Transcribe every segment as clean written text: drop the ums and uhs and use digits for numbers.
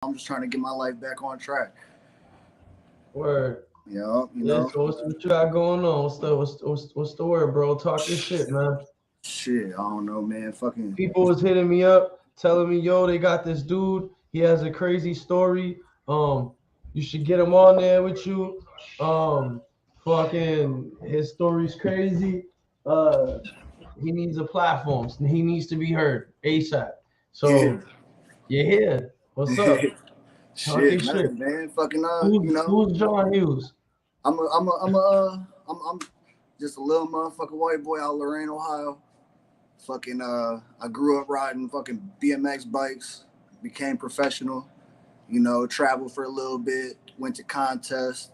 I'm just trying to get my life back on track. Word. Yeah, you Yeah, know, so what you got going on? What's the word, bro? Talk your shit, man. shit. I don't know, man. Fucking People was hitting me up, telling me, yo, they got this dude. He has a crazy story. You should get him on there with you. Fucking his story's crazy. Uh, he needs a platform. He needs to be heard ASAP. yeah. So you're here. What's up? Talk your Shit, shit. nothing, man. Fucking Who's John Hughes? I'm just a little motherfucking white boy out of Lorain, Ohio. Fucking I grew up riding fucking BMX bikes, became professional, traveled for a little bit, went to contests.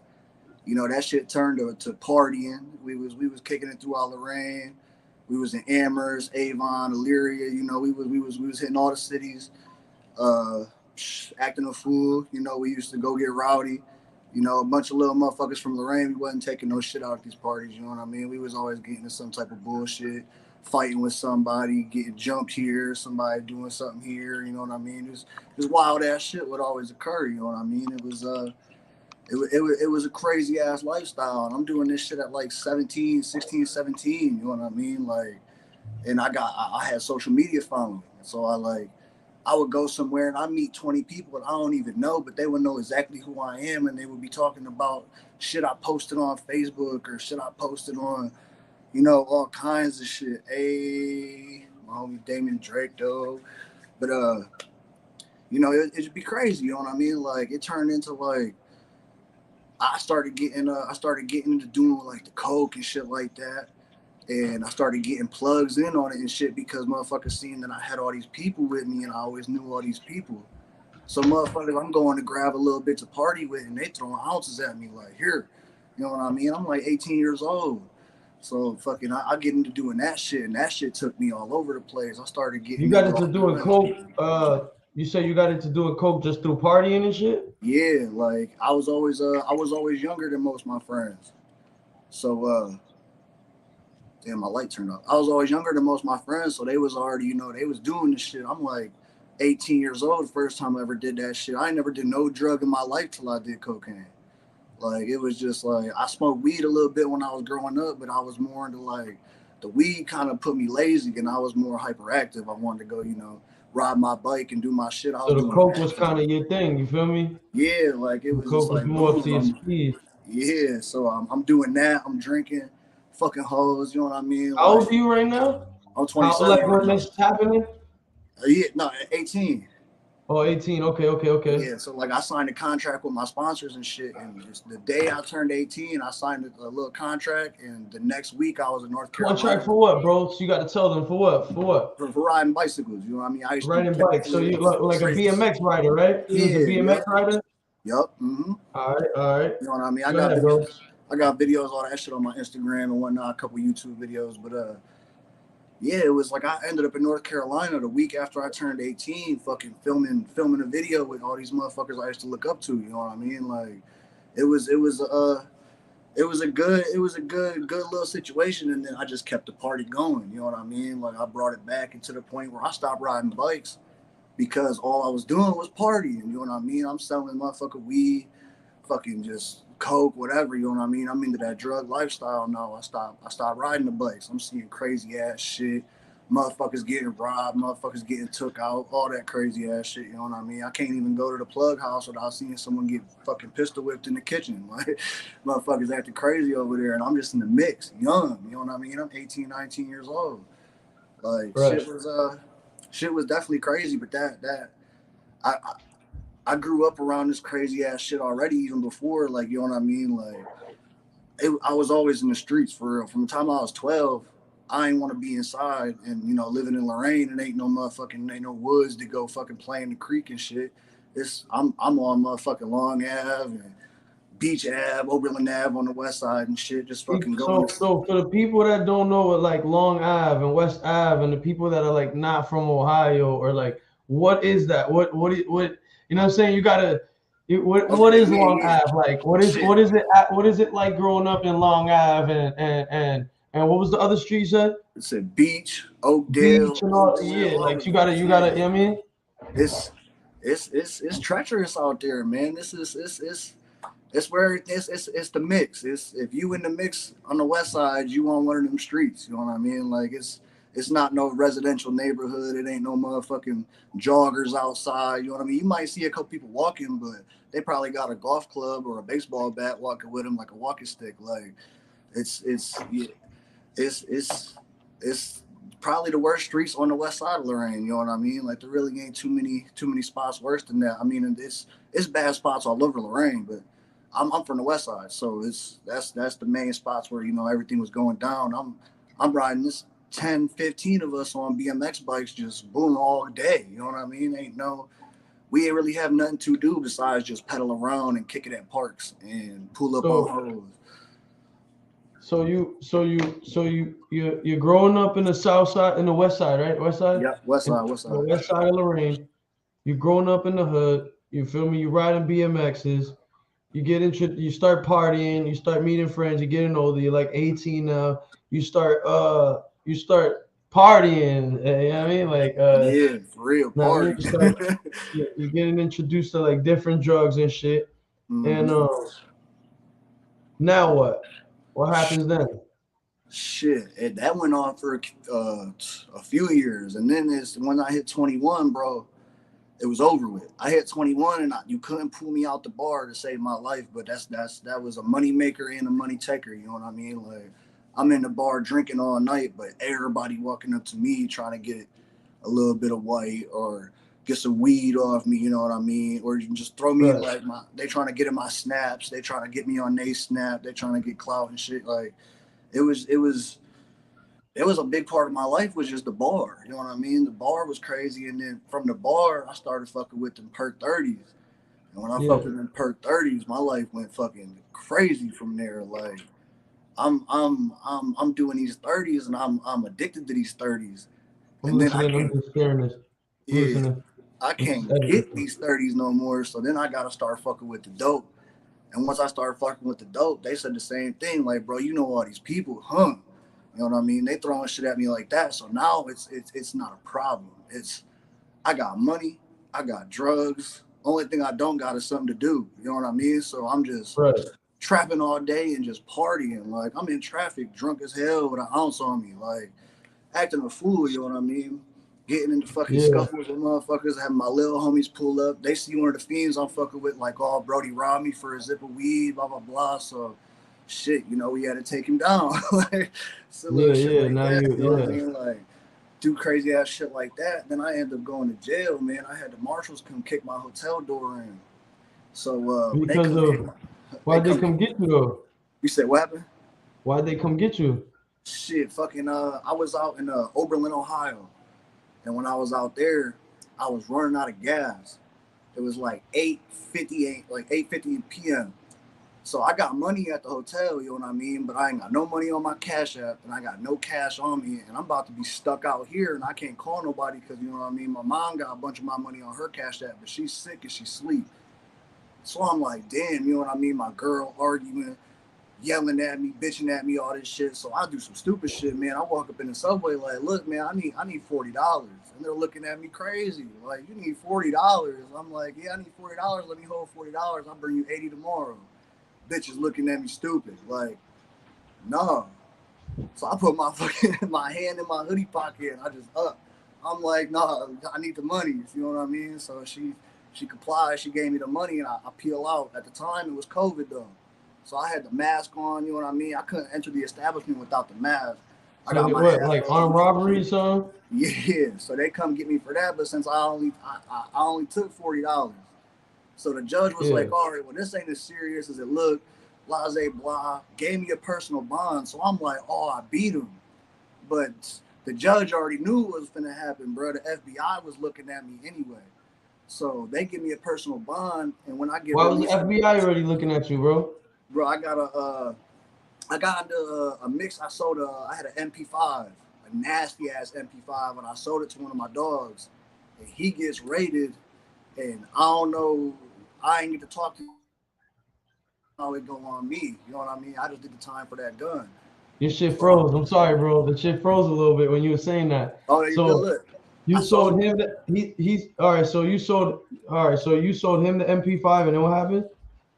That shit turned to partying. We was kicking it through all Lorain. We was in Amherst, Avon, Elyria. We was hitting all the cities, uh, acting a fool. We used to go get rowdy. A bunch of little motherfuckers from Lorain. We wasn't taking no shit out at these parties. You know what I mean? We was always getting into some type of bullshit, fighting with somebody, getting jumped here, somebody doing something here. You know what I mean? This wild ass shit would always occur. You know what I mean? It was a crazy ass lifestyle, and I'm doing this shit at like 17, 16, 17. You know what I mean? Like, and I had social media following, so I would go somewhere and I meet 20 people that I don't even know, but they would know exactly who I am, and they would be talking about shit I posted on Facebook or shit I posted on, all kinds of shit. Hey, my homie Damon Drake though, but it'd be crazy. You know what I mean? Like, it turned into like I started getting into doing like the coke and shit like that. And I started getting plugs in on it and shit because motherfuckers seen that I had all these people with me and I always knew all these people. So motherfuckers, I'm going to grab a little bit to party with and they throwing ounces at me like, here. You know what I mean? I'm like 18 years old. So fucking I get into doing that shit, and that shit took me all over the place. I started You getting got into into all doing kinds of coke. shit. You say you got into doing coke just through partying and shit. Yeah, like I was always younger than most of my friends. So damn, my light turned off. I was always younger than most of my friends, so they was already, they was doing this shit. I'm like 18 years old the first time I ever did that shit. I never did no drug in my life till I did cocaine. Like, it was just like I smoked weed a little bit when I was growing up, but I was more into like the weed kind of put me lazy, and I was more hyperactive. I wanted to go, ride my bike and do my shit. I So was the doing coke that was shit. kind of your thing. You feel me? Yeah, like it The was just coke was like more to boom. your speed. Yeah, so I'm doing that. I'm drinking, fucking hoes. You know what I mean? How Like, old are you right now? I'm How 27 like right when now. this is happening? Yeah, no, 18. Oh, 18. Okay, okay, okay. Yeah, so like I signed a contract with my sponsors and shit, and just the day I turned 18, I signed a little contract, and the next week I was in North Contract Carolina for what, bro? So you got to tell them for what? For what? for riding bicycles. You know what I mean? I used to do Riding bikes. So you kickflips, like a tricks. BMX rider, right? You was a Yeah, BMX yep, rider. yep. Mm-hmm. All right, all right. You know what I mean? Go ahead, bro. I got videos, all that shit on my Instagram and whatnot, a couple YouTube videos, but yeah, it was like I ended up in North Carolina the week after I turned 18, fucking filming a video with all these motherfuckers I used to look up to. You know what I mean? Like, it was it was it was a good little situation, and then I just kept the party going. You know what I mean? Like, I brought it back into the point where I stopped riding bikes because all I was doing was partying. You know what I mean? I'm selling motherfucking weed, fucking just coke, whatever. You know what I mean? I'm into that drug lifestyle now. I stopped riding the bikes. I'm seeing crazy ass shit. Motherfuckers getting robbed, motherfuckers getting took out, all that crazy ass shit. You know what I mean? I can't even go to the plug house without seeing someone get fucking pistol whipped in the kitchen. Like, motherfuckers acting crazy over there, and I'm just in the mix, young. You know what I mean? I'm 18, 19 years old. Like, Right. shit was definitely crazy, but I, I I grew up around this crazy ass shit already, even before, like, you know what I mean? Like, I was always in the streets for real. From the time I was 12, I ain't want to be inside, and living in Lorraine, and ain't no woods to go fucking play in the creek and shit. I'm on motherfucking Long Ave and Beach Ave, Oberlin Ave on the west side and shit, just fucking going So, to. so for the people that don't know what like Long Ave and West Ave, and the people that are like not from Ohio, or like, what is that? What you know what I'm saying? You gotta. What Okay, is yeah, Long yeah, Ave like? What is shit. what is it? What is it like growing up in Long Ave, and what was the other street you said? It's a Beach, Beach Oakdale, and all. Oberlin, Yeah, all like of you that. gotta. You Yeah, know what I mean? it's it's treacherous out there, man. This is it's where it's the mix. It's if you in the mix on the west side, you on one of them streets. You know what I mean? Like it's not no residential neighborhood. It ain't no motherfucking joggers outside. You know what I mean? You might see a couple people walking, but they probably got a golf club or a baseball bat walking with them like a walking stick. Like yeah, it's probably the worst streets on the west side of Lorraine. You know what I mean? Like there really ain't too many spots worse than that. I mean, it's bad spots all over Lorraine, but I'm from the west side, so that's the main spots where everything was going down. I'm riding this 10, 15 of us on BMX bikes, just boom all day. You know what I mean? We ain't really have nothing to do besides just pedal around and kick it at parks and pull up on hoes. You're growing up in the south side, in the west side, right? West side? Yep, west side, west side. The west side of Lorraine. You're growing up in the hood. You feel me? You're riding BMXs. You start partying, you start meeting friends, you're getting older, you're like 18 now. You start partying, you know what I mean? Like yeah, for real party. You're getting introduced to like different drugs and shit. Mm-hmm. And now what? What happens then? Shit, that went on for a few years, and then when I hit 21, bro, it was over with. I hit 21, and you couldn't pull me out the bar to save my life. But that was a money maker and a money taker. You know what I mean? Like I'm in the bar drinking all night, but everybody walking up to me trying to get a little bit of white or get some weed off me. You know what I mean? Or you can just throw me like they trying to get in my snaps. They trying to get me on they snap. They trying to get clout and shit. Like it was a big part of my life was just the bar. You know what I mean? The bar was crazy. And then from the bar, I started fucking with them perk 30s. And when I fucked with them perk 30s, my life went fucking crazy from there. Like I'm doing these 30s and I'm addicted to these 30s. And then I can't get these 30s no more. So then I gotta start fucking with the dope. And once I started fucking with the dope, they said the same thing. Like, bro, you know all these people, huh? You know what I mean? They throwing shit at me like that. So now it's not a problem. I got money, I got drugs. Only thing I don't got is something to do. You know what I mean? So I'm just trapping all day and just partying. Like I'm in traffic, drunk as hell with an ounce on me, like acting a fool. You know what I mean? Getting into fucking scuffles with motherfuckers, having my little homies pull up. They see one of the fiends I'm fucking with, like, oh, Brody robbed me for a zip of weed, blah blah blah. So shit, we had to take him down. Like, so shit like that, you know what I mean? Like, do crazy ass shit like that. Then I ended up going to jail, man. I had the marshals come kick my hotel door in. So why'd they come get you though? You said what happened? Why'd they come get you? Shit, fucking I was out in Oberlin, Ohio. And when I was out there, I was running out of gas. It was like 8:50 p.m. So I got money at the hotel, you know what I mean? But I ain't got no money on my Cash App, and I got no cash on me, and I'm about to be stuck out here, and I can't call nobody because, you know what I mean? My mom got a bunch of my money on her Cash App, but she's sick and she's asleep. So I'm like, damn, you know what I mean? My girl arguing, yelling at me, bitching at me, all this shit. So I do some stupid shit, man. I walk up in the subway like, look, man, I need $40. And they're looking at me crazy. Like, you need $40. I'm like, yeah, I need $40. Let me hold $40. I'll bring you 80 tomorrow. Bitches looking at me stupid. Like, no. So I put my hand in my hoodie pocket and I just up. I'm like, no, I need the money. You know what I mean? So she complied. She gave me the money and I peel out. At the time, it was COVID though. So I had the mask on, you know what I mean? I couldn't enter the establishment without the mask. I got like armed robbery, son? Yeah, so they come get me for that, but since I only took $40. So the judge was like, all right, well, this ain't as serious as it looked, blah, blah, gave me a personal bond. So I'm like, oh, I beat him. But the judge already knew what was gonna happen, bro. The FBI was looking at me anyway. So they give me a personal bond, and when I get why was the FBI already looking at you, bro? Bro, I got into a mix. I had an MP5, a nasty ass MP5, and I sold it to one of my dogs. And he gets raided, and I don't know. I ain't get to talk to him. How it go on me? You know what I mean? I just did the time for that gun. Your shit froze. I'm sorry, bro. The shit froze a little bit when you were saying that. Oh, you good look. You sold him the he's all right. So you sold him the MP5, and then what happened?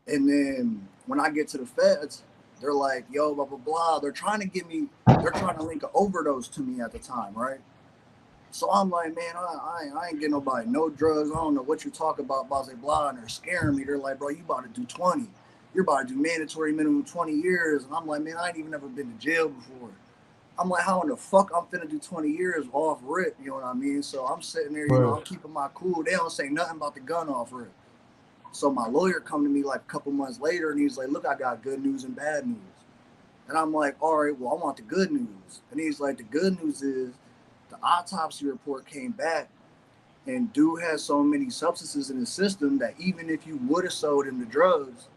And then when I get to the feds, they're like, yo, blah blah blah. They're trying to link an overdose to me at the time, right? So I'm like, man, I ain't getting nobody no drugs. I don't know what you talk about, blah blah blah. And they're scaring me. They're like, bro, you about to do 20. You're about to do mandatory minimum 20 years. And I'm like, man, I ain't even never been to jail before. I'm like, how in the fuck I'm finna do 20 years off rip? You know what I mean? So I'm sitting there, you know, I'm keeping my cool. They don't say nothing about the gun off rip. So my lawyer come to me like a couple months later, and he's like, look, I got good news and bad news. And I'm like, all right, well, I want the good news. And he's like, the good news is the autopsy report came back, and dude has so many substances in his system that even if you would have sold him the drugs,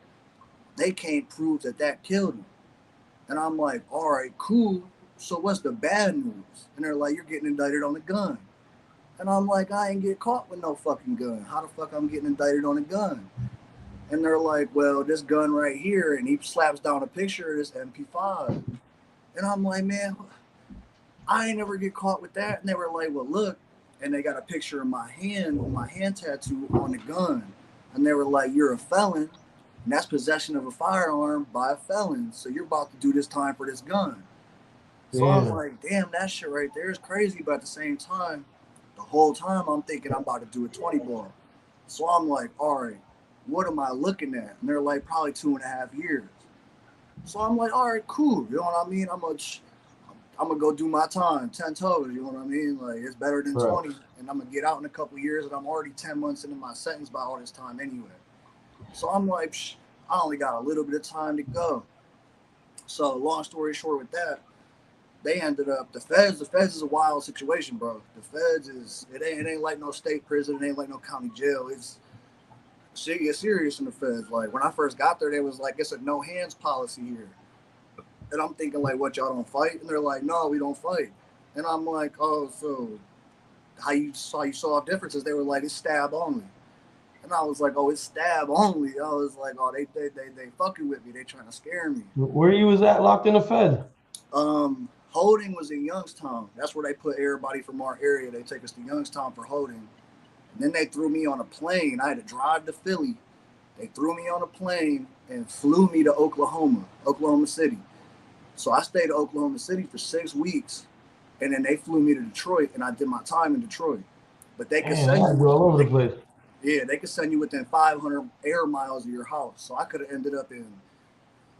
they can't prove that that killed him. And I'm like, all right, cool. So what's the bad news? And they're like, you're getting indicted on a gun. And I'm like, I ain't get caught with no fucking gun. How the fuck I'm getting indicted on a gun? And they're like, well, this gun right here. And he slaps down a picture of this MP5. And I'm like, man, I ain't never get caught with that. And they were like, well, look. And they got a picture of my hand with my hand tattoo on the gun. And they were like, you're a felon. And that's possession of a firearm by a felon. So you're about to do this time for this gun. So I'm like, damn, that shit right there is crazy. But at the same time, the whole time I'm thinking I'm about to do a 20 ball. So I'm like, all right, what am I looking at? And they're like, probably 2.5 years. So I'm like, all right, cool. You know what I mean? I'm gonna go do my time, 10 toes. You know what I mean? Like, it's better than 20. And I'm gonna get out in a couple years, and I'm already 10 months into my sentence by all this time anyway. So I'm like, I only got a little bit of time to go. So long story short with that, they ended up, the feds is a wild situation, bro. The feds it ain't like no state prison, it ain't like no county jail. It's serious in the feds. Like, when I first got there, they was like, it's a no hands policy here. And I'm thinking, like, what, y'all don't fight? And they're like, no, we don't fight. And I'm like, oh, so how you saw differences? They were like, it's stab only. And I was like, oh, it's stab only. I was like, oh, they fucking with me. They trying to scare me. Where you was at locked in the Fed? Holding was in Youngstown. That's where they put everybody from our area. They take us to Youngstown for holding. And then they threw me on a plane. I had to drive to Philly. They threw me on a plane and flew me to Oklahoma City. So I stayed in Oklahoma City for 6 weeks. And then they flew me to Detroit, and I did my time in Detroit. But they could send you all over the place. Yeah, they could send you within 500 air miles of your house. So I could have ended up in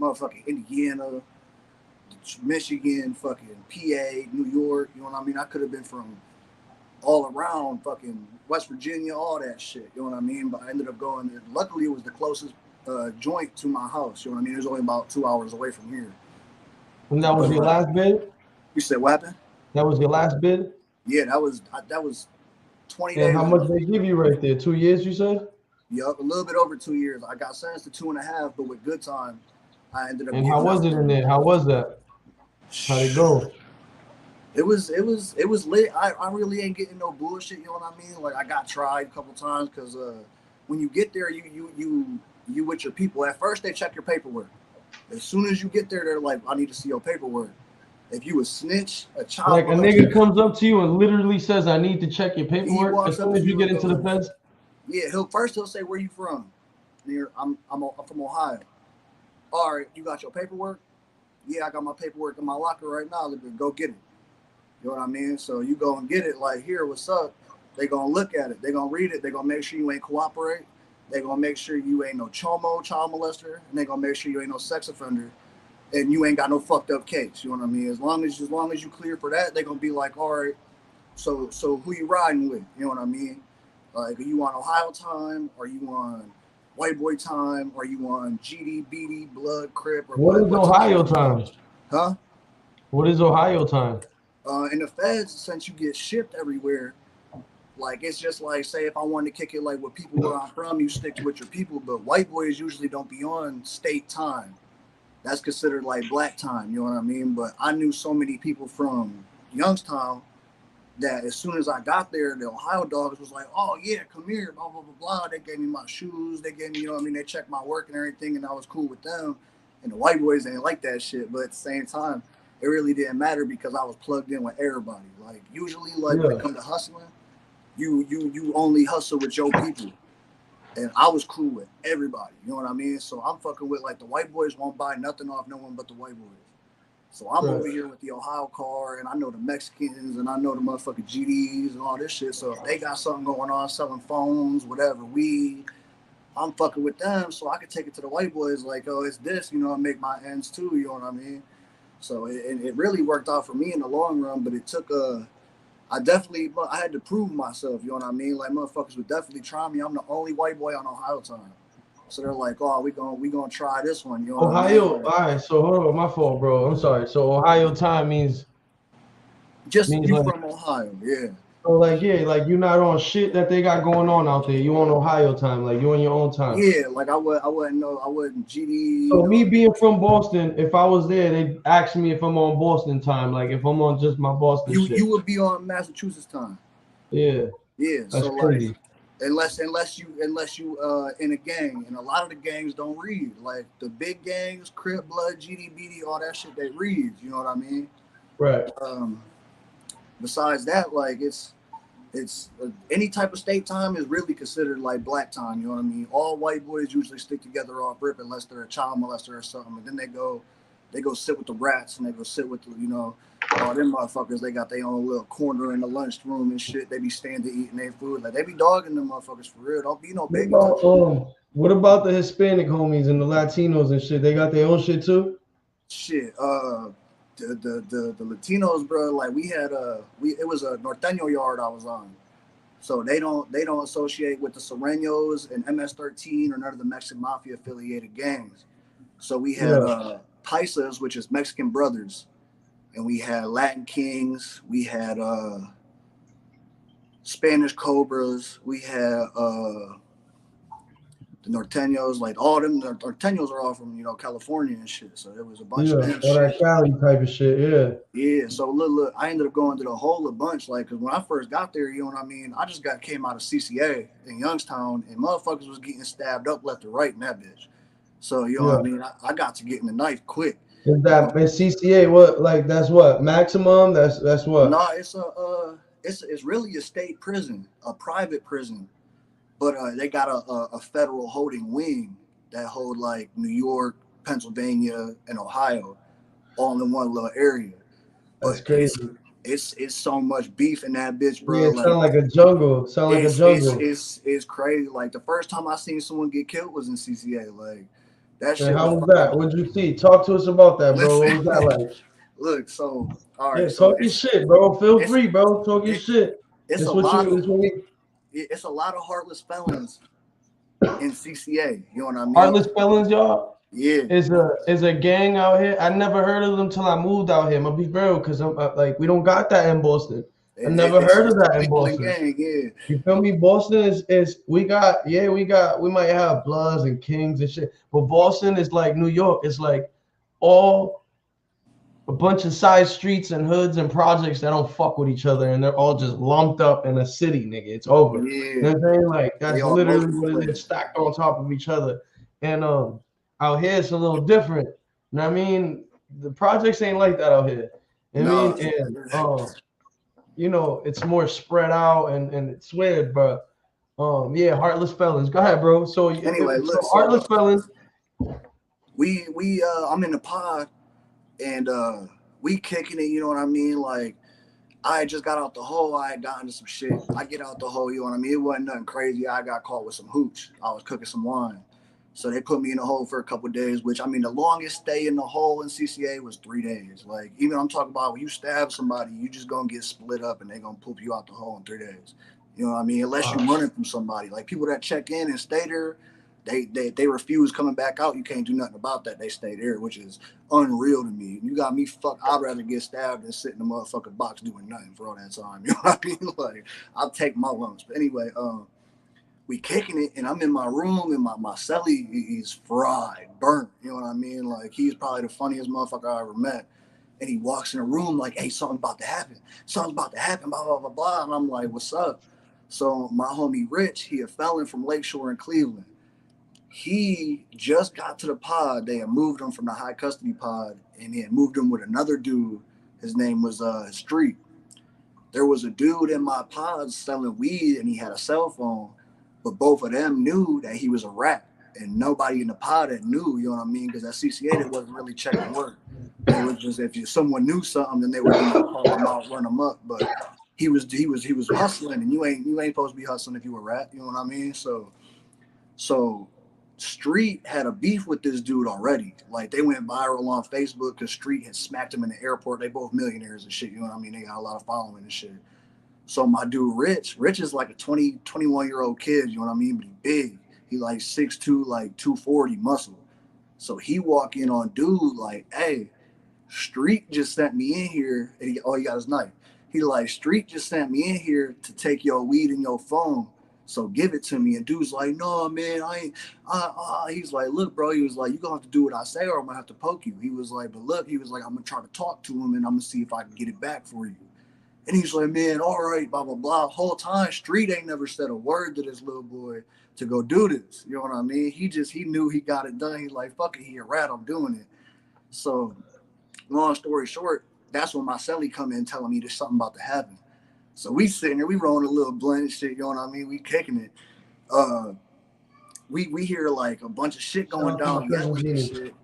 motherfucking Indiana, Michigan, fucking PA, New York. You know what I mean? I could have been from all around fucking West Virginia, all that shit. You know what I mean? But I ended up going there. Luckily, it was the closest joint to my house. You know what I mean? It was only about 2 hours away from here. And that was your last bid? You said what happened? That was your last bid? Yeah, that was 20 days. And how much they give you right there? 2 years, you said? Yep, a little bit over 2 years. I got sentenced to 2.5, but with good time, I ended up. And how was it in there? How was that? How'd it go? It was lit. I really ain't getting no bullshit. You know what I mean? Like, I got tried a couple times because when you get there, you with your people. At first, they check your paperwork. As soon as you get there, they're like, I need to see your paperwork. If you a snitch, a child. Like, a nigga comes up to you and literally says, I need to check your paperwork as soon as you get into the feds? Yeah, he'll say, where you from? I'm from Ohio. All right, you got your paperwork? Yeah, I got my paperwork in my locker right now. Go get it. You know what I mean? So you go and get it. Like, here, what's up? They gonna look at it. They gonna read it. They gonna make sure you ain't cooperate. They gonna make sure you ain't no chomo, child molester, and they gonna make sure you ain't no sex offender, and you ain't got no fucked up case. You know what I mean? As long as you clear for that, they gonna be like, all right. So who you riding with? You know what I mean? Like, are you on Ohio time? Are you on white boy time? Are you on GD, BD, blood, crip? Or what is Ohio time? Huh? What is Ohio time? In the feds, since you get shipped everywhere, like, it's just like, say if I wanted to kick it like with people where I'm from, you stick with your people. But white boys usually don't be on state time. That's considered like black time. You know what I mean? But I knew so many people from Youngstown that as soon as I got there, the Ohio dogs was like, oh yeah, come here, blah, blah, blah, blah. They gave me my shoes. They gave me, you know what I mean? They checked my work and everything, and I was cool with them. And the white boys didn't like that shit. But at the same time, it really didn't matter because I was plugged in with everybody. Like, usually, like, when it comes to hustling, you only hustle with your people. And I was cool with everybody, you know what I mean? So I'm fucking with like the white boys won't buy nothing off no one but the white boys. So I'm Right. over here with the Ohio car, and I know the Mexicans, and I know the motherfucking GDs and all this shit. So if they got something going on, selling phones, whatever, weed, I'm fucking with them, so I could take it to the white boys like, oh, it's this, you know, and make my ends too, you know what I mean? So it really worked out for me in the long run, but it took I had to prove myself, you know what I mean? Like motherfuckers would definitely try me. I'm the only white boy on Ohio time. So they're like, oh, we gonna try this one, you know what I mean? Ohio. Like, All right. So hold on, my fault, bro. I'm sorry. So Ohio time just means you like from Ohio, yeah. so like yeah, like you're not on shit that they got going on out there. You on Ohio time, like you on your own time. Yeah, like I wouldn't GD So me or being from Boston, if I was there, they ask me if I'm on Boston time, like if I'm on just my Boston you shit. would be on Massachusetts time. Yeah, Yeah, that's so like crazy. unless you in a gang, and a lot of the gangs don't read. Like the big gangs, Crip, Blood, GD, all that shit, they read. You know what I mean? Right. Um, Besides that, like it's any type of state time is really considered like black time. You know what I mean? All white boys usually stick together off rip unless they're a child molester or something, and then they go sit with the rats and they go sit with the all them motherfuckers. They got their own little corner in the lunchroom and shit. They be standing eating their food. Like they be dogging them motherfuckers for real. Don't be no What baby type about shit. what about the Hispanic homies and the Latinos and shit? They got their own shit too. Shit. The Latinos, bro. Like we had it was a Norteño yard I was on. So they don't associate with the Serenos and MS-13 or none of the Mexican mafia affiliated gangs. So we had Yeah, Paisas, which is Mexican brothers, and we had Latin Kings, we had Spanish Cobras, we had the Norteños, like all them the Norteños are all from California and shit. So there was a bunch of yeah, them all shit. that Cali type of shit. Yeah, Yeah, so look, I ended up going to the whole a bunch, like, cause when I first got there, you know what I mean. I just came out of CCA in Youngstown, and motherfuckers was getting stabbed up left and right in that bitch. So you know what I yeah. mean. I got to getting the knife quick. Is You know, that is CCA what like that's what maximum? That's what. no, it's really a state prison, a private prison, but they got a federal holding wing that hold like New York, Pennsylvania, and Ohio all in one little area. That's But crazy. it's so much beef in that bitch, Yeah, bro. it Like sound like a jungle. Sound like a it's it's jungle. it's it's crazy. Like the first time I seen someone get killed was in CCA. Like that And shit was how was fucking. that? What'd you see? Talk to us about that, bro. Listen, What was that like? look. So all right. Yeah, So talk your shit, bro. Feel it's free, bro. Talk your it, shit. it's a This what lot you. of This what we. it's a lot of heartless felons in CCA. You know what I mean? Heartless felons, y'all. Yeah. Is a gang out here. I never heard of them till I moved out here. I'm gonna be real, cause I'm like we don't got that in Boston. I never heard It's of the that in Winkling Boston. gang. Yeah. You feel me? Boston is we might have Bloods and Kings and shit, but Boston is like New York. It's like all a bunch of side streets and hoods and projects that don't fuck with each other, and they're all just lumped up in a city, nigga. It's over. You know Yeah. what I'm saying? Like They that's all over literally the what it is, place. stacked on top of each other. And out here it's a little different. You know what I mean? The projects ain't like that out here. You know what I No. mean? And it's more spread out and it's weird, but yeah, heartless felons. Go ahead, bro. So Anyway, look. So heartless felons. we I'm in the pod and we kicking it. You know what I mean? Like I had just got out the hole. I had gotten into some shit. I get out the hole, you know what I mean? It wasn't nothing crazy. I got caught with some hooch. I was cooking some wine. So they put me in the hole for a couple of days, which I mean, the longest stay in the hole in CCA was 3 days. Like, even I'm talking about when you stab somebody, you just gonna get split up and they gonna poop you out the hole in 3 days. You know what I mean? Unless you running from somebody. Like people that check in and stay there, they refuse coming back out. You can't do nothing about that. They stay there, which is unreal to me. You got me fuck. I'd rather get stabbed than sit in a motherfucking box doing nothing for all that time. You know what I mean? Like I'll take my lumps. But anyway, we kicking it, and I'm in my room, and my celly is fried, burnt. You know what I mean? Like he's probably the funniest motherfucker I ever met. And he walks in the room like, "Hey, something's about to happen. Something's about to happen." Blah blah blah blah. And I'm like, "What's up?" So my homie Rich, he a felon from Lakeshore in Cleveland. He just got to the pod. They had moved him from the high custody pod, and he had moved him with another dude. His name was Street. there was a dude in my pods selling weed and he had a cell phone, but both of them knew that he was a rat. And nobody in the pod that knew, you know what I mean? Because at CCA, they wasn't really checking work. It was just if someone knew something, then they would call him out, run him up. But he was hustling, and you ain't supposed to be hustling if you a rat. You know what I mean? So Street had a beef with this dude already. Like they went viral on Facebook because Street had smacked him in the airport. They both millionaires and shit. You know what I mean? They got a lot of following and shit. So my dude Rich is like a 21-year-old kid. You know what I mean? But he big. He like 6'2", like 240 muscle. So he walk in on dude like, hey, Street just sent me in here. And he got his knife. He like, Street just sent me in here to take your weed and your phone. So give it to me. And dude's like, no, man, I ain't. He's like, look, bro. He was like, you gonna have to do what I say, or I'm gonna have to poke you. He was like, but look, he was like, I'm gonna try to talk to him, and I'm gonna see if I can get it back for you. And he's like, man, all right, blah blah blah. Whole time, Street ain't never said a word to this little boy to go do this. You know what I mean? He knew he got it done. He's like, fuck it, he a rat. I'm doing it. So, long story short, that's when my celly come in telling me there's something about to happen. So we sitting there, we rolling a little blunt and shit, you know what I mean? We kicking it. We hear like a bunch of shit going down, yelling and shit.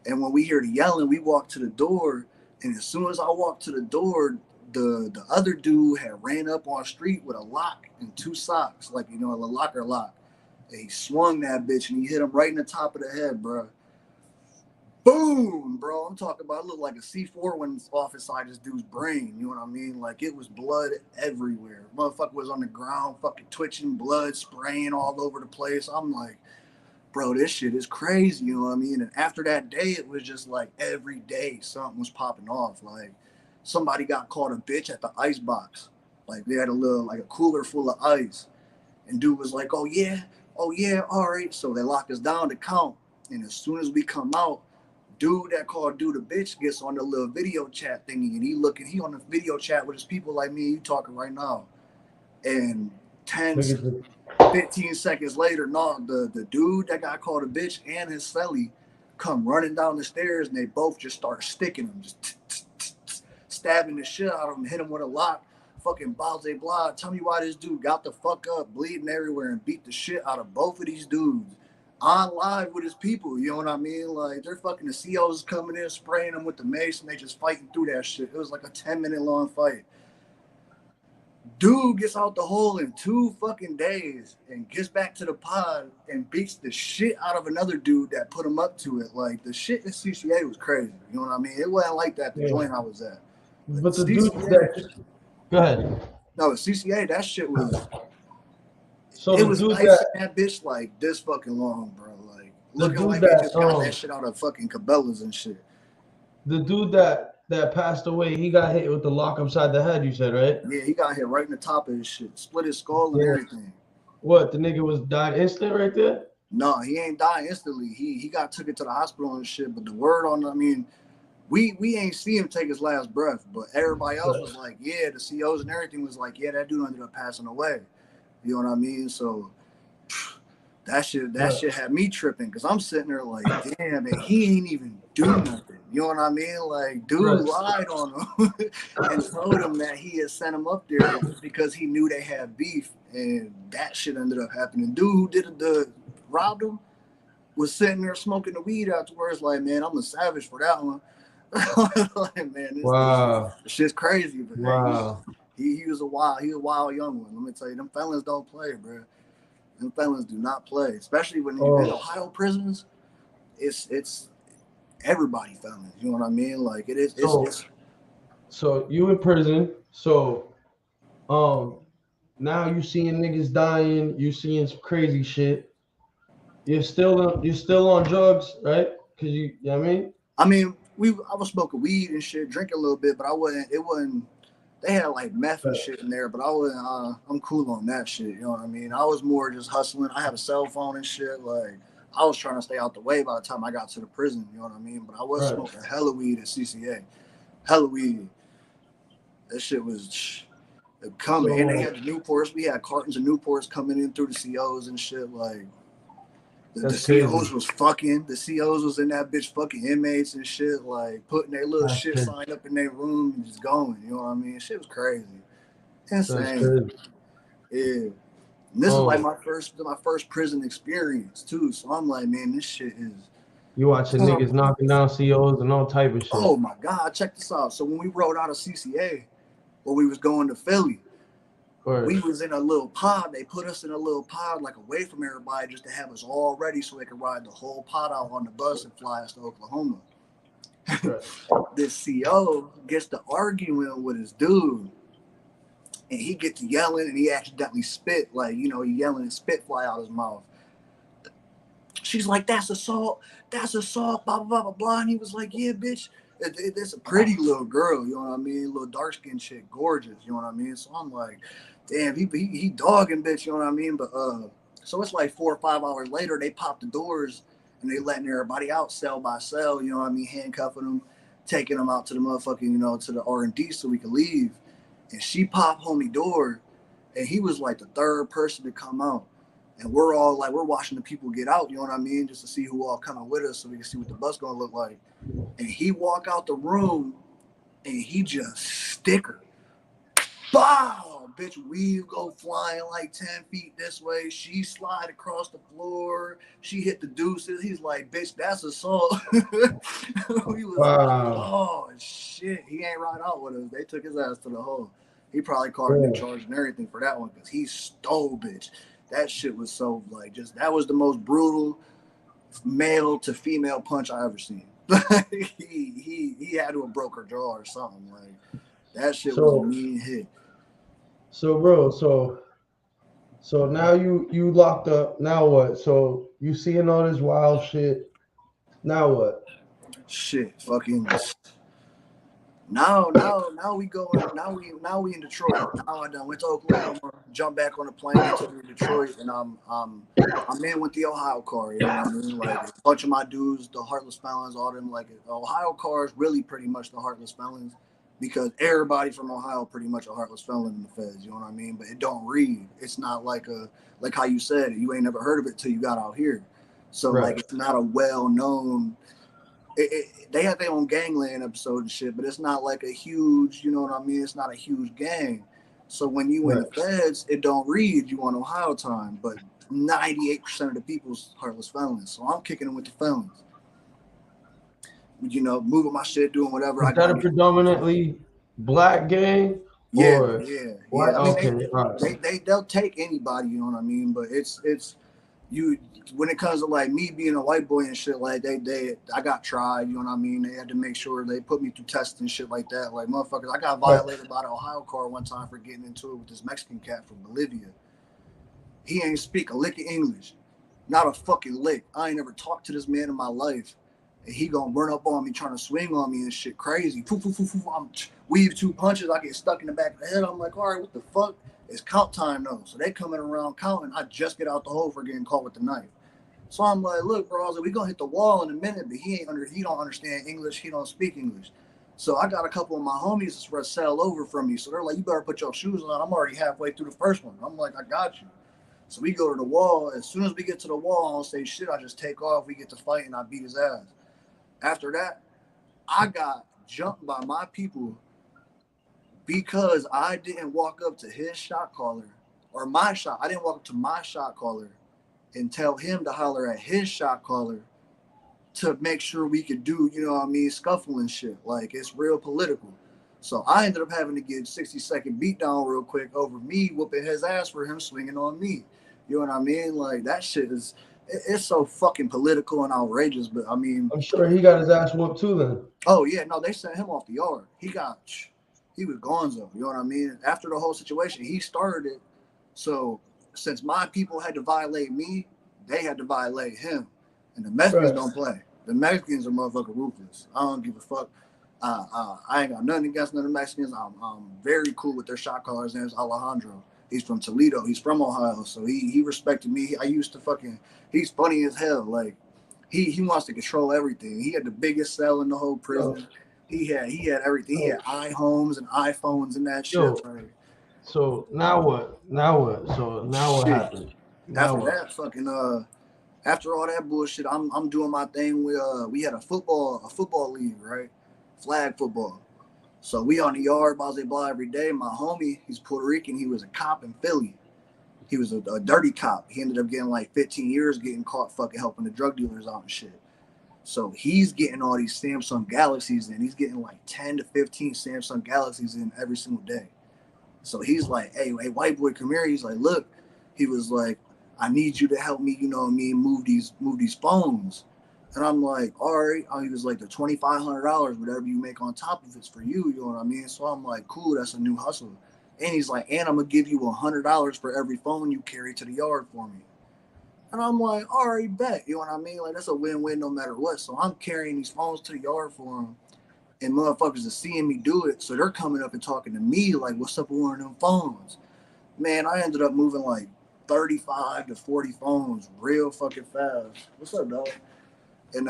And when we hear the yelling, we walk to the door. And as soon as I walk to the door, the other dude had ran up on Street with a lock and 2 socks, like, you know, a locker lock. And he swung that bitch and he hit him right in the top of the head, bro. Boom, bro. I'm talking about, it looked like a C4 went off inside this dude's brain. You know what I mean? Like, it was blood everywhere. Motherfucker was on the ground, fucking twitching, blood spraying all over the place. I'm like, bro, this shit is crazy. You know what I mean? And after that day, it was just like every day something was popping off. Like, somebody got called a bitch at the ice box. Like, they had a cooler full of ice. And dude was like, oh yeah, all right. So they locked us down to count. And as soon as we come out, dude that called dude a bitch gets on the little video chat thingy, and he on the video chat with his people like me and you talking right now. And 15 seconds later, the dude that got called a bitch and his celly come running down the stairs, and they both just start sticking him, just stabbing the shit out of him, hit him with a lock. Fucking Balze Blah. Tell me why this dude got the fuck up, bleeding everywhere, and beat the shit out of both of these dudes on live with his people. You know what I mean? Like, they're fucking, the COs coming in, spraying them with the mace, and they just fighting through that shit. It was like a 10-minute long fight. Dude gets out the hole in 2 fucking days and gets back to the pod and beats the shit out of another dude that put him up to it. Like, the shit in CCA was crazy. You know what I mean? It wasn't like that the joint I was at. But the dude that... Go ahead. No, CCA, that shit was... So it was nice that bitch like this fucking long, bro. Like, looking like they just got that shit out of fucking Cabela's and shit. The dude that passed away, he got hit with the lock upside the head, you said, right? Yeah, he got hit right in the top of his shit. Split his skull and everything. What, the nigga died instant right there? No, he ain't died instantly. He got took it to the hospital and shit. But the word on, I mean, we ain't see him take his last breath. But everybody else was like, yeah, the COs and everything was like, yeah, that dude ended up passing away. You know what I mean? So that shit had me tripping, because I'm sitting there like, damn, man, he ain't even do nothing. You know what I mean? Like, dude lied on him and told him that he had sent him up there because he knew they had beef, and that shit ended up happening. Dude who robbed him was sitting there smoking the weed afterwards, like, man, I'm a savage for that one. Like, man, this shit's crazy. But wow. He was a wild young one. Let me tell you, them felons don't play, bro. Them felons do not play, especially when you're in Ohio prisons. It's everybody felons. You know what I mean? Like, it is. So you in prison. So now you seeing niggas dying. You seeing some crazy shit. You're still on drugs, right? Cause you know what I mean? I mean, I was smoking weed and shit, drinking a little bit, but it wasn't. They had like meth and shit in there, but I wasn't. I'm cool on that shit. You know what I mean? I was more just hustling. I had a cell phone and shit. Like, I was trying to stay out the way by the time I got to the prison. You know what I mean? But I was smoking hella weed at CCA. Hella weed. That shit was coming. And they had the Newports. We had cartons of Newports coming in through the COs and shit. Like, the COs was fucking. The COs was in that bitch fucking inmates and shit, like putting their little shit sign up in their room and just going. You know what I mean? Shit was crazy. That's Insane. crazy. Yeah. And this is like my first prison experience too. So I'm like, man, this shit is. You watching niggas knocking down COs and all type of shit. Oh my God, check this out. So when we rode out of CCA, or we was going to Philly, we was in a little pod. They put us in a little pod, like away from everybody, just to have us all ready so they could ride the whole pod out on the bus and fly us to Oklahoma. This CO gets to arguing with his dude, and he gets to yelling, and he accidentally spit, like, you know, he yelling and spit fly out his mouth. She's like, that's assault, blah, blah, blah, blah, blah. And he was like, yeah, bitch, it's a pretty little girl, you know what I mean? Little dark-skinned chick, gorgeous, you know what I mean? So I'm like, damn, he dogging, bitch, you know what I mean? But, so it's like 4 or 5 hours later, they pop the doors, and they letting everybody out cell by cell, you know what I mean? Handcuffing them, taking them out to the motherfucking, you know, to the R&D so we could leave. And she popped homie door, and he was like the third person to come out. And we're all like, we're watching the people get out, you know what I mean? Just to see who all coming with us so we can see what the bus gonna look like. And he walk out the room, and he just stick her. Bow! Bitch, we go flying like 10 feet this way. She slide across the floor. She hit the deuces. He's like, bitch, that's assault. We was like, oh, shit. He ain't ride out with us. They took his ass to the hole. He probably caught him in charge and everything for that one because he stole, bitch. That shit was so, like, just, that was the most brutal male to female punch I ever seen. he had to have broke her jaw or something. Like, that shit was a mean hit. So, bro, so now you locked up. Now what? So you seeing all this wild shit. Now what? Shit, fucking. Now we going. Now we in Detroit. Now I done went to Oklahoma, jumped back on a plane to Detroit, and I'm in with the Ohio car. You know what I mean? Like a bunch of my dudes, the Heartless Felons, all them. Like Ohio car is really pretty much the Heartless Felons. Because everybody from Ohio pretty much a heartless felon in the feds, you know what I mean? But it don't read. It's not like how you said, you ain't never heard of it till you got out here. So like it's not a well-known. They have their own gangland episode and shit, but it's not like a huge, you know what I mean? It's not a huge gang. So when you in the feds, it don't read you on Ohio time, but 98% of the people's heartless felons. So I'm kicking them with the felons. You know, moving my shit, doing whatever. Is that a predominantly black gang? Yeah. I mean, they'll take anybody, you know what I mean? But it's you when it comes to like me being a white boy and shit, like I got tried, you know what I mean? They had to make sure they put me through tests and shit like that. Like motherfuckers, I got violated by the Ohio car one time for getting into it with this Mexican cat from Bolivia. He ain't speak a lick of English, not a fucking lick. I ain't never talked to this man in my life. And he gonna run up on me trying to swing on me and shit crazy. I'm weave 2 punches. I get stuck in the back of the head. I'm like, all right, what the fuck? It's count time though. So they coming around counting. I just get out the hole for getting caught with the knife. So I'm like, look, bro, I was like, we gonna hit the wall in a minute, but he don't understand English. He don't speak English. So I got a couple of my homies to sell over from me. So they're like, you better put your shoes on. I'm already halfway through the first one. I'm like, I got you. So we go to the wall. As soon as we get to the wall, I don't say shit. I just take off. We get to fight and I beat his ass. After that, I got jumped by my people because I didn't walk up to his shot caller or my shot. I didn't walk up to my shot caller and tell him to holler at his shot caller to make sure we could do, you know what I mean, scuffle and shit. Like, it's real political. So I ended up having to get 60-second beat down real quick over me whooping his ass for him swinging on me. You know what I mean? Like, that shit is... It's so fucking political and outrageous, but I mean... I'm sure he got his ass whooped too then. Oh, yeah. No, they sent him off the yard. He was gonzo. You know what I mean? After the whole situation, he started it. So, since my people had to violate me, they had to violate him. And the Mexicans don't play. The Mexicans are motherfucking ruthless. I don't give a fuck. I ain't got nothing against none of the Mexicans. I'm very cool with their shot caller. His name's Alejandro. He's from Toledo. He's from Ohio. So he respected me. I used to fucking... He's funny as hell. Like, he wants to control everything. He had the biggest cell in the whole prison. He had everything. He had iHomes and iPhones and that shit. Right? So now what? So now what happened? That fucking after all that bullshit, I'm doing my thing. We had a football league, right? Flag football. So we on the yard, blah, blah, blah, every day. My homie, he's Puerto Rican. He was a cop in Philly. He was a dirty cop. He ended up getting like 15 years getting caught fucking helping the drug dealers out and shit. So he's getting all these Samsung Galaxies in. He's getting like 10 to 15 Samsung Galaxies in every single day. So he's like, hey, white boy, come here. He's like, look, he was like, I need you to help me, you know what I mean, move these phones. And I'm like, all right. He was like, the $2,500, whatever you make on top of it's for you, you know what I mean? So I'm like, cool, that's a new hustle. And he's like, and I'm gonna give you $100 for every phone you carry to the yard for me. And I'm like, all right, bet. You know what I mean? Like, that's a win-win no matter what. So I'm carrying these phones to the yard for him. And motherfuckers are seeing me do it. So they're coming up and talking to me like, what's up with one of them phones? Man, I ended up moving like 35 to 40 phones real fucking fast. What's up, dog? And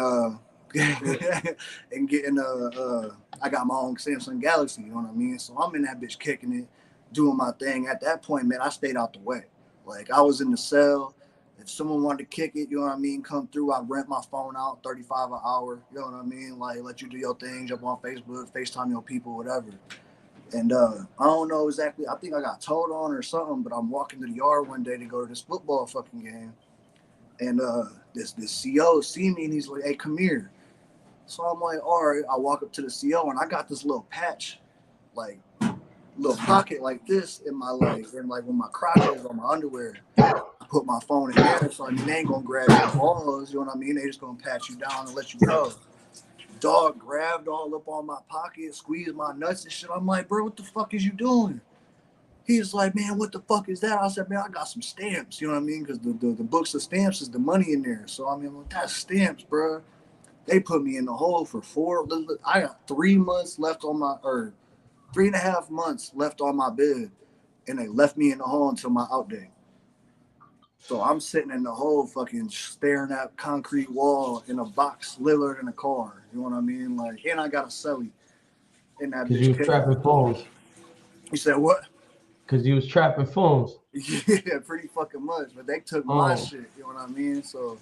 and getting I got my own Samsung Galaxy, you know what I mean? So I'm in that bitch kicking it, doing my thing. At that point, man, I stayed out the way. Like, I was in the cell. If someone wanted to kick it, you know what I mean, come through, I rent my phone out, 35 an hour, you know what I mean? Like, let you do your thing, jump on Facebook, FaceTime your people, whatever. And I don't know exactly, I think I got told on or something, but I'm walking to the yard one day to go to this football fucking game. And this CO see me and he's like, hey, come here. So I'm like, all right, I walk up to the CO and I got this little patch, like little pocket like this in my leg, and like when my crotch is on my underwear. Put my phone in there, so I mean, they ain't gonna grab your balls, you know what I mean? They just gonna pat you down and let you go. Dog grabbed all up on my pocket, squeezed my nuts and shit. I'm like, bro, what the fuck is you doing? He's like, man, what the fuck is that? I said, man, I got some stamps, you know what I mean? Because the books of stamps is the money in there. So I mean, like, that's stamps, bro. They put me in the hole for I got 3 months left on my, or 3.5 months left on my bed, and they left me in the hole until my out day. So I'm sitting in the hole, fucking staring at concrete wall in a box, littler in a car. You know what I mean? Like, and I got a celly in that Because you bitch was kicking. trapping phones. You said what? Because you was trapping phones. Yeah, pretty fucking much. But they took my shit. You know what I mean? So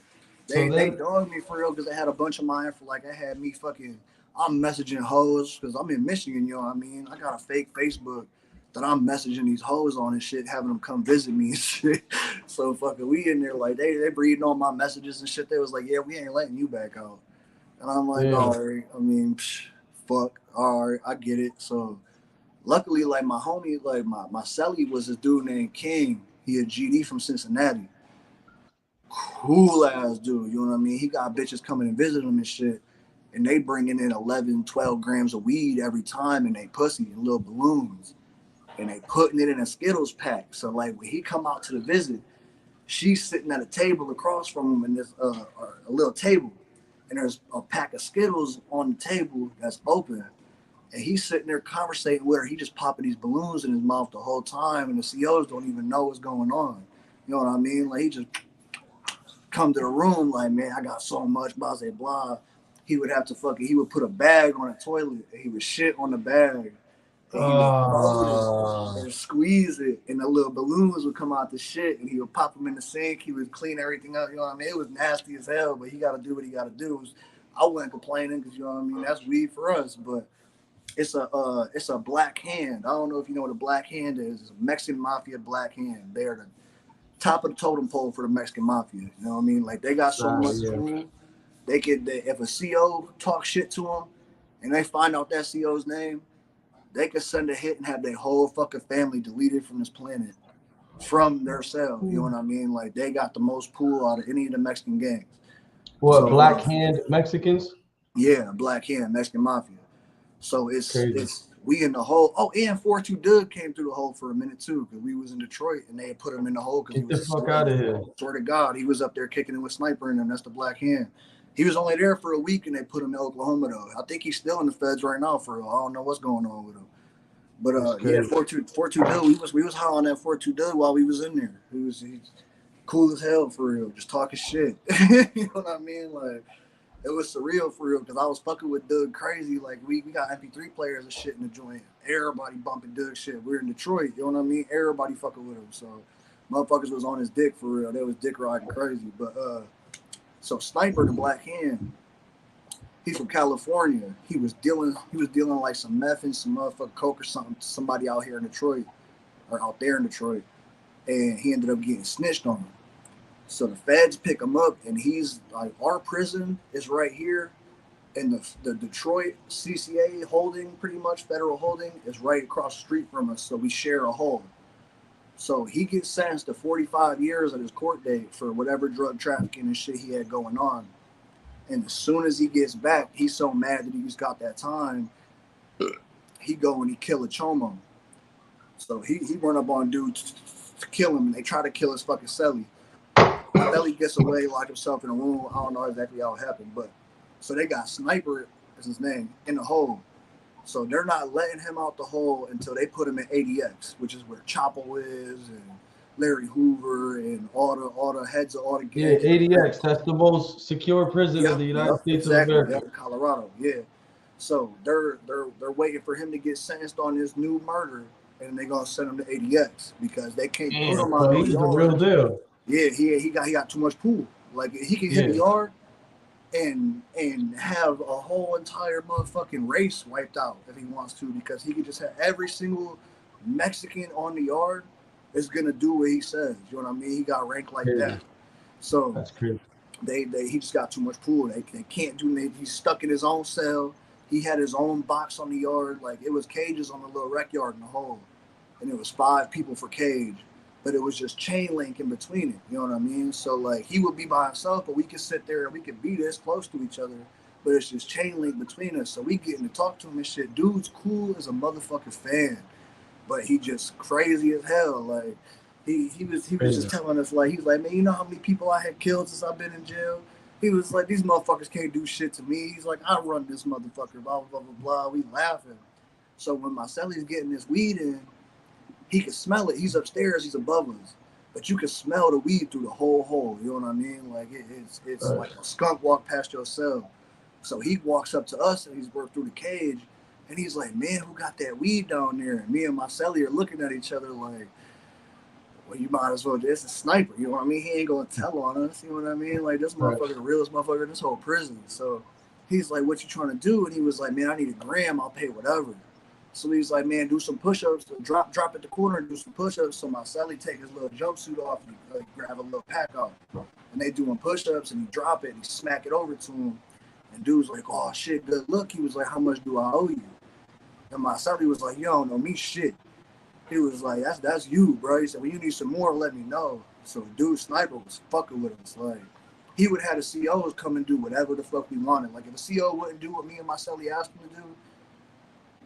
they dogged me for real because they had a bunch of my info. Like, I had me fucking. I'm messaging hoes because I'm in Michigan. You know what I mean? I got a fake Facebook that I'm messaging these hoes on and shit, having them come visit me and shit. So fucking we in there like they reading all my messages and shit. They was like, yeah, we ain't letting you back out. And I'm like, all right. I mean, fuck. All right, I get it. So luckily, like my homie, like my celly was this dude named King. He a GD from Cincinnati. Cool ass dude, you know what I mean? He got bitches coming and visiting him and shit. And they bringing in 11, 12 grams of weed every time in they pussy in little balloons. And they putting it in a Skittles pack. So like when he come out to the visit, she's sitting at a table across from him in this a little table, and there's a pack of Skittles on the table that's open, and he's sitting there conversating with her. He just popping these balloons in his mouth the whole time, and the COs don't even know what's going on. You know what I mean? Like, he just come to the room like, man, I got so much, blah blah blah. He would have to he would put a bag on a toilet, and he would shit on the bag. And he would fold it and squeeze it, and the little balloons would come out the shit, and he would pop them in the sink. He would clean everything up. You know what I mean? It was nasty as hell, but he got to do what he got to do. I wasn't complaining because, you know what I mean, that's weed for us, but it's a black hand. I don't know if you know what a black hand is. It's a Mexican mafia black hand. They're the top of the totem pole for the Mexican mafia. You know what I mean? Like, they got so much room. If a CO talks shit to them, and they find out that CO's name, they could send a hit and have their whole fucking family deleted from this planet from their cell. You know what I mean? Like, they got the most pool out of any of the Mexican gangs. What, so, Black Hand Mexicans? Yeah, Black Hand, Mexican Mafia. So it's we in the hole. Oh, and 42 Doug came through the hole for a minute too, because we was in Detroit and they had put him in the hole because he was the fuck out of here. Swear to God, he was up there kicking it with Sniper in him. That's the Black Hand. He was only there for a week and they put him in Oklahoma though. I think he's still in the feds right now for real. I don't know what's going on with him. But yeah, 42 Doug, we was high on that 42 Doug while we was in there. He's cool as hell for real, just talking shit. You know what I mean? Like, it was surreal for real because I was fucking with Doug crazy. Like, we got MP3 players and shit in the joint. Everybody bumping Doug shit. We're in Detroit, you know what I mean? Everybody fucking with him. So motherfuckers was on his dick for real. They was dick riding crazy. But so Sniper, the Black Hand, He's from California. He was dealing like some meth and some motherfucking coke or something to somebody out here in Detroit or out there in Detroit, and he ended up getting snitched on. So the feds pick him up, and he's like, our prison is right here, and the Detroit CCA holding, pretty much federal holding, is right across the street from us. So we share a hole. So he gets sentenced to 45 years at his court date for whatever drug trafficking and shit he had going on. And as soon as he gets back, he's so mad that he just got that time. He go and he kill a chomo. So he run up on dudes to kill him, and they try to kill his fucking celly. Celly gets away, lock himself in a room. I don't know exactly how it happened, but so they got Sniper, is his name, in the hole. So they're not letting him out the hole until they put him in ADX, which is where Chapo is and Larry Hoover and all the heads of all the gangs. Yeah, ADX. That's the most secure prison in the United States of America. Yep, Colorado. Yeah. So they're waiting for him to get sentenced on his new murder, and they're gonna send him to ADX because they can't put him on he's the real deal. Yeah, he got too much pool. Like he can hit the yard and have a whole entire motherfucking race wiped out if he wants to, because he could just have every single Mexican on the yard is gonna do what he says. You know what I mean? He got ranked like that. So that's crazy. He just got too much pool. They can't do anything. He's stuck in his own cell. He had his own box on the yard. Like it was cages on the little rec yard in the hole, and it was 5 people for cage. But it was just chain link in between it. You know what I mean? So like he would be by himself, but we could sit there and we could be this close to each other, but it's just chain link between us. So we getting to talk to him and shit. Dude's cool as a motherfucking fan, but he just crazy as hell. Like he was just telling us, like, he's like, man, you know how many people I had killed since I've been in jail? He was like, these motherfuckers can't do shit to me. He's like, I run this motherfucker, blah, blah, blah, blah. We laughing. So when Marcelli's getting this weed in, he can smell it. He's upstairs. He's above us. But you can smell the weed through the whole hole. You know what I mean? Like, it's like a skunk walk past your cell. So he walks up to us, and he's worked through the cage. And he's like, man, who got that weed down there? And me and Marcelli are looking at each other like, well, you might as well. It's a sniper. You know what I mean? He ain't going to tell on us. You know what I mean? Like, this motherfucker, the realest motherfucker in this whole prison. So he's like, what you trying to do? And he was like, man, I need a gram. I'll pay whatever. So he's like, man, do some push-ups, drop at the corner and do some push-ups. So Marcelli take his little jumpsuit off and grab a little pack off. And they doing push-ups, and he drop it and he smack it over to him. And dude's like, oh, shit, good look. He was like, how much do I owe you? And Marcelli was like, you don't know me shit. He was like, that's you, bro. He said, well, you need some more, let me know. So dude, Sniper was fucking with us. Like, he would have the COs come and do whatever the fuck we wanted. Like, if a CO wouldn't do what me and Marcelli asked him to do,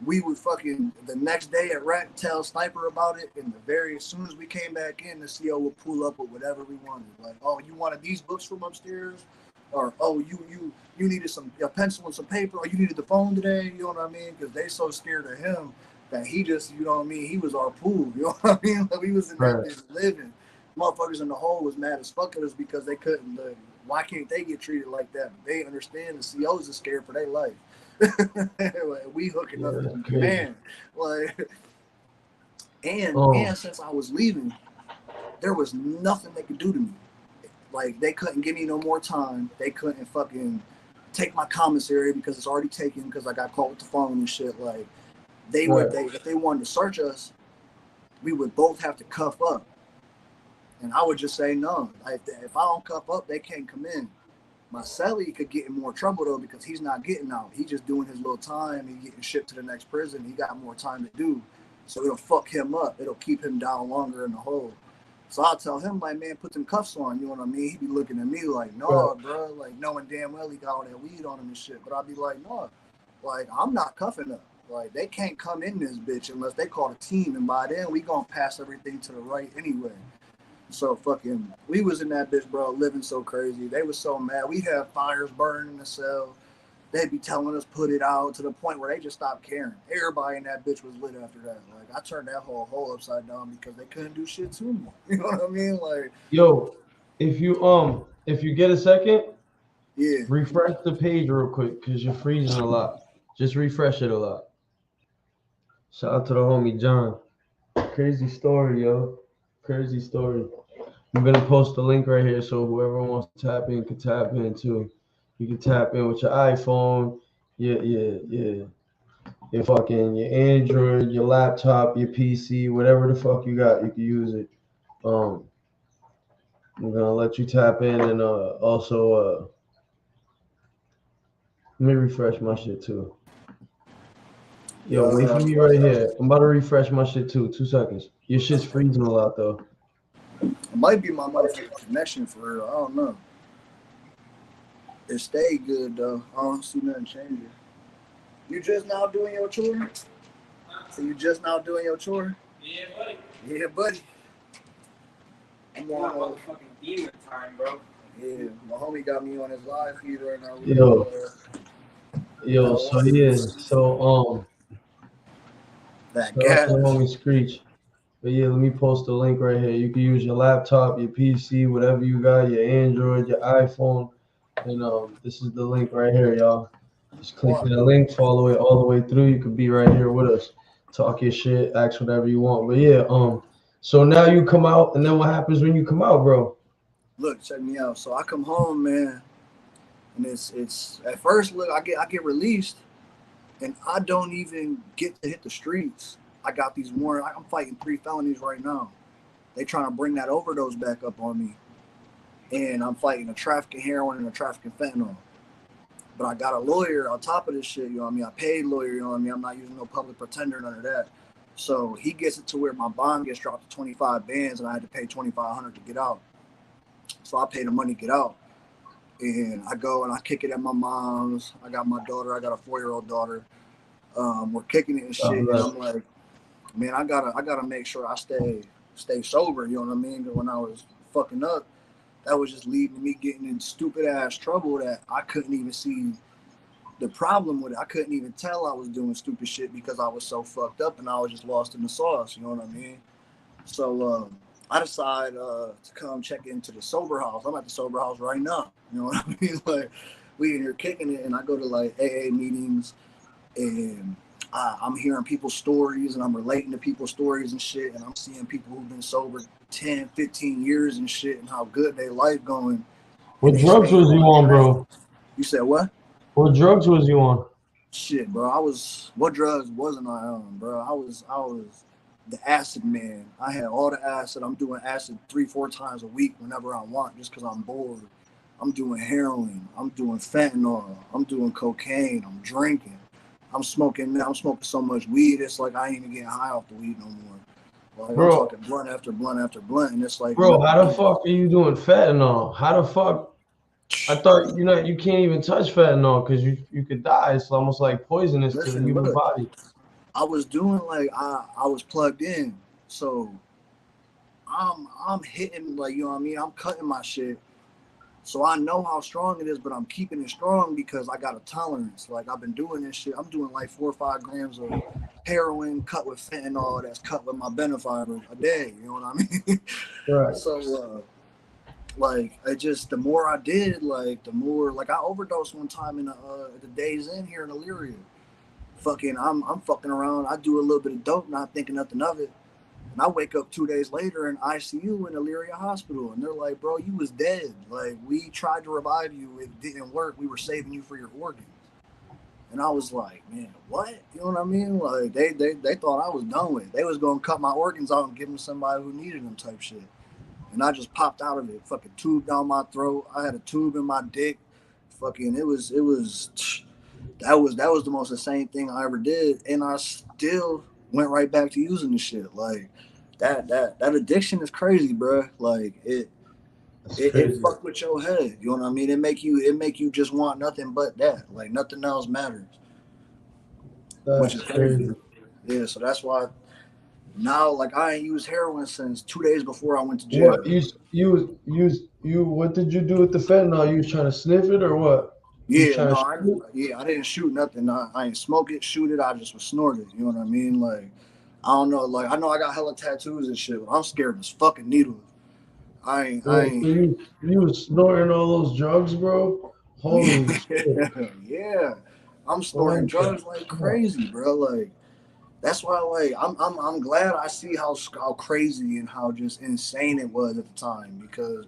we would fucking, the next day at Rat, tell Sniper about it, and as soon as we came back in, the CO would pull up with whatever we wanted. Like, oh, you wanted these books from upstairs? Or, oh, you needed a pencil and some paper, or you needed the phone today, you know what I mean? Because they so scared of him that he just, you know what I mean, he was our pool, you know what I mean? Like, we was in that bitch living. Motherfuckers in the hole was mad as fuck at us because they couldn't, why can't they get treated like that? But they understand the COs are scared for their life. Like, we hooking up with the man. Like, and since I was leaving, there was nothing they could do to me. Like, they couldn't give me no more time. They couldn't fucking take my commissary because it's already taken because I got caught with the phone and shit. Like, if they wanted to search us, we would both have to cuff up. And I would just say no. Like, if I don't cuff up, they can't come in. Marcelli could get in more trouble, though, because he's not getting out. He's just doing his little time. He's getting shipped to the next prison. He got more time to do. So it'll fuck him up. It'll keep him down longer in the hole. So I'll tell him, like, man, put them cuffs on. You know what I mean? He'd be looking at me like, no, bro. Like, knowing damn well he got all that weed on him and shit. But I'd be like, no. Like, I'm not cuffing up. Like, they can't come in this bitch unless they call a team. And by then, we gonna pass everything to the right anyway. So fucking, we was in that bitch, bro, living so crazy. They was so mad. We had fires burning in the cell. They'd be telling us put it out to the point where they just stopped caring. Everybody in that bitch was lit after that. Like, I turned that whole hole upside down because they couldn't do shit to me. You know what I mean? Like, yo, if you get a second, yeah, refresh the page real quick because you're freezing a lot. Just refresh it a lot. Shout out to the homie John. Crazy story, yo. Crazy story. I'm gonna post the link right here so whoever wants to tap in can tap in too. You can tap in with your iPhone, your fucking your Android, your laptop, your PC, whatever the fuck you got, you can use it. Um, I'm gonna let you tap in and also let me refresh my shit too. Yo, wait for me right here. I'm about to refresh my shit too. 2 seconds. Your shit's freezing a lot though. It might be my motherfucking connection for real. I don't know. It stayed good though. I don't see nothing changing. You just now doing your chore? So you just now doing your chore? Yeah, buddy. Yeah, buddy. I'm on motherfucking demon time, bro. Yeah, my homie got me on his live feed right now. Yo, so yeah, That shout out gas. to homie Screech. But yeah, let me post the link right here. You can use your laptop, your PC, whatever you got, your Android, your iPhone. And this is the link right here, y'all. Just click that link, follow it all the way through. You could be right here with us. Talk your shit, ask whatever you want. But yeah, so now you come out, and then what happens when you come out, bro? Look, check me out. So I come home, man, and it's at first look, I get released, and I don't even get to hit the streets. I got these warrants. I'm fighting 3 felonies right now. They trying to bring that overdose back up on me, and I'm fighting a trafficking heroin and a trafficking fentanyl. But I got a lawyer on top of this shit, you know what I mean? I paid lawyer, you know what I mean? I'm not using no public pretender, none of that. So he gets it to where my bond gets dropped to 25 bands, and I had to pay 2,500 to get out. So I pay the money to get out. And I go and I kick it at my mom's. I got my daughter. I got a 4-year-old daughter. We're kicking it and shit. And I'm like, man, I gotta make sure I stay sober. You know what I mean? When I was fucking up, that was just leading to me getting in stupid ass trouble that I couldn't even see the problem with it. I couldn't even tell I was doing stupid shit because I was so fucked up and I was just lost in the sauce. You know what I mean? So I decide to come check into the sober house. I'm at the sober house right now. You know what I mean? Like, we in here kicking it, and I go to like AA meetings, and I'm hearing people's stories, and I'm relating to people's stories and shit, and I'm seeing people who've been sober 10, 15 years and shit, and how good their life going. What drugs was you on, bro? You said what? What drugs was you on? Shit, bro. What drugs wasn't I on, bro? I was the acid man. I had all the acid. I'm doing acid 3-4 times a week whenever I want, just because I'm bored. I'm doing heroin. I'm doing fentanyl. I'm doing cocaine. I'm drinking. I'm smoking so much weed. It's like I ain't even getting high off the weed no more. Like, bro, I'm talking blunt after blunt after blunt, and it's like, bro, how the fuck are you doing fentanyl? How the fuck? I thought you can't even touch fentanyl because you could die. It's almost like poisonous to the human body. I was doing like I was plugged in, so I'm hitting, like, you know what I mean? I'm cutting my shit. So I know how strong it is, but I'm keeping it strong because I got a tolerance. Like, I've been doing this shit. I'm doing like 4 or 5 grams of heroin cut with fentanyl that's cut with my benefiber a day. You know what I mean? Right. So like, it just, the more I did, like, the more, like, I overdosed one time in the Days Inn here in Elyria. Fucking, I'm fucking around. I do a little bit of dope, not thinking nothing of it. And I wake up 2 days later in ICU in Elyria Hospital, and they're like, bro, you was dead. Like, we tried to revive you. It didn't work. We were saving you for your organs. And I was like, man, what? You know what I mean? Like, they thought I was done with it. They was going to cut my organs out and give them to somebody who needed them type shit. And I just popped out of it. Fucking tube down my throat. I had a tube in my dick. Fucking, that was the most insane thing I ever did. And I still went right back to using the shit. Like, that addiction is crazy, bro. Like, it fuck with your head. You know what I mean? It make you just want nothing but that. Like, nothing else matters. Which is crazy. Yeah, so that's why now, like, I ain't used heroin since 2 days before I went to jail. What you what did you do with the fentanyl? You was trying to sniff it or what? Yeah, no, I didn't shoot nothing. I ain't smoke it, shoot it. I just was snort it. You know what I mean? Like, I don't know. Like, I know I got hella tattoos and shit, but I'm scared of fucking needles. I So ain't. you was snorting all those drugs, bro? Holy shit! Yeah, I'm snorting drugs like crazy, bro. Like, that's why, like, I'm glad I see how crazy and how just insane it was at the time, because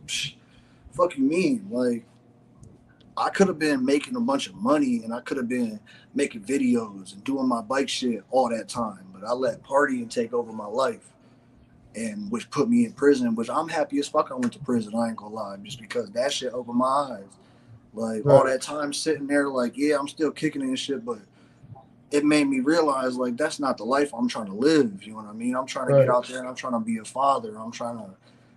fuck you mean, like, I could have been making a bunch of money and I could have been making videos and doing my bike shit all that time, but I let partying take over my life, and which put me in prison. Which I'm happy as fuck I went to prison. I ain't gonna lie, just because that shit opened my eyes. Like all Right. that time sitting there, like yeah, I'm still kicking it and shit, but it made me realize like that's not the life I'm trying to live. You know what I mean? I'm trying to get Right. out there and I'm trying to be a father. I'm trying to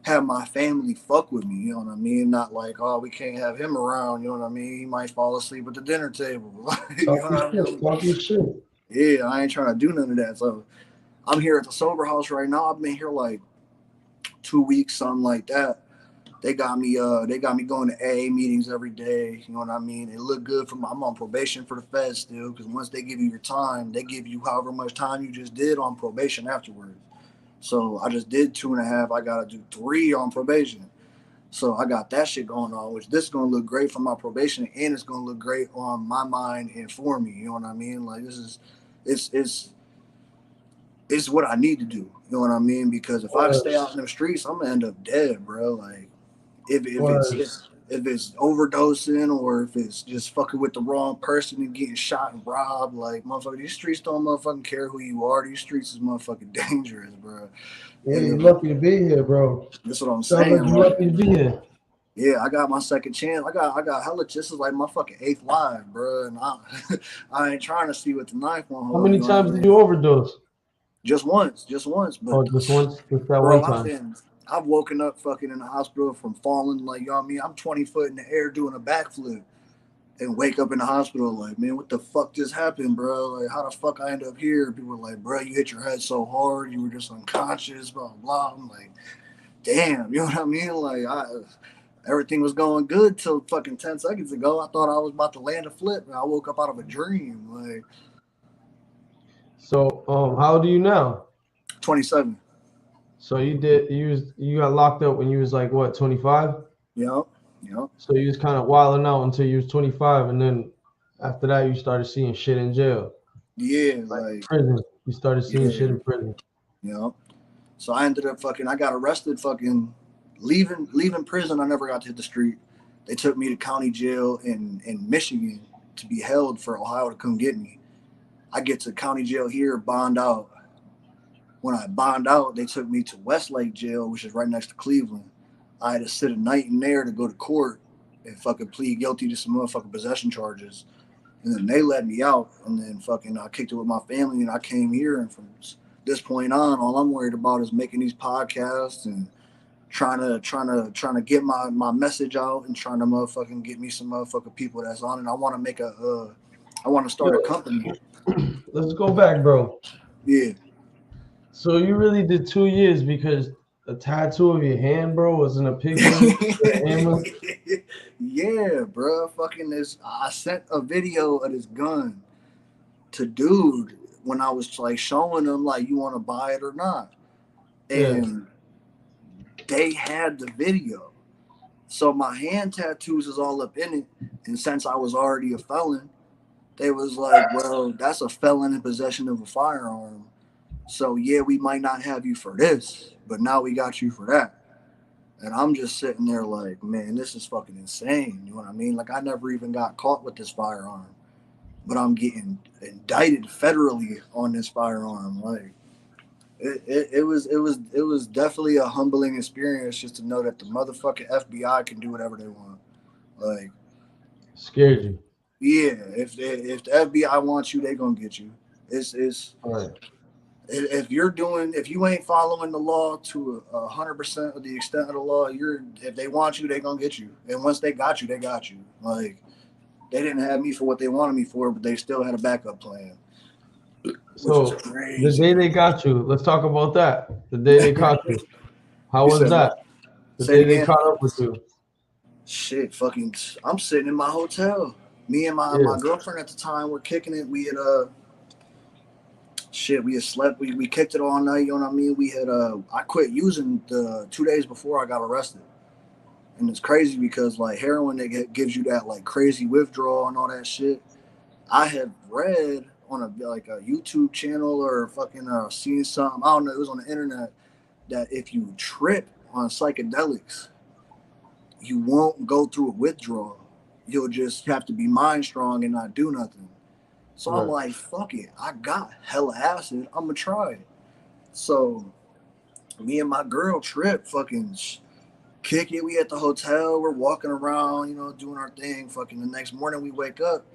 have my family fuck with me. You know what I mean? Not like, oh, we can't have him around. You know what I mean? He might fall asleep at the dinner table. You know Talk your what I shit. mean? Talk your shit. Yeah, I ain't trying to do none of that. So I'm here at the sober house right now. I've been here like 2 weeks, something like that. They got me going to AA meetings every day. You know what I mean? It looked good I'm on probation for the feds still, because once they give you your time, they give you however much time you just did on probation afterwards. So I just did 2.5. I gotta do 3 on probation. So I got that shit going on, which this is gonna look great for my probation, and it's gonna look great on my mind and for me. You know what I mean? Like this is, it's what I need to do. You know what I mean? Because if I Word. stay out in the streets, I'm gonna end up dead, bro. Like if Word. it's overdosing or if it's just fucking with the wrong person and getting shot and robbed, like motherfucker, these streets don't motherfucking care who you are. These streets is motherfucking dangerous, bro. Yeah, you're And lucky to be here, bro. that's what I'm Sounds like saying. you're Like, lucky to be here. yeah, I got my second chance. I got hella. This is like my fucking 8th life, bro. And I ain't trying to see what the ninth one How holds. many You know what I times did mean? you overdose? Just once, just once. But Oh, just once, just that one bro, time. I've woken up fucking in the hospital from falling. Like, you know what I mean? I'm 20 foot in the air doing a backflip and wake up in the hospital like, man, what the fuck just happened, bro? Like, how the fuck I end up here? People were like, bro, you hit your head so hard, you were just unconscious, blah, blah. I'm like, damn, you know what I mean? Like, everything was going good till fucking 10 seconds ago. I thought I was about to land a flip and I woke up out of a dream. Like, So, how old are you now? 27. So you got locked up when you was like what, 25? Yep, yep. So you was kind of wilding out until you was 25, and then after that you started seeing shit in jail, Yeah, like like, prison. You started seeing shit yeah, in prison. yep. So I ended up I got arrested fucking leaving prison. I never got to hit the street. They took me to county jail in Michigan to be held for Ohio to come get me. I get to county jail here, bond out. When I bond out, they took me to Westlake jail, which is right next to Cleveland. I had to sit a night in there to go to court and fucking plead guilty to some motherfucking possession charges. And then they let me out, and then fucking I kicked it with my family, and I came here. And from this point on, all I'm worried about is making these podcasts and trying to get my message out and trying to motherfucking get me some motherfucking people that's on it. I want to I want to start a company. Let's go back, bro. Yeah. So you really did 2 years because a tattoo of your hand, bro, was in a picture with a hammer. Yeah, bro. Fucking this. I sent a video of this gun to dude when I was like showing them like, you want to buy it or not, Yeah. and they had the video. So my hand tattoos is all up in it, and since I was already a felon, they was like, well, that's a felon in possession of a firearm. So yeah, we might not have you for this, but now we got you for that. And I'm just sitting there like, man, this is fucking insane. You know what I mean? Like I never even got caught with this firearm, but I'm getting indicted federally on this firearm. Like it was definitely a humbling experience just to know that the motherfucking FBI can do whatever they want. Like, Scared you. yeah, if the FBI wants you, they gonna get you. It's All right. if you ain't following the law to 100% of the extent of the law, if they want you, they gonna get you. And once they got you, they got you. Like they didn't have me for what they wanted me for, but they still had a backup plan, which So is the crazy. day they got you, let's talk about that. The day they caught you. How You was said that? what? The Say it day they again. caught up with you. Shit, fucking. I'm sitting in my hotel. Me and my Yeah. girlfriend at the time were kicking it. We had shit. We had slept. We kicked it all night. You know what I mean? We had I quit using the 2 days before I got arrested, and it's crazy because like heroin, it gives you that like crazy withdrawal and all that shit. I had read on a YouTube channel or fucking seen something. I don't know. It was on the internet that if you trip on psychedelics, you won't go through a withdrawal. you'll just have to be mind strong and not do nothing. So I'm Right. like, fuck it. I got hella acid. I'm gonna try it. So me and my girl Trip fucking kick it. We at the hotel. We're walking around, doing our thing. Fucking the next morning we wake up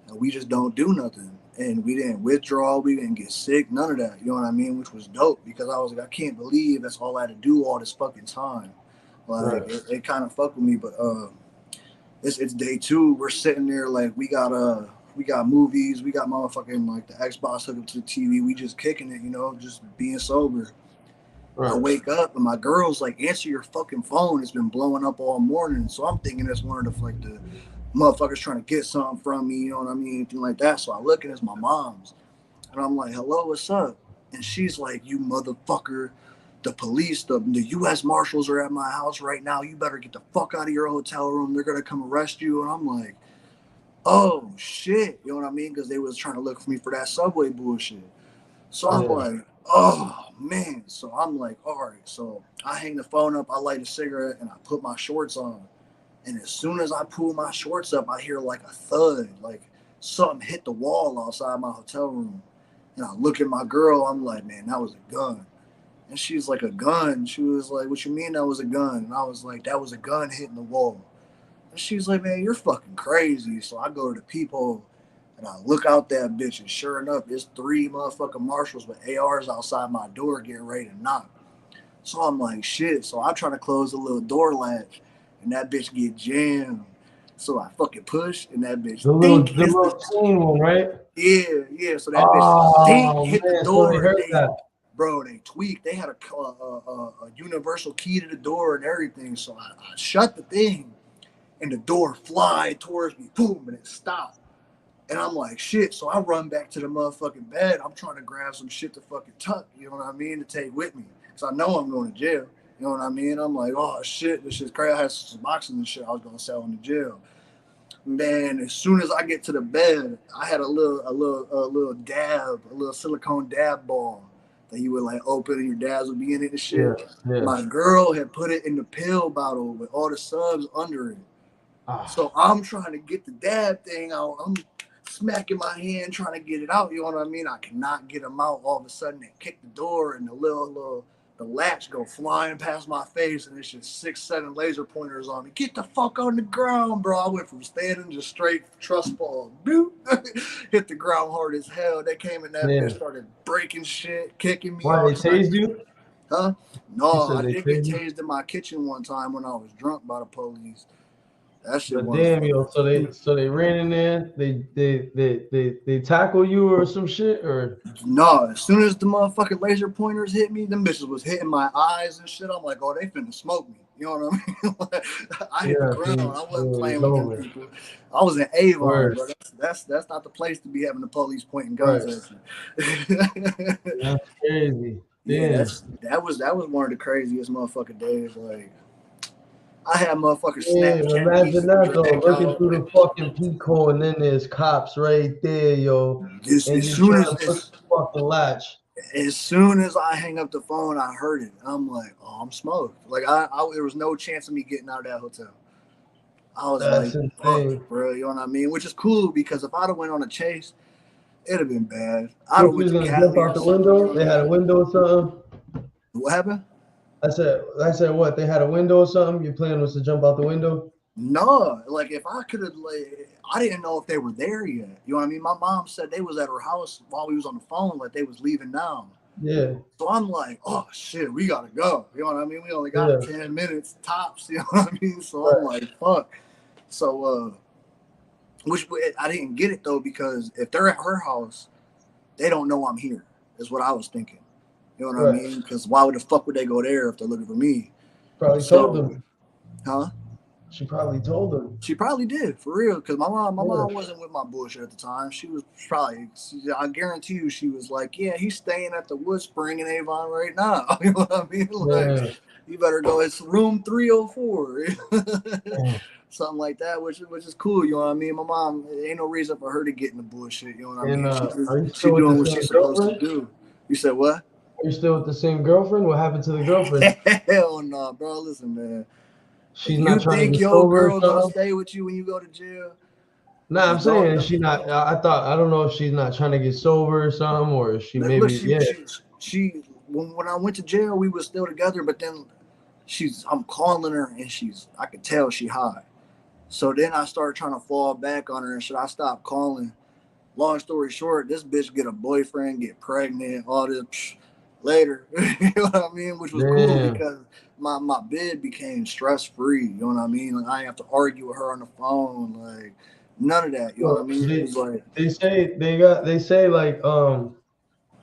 and we just don't do nothing. And we didn't withdraw. We didn't get sick. None of that. You know what I mean? Which was dope because I was like, I can't believe that's all I had to do all this fucking time. Like Right. it kind of fucked with me. But it's day 2. We're sitting there like we got movies. We got motherfucking like the Xbox hooked up to the TV. We just kicking it, just being sober. I Right. wake up and my girl's like, answer your fucking phone. It's been blowing up all morning. So I'm thinking it's one of the motherfuckers trying to get something from me, you know what I mean? Anything like that. So I look and it's my mom's. And I'm like, hello, what's up? And she's like, you motherfucker, the police, the U.S. Marshals are at my house right now. You better get the fuck out of your hotel room. They're going to come arrest you. And I'm like, oh, shit. You know what I mean? Because they was trying to look for me for that subway bullshit. So I'm like, oh, man. So I'm like, all right. So I hang the phone up. I light a cigarette and I put my shorts on. And as soon as I pull my shorts up, I hear like a thud, like something hit the wall outside my hotel room. And I look at my girl, I'm like, man, that was a gun. And she's like, a gun? She was like, what you mean that was a gun? And I was like, that was a gun hitting the wall. And she's like, man, you're fucking crazy. So I go to the peephole and I look out that bitch. And sure enough, it's 3 motherfucking marshals with ARs outside my door getting ready to knock. So I'm like, shit. So I try to close the little door latch. And that bitch get jammed. So I fucking push, and that bitch The little chain one, right? Yeah. So that bitch hit the man, door. So they heard that. Bro, they tweaked. They had a universal key to the door and everything. So I shut the thing, and the door flied towards me. Boom, and it stopped. And I'm like, shit. So I run back to the motherfucking bed. I'm trying to grab some shit to fucking tuck, you know what I mean, to take with me. So I know I'm going to jail. You know what I mean? I'm like, oh shit, this shit's crazy. I had some boxing and shit I was gonna sell in the jail. Man, as soon as I get to the bed, I had a little dab, a little silicone dab ball that you would like open and your dabs would be in it and shit. Yeah. My girl had put it in the pill bottle with all the subs under it. So I'm trying to get the dab thing out. I'm smacking my hand trying to get it out. You know what I mean? I cannot get them out. All of a sudden, they kick the door and the latch go flying past my face, and it's just 6-7 laser pointers on me. Get the fuck on the ground, bro. I went from standing to straight trust fall. Boop. Hit the ground hard as hell. They came in that bitch, started breaking shit, kicking me. Why, they tased you? Huh? No, I did get tased in my kitchen one time when I was drunk by the police. That shit. But damn, yo, so they ran in there, they tackle you or some shit, or no, as soon as the motherfucking laser pointers hit me, them bitches was hitting my eyes and shit. I'm like, oh, they finna smoke me. You know what I mean? I hit the ground. I wasn't playing with them people. I was in Avon, bro. That's not the place to be having the police pointing guns at you. That's crazy. Yeah, that was one of the craziest motherfucking days. Like, I had motherfuckers Snapchat. Imagine that though, looking through the fucking peephole, and then there's cops right there, yo. As soon as the fucking latch. As soon as I hang up the phone, I heard it. I'm like, oh, I'm smoked. Like there was no chance of me getting out of that hotel. I was like, fuck, bro, you know what I mean? Which is cool because if I'd have went on a chase, it'd have been bad. I'd have went to jump out the window. They had a window or something. What happened? I said what? They had a window or something? Your plan was to jump out the window? No, like if I could have, like, I didn't know if they were there yet. You know what I mean? My mom said they was at her house while we was on the phone, like they was leaving now. Yeah. So I'm like, oh shit, we gotta go. You know what I mean? We only got 10 minutes tops. You know what I mean? So I'm like, fuck. So which I didn't get it though, because if they're at her house, they don't know I'm here. Is what I was thinking. You know what I mean? Because why would the fuck would they go there if they're looking for me? Probably told them. Huh? She probably told them. She probably did, for real. Because my mom wasn't with my bullshit at the time. She was probably, I guarantee you, she was like, yeah, he's staying at the Wood Spring in Avon right now. You know what I mean? Like, you better go. It's room 304. Something like that, which is cool. You know what I mean? My mom, ain't no reason for her to get in the bullshit. You know what I mean? She's doing what she's supposed to do. You said what? Are you still with the same girlfriend? What happened to the girlfriend? Hell no, bro. Listen, man. she's You not trying to think get your sober or girl gonna something? stay with you when you go to jail? Nah, I'm Like, don't, saying don't she not. I don't know if she's not trying to get sober or something, or she look. maybe yeah. She. When I went to jail, we were still together. But then I'm calling her, and I could tell she high. So then I started trying to fall back on her, and should I stop calling? Long story short, this bitch get a boyfriend, get pregnant, all this later. You know what I mean? Which was cool Damn. because my bid became stress free. You know what I mean? Like I didn't have to argue with her on the phone. Like none of that. You know what I Well, mean? It was like they say like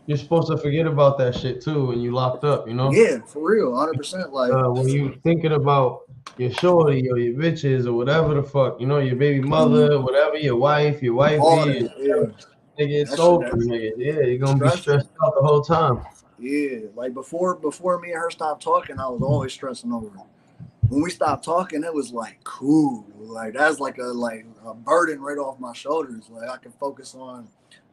you're supposed to forget about that shit too when you locked up, you know? yeah, for real, 100%. Like When you thinking about your shorty or your bitches or whatever the fuck, you know, your baby mhm, mother, whatever, your wife, your all wifey, that. Yeah, nigga, it's that shit. over, That nigga. Yeah, you're gonna be stressing. stressed out the whole time. Yeah, like before me and her stopped talking, I was always stressing over it. When we stopped talking, it was like cool. Like that's like a burden right off my shoulders. Like I can focus on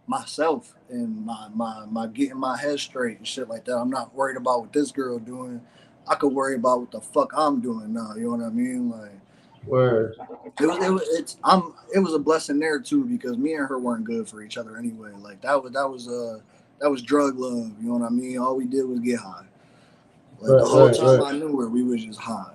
myself and my getting my head straight and shit like that. I'm not worried about what this girl doing. I could worry about what the fuck I'm doing now. You know what I mean? Like Word. it was a blessing there too because me and her weren't good for each other anyway. Like that was drug love. You know what I mean? All we did was get high. Like the whole time Right. I knew her, we was just high.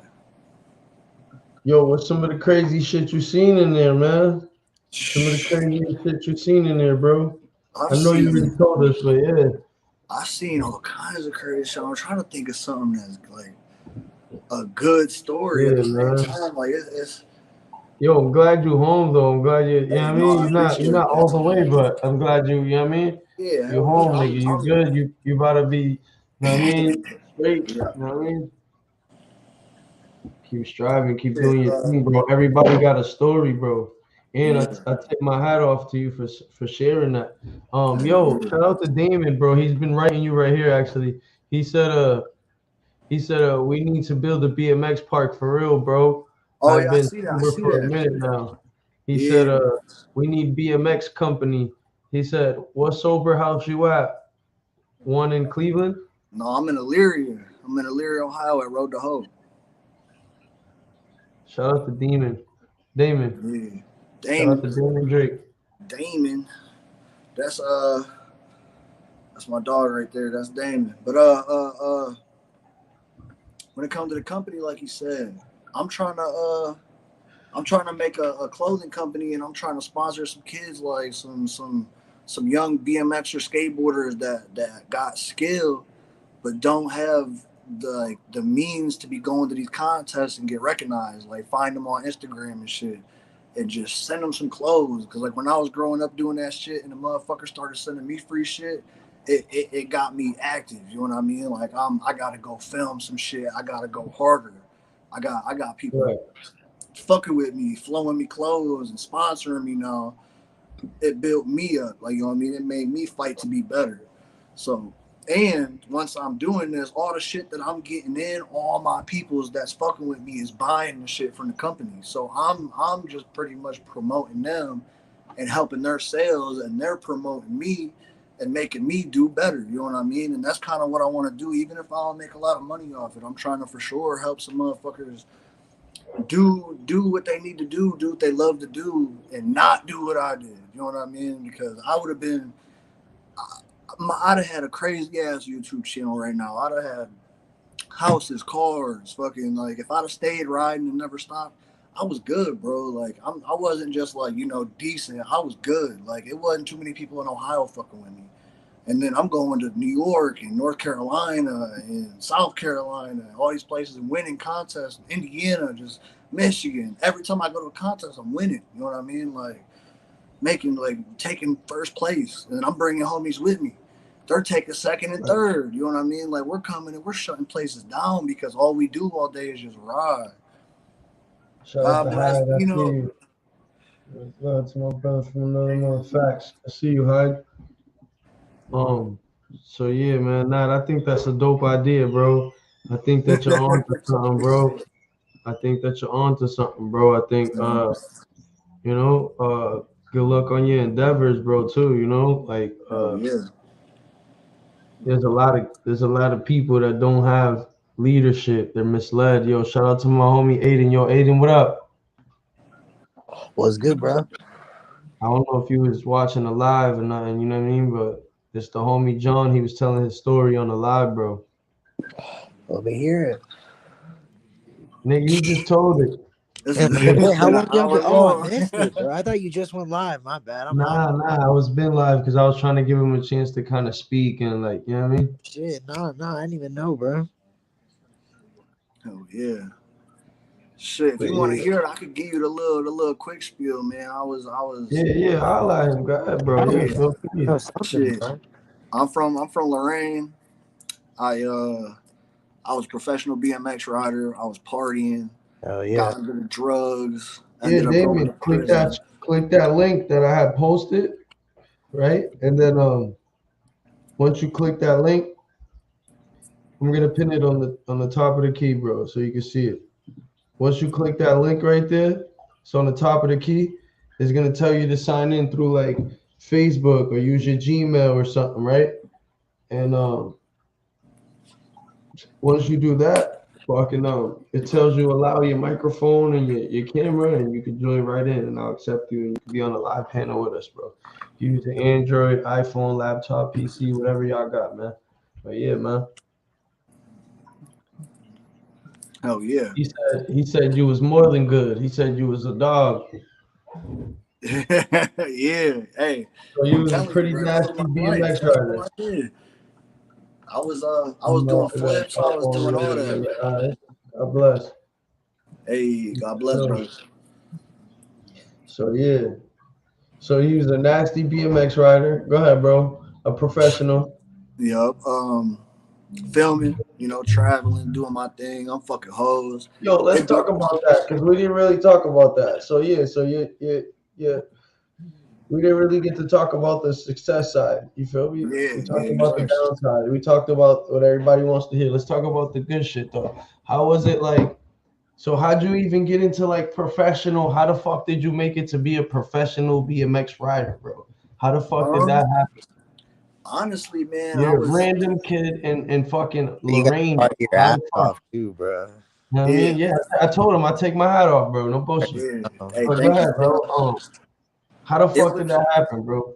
Yo, what's some of the crazy shit you seen in there, man? Some of the craziest shit you seen in there, bro. I've I know you already seen told us, but yeah. I've seen all kinds of crazy shit. I'm trying to think of something that's like a good story at Yeah, the same man. time. Like it's Yo, I'm glad you home though. I'm glad you know what hey, I no, mean? I You're appreciate not that. all the way, but I'm glad you know what I mean? Yeah, You hell yeah. home, nigga. You good. You about to be, you know what I mean? Straight. You Yeah. know what I mean? Keep striving, keep Yeah, doing your thing, bro. Everybody got a story, bro. And yeah, I tip my hat off to you for sharing that. Yo, yeah. shout out to Damon, bro. He's been writing you right here actually. He said we need to build a BMX park for real, bro. Oh I've yeah, I been see that. I sober see for a that. minute now. He said, Yeah. we need BMX company. He said, what sober house you at? One in Cleveland? No, I'm in Elyria. I'm in Elyria, Ohio at Road to Hope. Shout out to Damon. Yeah. Shout out Damon. to Damon Drake. Damon. That's that's my dog right there. That's Damon. But when it comes to the company, like he said, I'm trying to I'm trying to make a clothing company, and I'm trying to sponsor some kids, like some young BMX or skateboarders that got skill, but don't have the means to be going to these contests and get recognized. Like find them on Instagram and shit, and just send them some clothes. Cause like when I was growing up doing that shit, and the motherfuckers started sending me free shit, it got me active. You know what I mean? Like I gotta go film some shit. I gotta go harder. I got people Right. fucking with me, flowing me clothes and sponsoring me now. It built me up. Like, you know what I mean? It made me fight to be better. So, and once I'm doing this, all the shit that I'm getting in, all my peoples that's fucking with me is buying the shit from the company. So I'm just pretty much promoting them and helping their sales, and they're promoting me and making me do better. You know what I mean? And that's kind of what I want to do. Even if I don't make a lot of money off it, I'm trying to for sure help some motherfuckers do what they need to do what they love to do, and not do what I did. You know what I mean? Because I would have been, I'd have had a crazy ass YouTube channel right now. I'd have had houses, cars, fucking like if I'd have stayed riding and never stopped, I was good, bro. Like I wasn't just like decent. I was good. Like it wasn't too many people in Ohio fucking with me. And then I'm going to New York and North Carolina and South Carolina, all these places, and winning contests. Indiana, just Michigan. Every time I go to a contest, I'm winning. You know what I mean? Like taking first place, and I'm bringing homies with me. They're taking second and third. You know what I mean? Like we're coming and we're shutting places down because all we do all day is just ride. Shout out to But that's Hyde. I see you. Love to my brother from another mother. Facts. I see you, Hyde. So yeah, man. I think that's a dope idea, bro. I think that you're on to something, bro. I think that you're on to something, bro. I think you know, good luck on your endeavors, bro, too. You know, like oh yeah, there's a lot of people that don't have leadership. They're misled. Yo, shout out to my homie Aiden. Yo, Aiden, what up? What's good, bro? I don't know if you was watching the live or nothing, you know what I mean? But it's the homie John. He was telling his story on the live, bro. Let me hear it. Nigga, he just told it. This Wait, is how been long an y'all hour been? Oh, I long. missed it, bro. I thought you just went live. My bad. I'm Nah, I was been live because I was trying to give him a chance to kind of speak and like, you know what I mean? shit. No, I didn't even know, bro. Oh yeah. Shit, if But you want to yeah, hear it, I could give you the little quick spiel, man. yeah, I'll let him go ahead, bro. Yeah, Yeah, feel free. No, something, shit. bro. I'm from Lorraine. I was a professional BMX rider. I was partying, Oh yeah. got into the drugs, Yeah, ended up going to Damien, prison. click that link that I had posted, right? And then once you click that link, I'm gonna pin it on the top of the key, bro, so you can see it. Once you click that link right there, it's on the top of the key. It's gonna tell you to sign in through like Facebook or use your Gmail or something, right? And once you do that, fucking it tells you allow your microphone and your camera, and you can join right in, and I'll accept you, and you can be on the live panel with us, bro. Use the Android, iPhone, laptop, PC, whatever y'all got, man. But yeah, man. Oh yeah. He said you was more than good. He said you was a dog. Yeah. Hey, So you I'm was a telling you, pretty bro, this was nasty my life. BMX That's rider. all I did. I was doing flips. I was doing all that. All right. God bless. Hey, God bless, bro. So yeah. So he was a nasty BMX rider. Go ahead, bro. A professional. Yup. Filming, traveling, doing my thing. I'm fucking hoes. Yo, let's They talk do. about that because we didn't really talk about that. So yeah, yeah. We didn't really get to talk about the success side. You feel me? Yeah, We yeah, talked you about the right. downside. We talked about what everybody wants to hear. Let's talk about the good shit though. How was it like? So how'd you even get into like professional? How the fuck did you make it to be a professional BMX rider, bro? How the fuck did that Um, happen? honestly, man, I You're a was random kid in fucking You got Lorraine. to part your How ass the fuck? off too, bro. You know what I yeah, mean? Yeah, I told him I take my hat off, bro. No bullshit. yeah. Hey, But go thank you, ahead, man. bro. How the It fuck did was that happen, bro?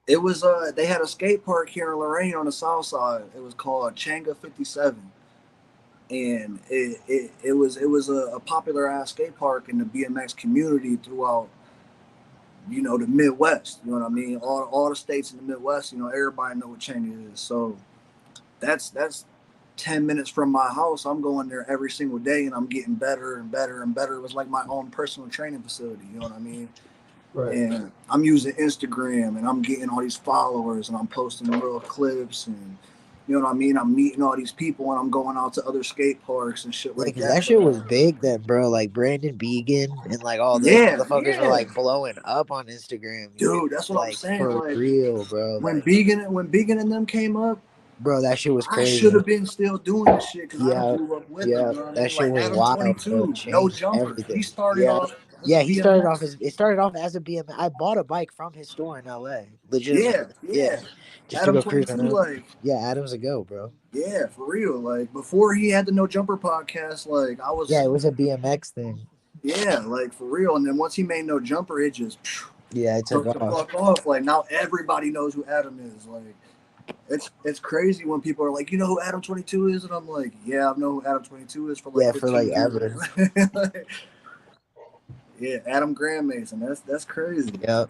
it was they had a skate park here in Lorraine on the south side. It was called Changa 57. And it was a popular ass skate park in the BMX community throughout, the Midwest. You know what I mean? All the states in the Midwest, everybody know what Changa is. So that's 10 minutes from my house. I'm going there every single day and I'm getting better and better and better. It was like my own personal training facility, you know what I mean? Right. And I'm using Instagram and I'm getting all these followers and I'm posting little clips and you know what I mean? I'm meeting all these people and I'm going out to other skate parks and shit Yeah, like because that. that shit was big then, bro. Like Brandon Began and like all those Yeah, motherfuckers were yeah. like blowing up on Instagram. Dude, that's what I'm Like saying. for Like real, bro. when Like, Began and them came up, bro, that shit was I should crazy. have been still doing this shit because I done Yeah, grew up with them. yeah. You know what I That mean? shit Like was Adam wild, bro. It 22, no changed jumper. He everything. started Yeah. off as Yeah, a BMX. it started off as a BMX. I bought a bike from his store in LA. Yeah, Legitimately. Yeah. yeah. Just to Adam go cruise 22, around. like, Yeah, Adam's a go, bro. yeah, for real. Like before he had the No Jumper podcast, like I Yeah, was, it was a BMX thing. yeah, like for real. And then once he made No Jumper, it just Yeah, it took took the off. fuck off. Like now everybody knows who Adam is. Like it's crazy when people are like, you know who Adam 22 is, and I'm like, yeah, I know who Adam 22 is for like Yeah, for 15 like ever. years. Like, yeah, Adam Graham Mason. That's crazy. Yep.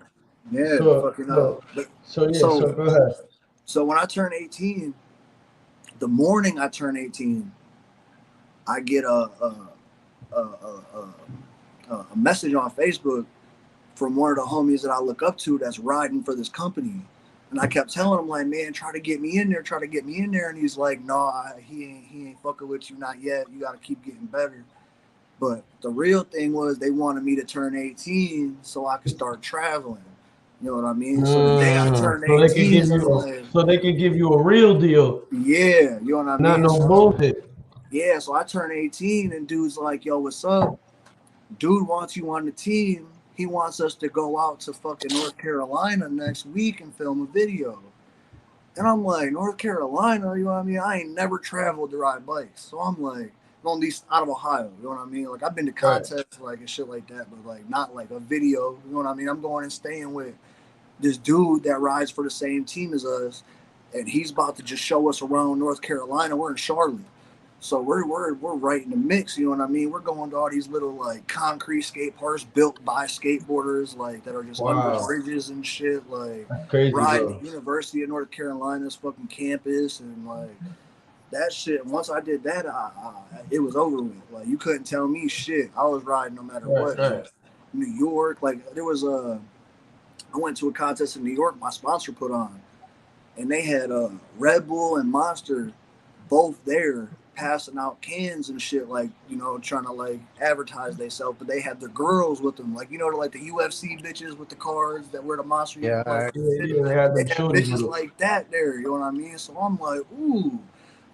Yeah, So fucking no. But So go ahead. so when I turn 18, the morning I turn 18, I get a message on Facebook from one of the homies that I look up to that's riding for this company. And I kept telling him, like, man, try to get me in there. And he's like, no, he ain't fucking with you, not yet. You got to keep getting better. But the real thing was they wanted me to turn 18 so I could start traveling. You know what I mean? So the day I turned So they could 18, I'm like, so they could give you a real deal, yeah, you know what I not mean? no So, bullshit. yeah, so I turned 18 and dude's like, yo, what's up? Dude wants you on the team. He wants us to go out to fucking North Carolina next week and film a video. And I'm like, North Carolina, you know what I mean? I ain't never traveled to ride bikes. So I'm like, at least out of Ohio, you know what I mean? Like, I've been to contests, like, and shit like that, but, like, not like a video, you know what I mean? I'm going and staying with this dude that rides for the same team as us, and he's about to just show us around North Carolina. We're in Charlotte. So we're right in the mix, you know what I mean? We're going to all these little like concrete skate parks built by skateboarders, like that are just under bridges and shit, like crazy, riding bro. the University of North Carolina's fucking campus, and like that shit. Once I did that, it was over with. Like you couldn't tell me shit. I was riding no matter what. Right. New York, like there was I went to a contest in New York my sponsor put on, and they had Red Bull and Monster both there passing out cans and shit, like, you know, trying to like advertise themselves, but they had the girls with them, like, you know, like the UFC bitches with the cards that wear the Monster. Yeah, they had bitches like that there, you know what I mean? So I'm like, ooh,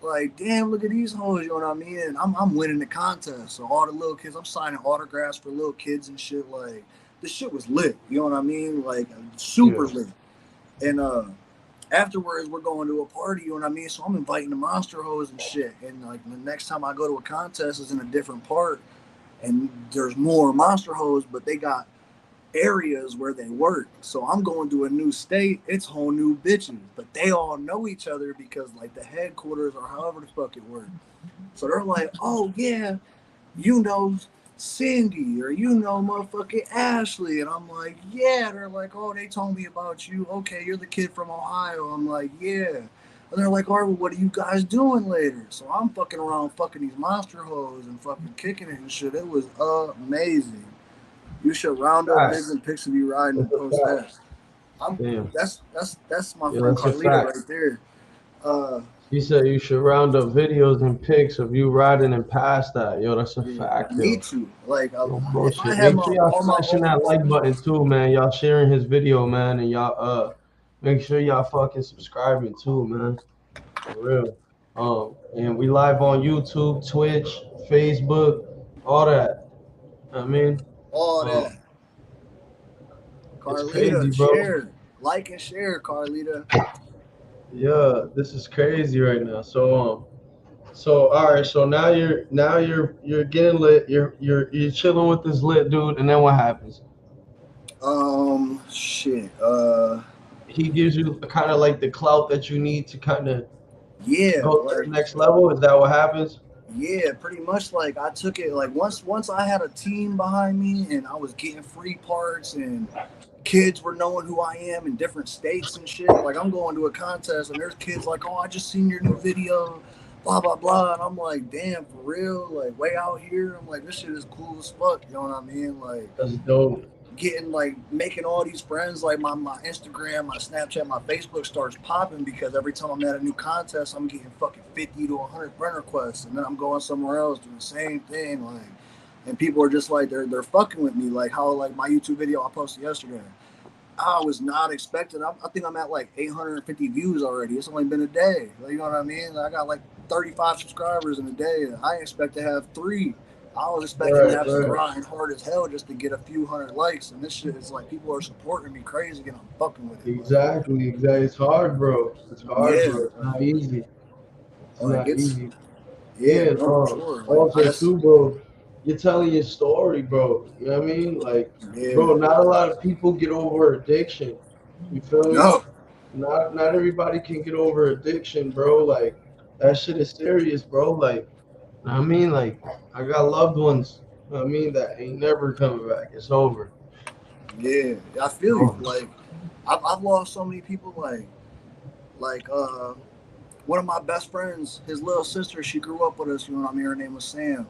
like, damn, look at these hoes, you know what I mean? And I'm winning the contest. So all the little kids, I'm signing autographs for little kids and shit. Like, this shit was lit, you know what I mean? Like, super lit. And afterwards, we're going to a party, you know what I mean? So I'm inviting the Monster hoes and shit. And like the next time I go to a contest is in a different part, and there's more Monster hoes, but they got areas where they work. So I'm going to a new state, it's whole new bitches, but they all know each other because like the headquarters or however the fuck it works. So they're like, oh yeah, you know Cindy, or you know motherfucking Ashley. And I'm like, yeah. They're like, oh, they told me about you. Okay, you're the kid from Ohio. I'm like, yeah. And they're like, all right, well, what are you guys doing later? So I'm fucking around fucking these Monster hoes and fucking kicking it and shit. It was amazing. You should round up vids and pics of you riding and post that. That's my friend Carlita right there. He said you should round up videos and pics of you riding and past that. Yo, that's a fact. Me too. Like, make sure y'all smashing that like button too, man. Y'all sharing his video, man, and y'all make sure y'all fucking subscribing too, man. For real. And we live on YouTube, Twitch, Facebook, all that. I mean, all that. Carlita, crazy, share, like and share, Carlita. Yeah, this is crazy right now. So all right, so now you're getting lit. You're chilling with this lit dude, and then what happens? Shit. He gives you kind of like the clout that you need to kind of go to the next level. Is that what happens? Yeah, pretty much. Like I took it like once I had a team behind me and I was getting free parts and kids were knowing who I am in different states and shit. Like I'm going to a contest and there's kids like, oh, I just seen your new video, blah blah blah, and I'm like, damn, for real, like way out here. I'm like, this shit is cool as fuck. You know what I mean? Like that's dope. Getting like making all these friends, like my Instagram, my Snapchat, my Facebook starts popping because every time I'm at a new contest, I'm getting fucking 50 to 100 friend requests, and then I'm going somewhere else doing the same thing, like, and people are just like they're fucking with me, like how like my YouTube video I posted yesterday. I was not expecting. I think I'm at like 850 views already. It's only been a day. Like, you know what I mean? Like, I got like 35 subscribers in a day. I expect to have 3. I was expecting to have to grind hard as hell just to get a few hundred likes, and this shit is like people are supporting me crazy, and I'm fucking with it. Exactly. It's hard, bro. It's hard, bro. It's not easy. It's not easy. Yeah, for sure. Also, too, bro, you're telling your story, bro. You know what I mean? Like, bro, not a lot of people get over addiction. You feel me? No. Not everybody can get over addiction, bro. Like, that shit is serious, bro. Like, I mean, like, I got loved ones, I mean, that ain't never coming back. It's over. Yeah, I feel you. Like, I've lost so many people. Like, one of my best friends, his little sister, she grew up with us. You know what I mean? Her name was Sam.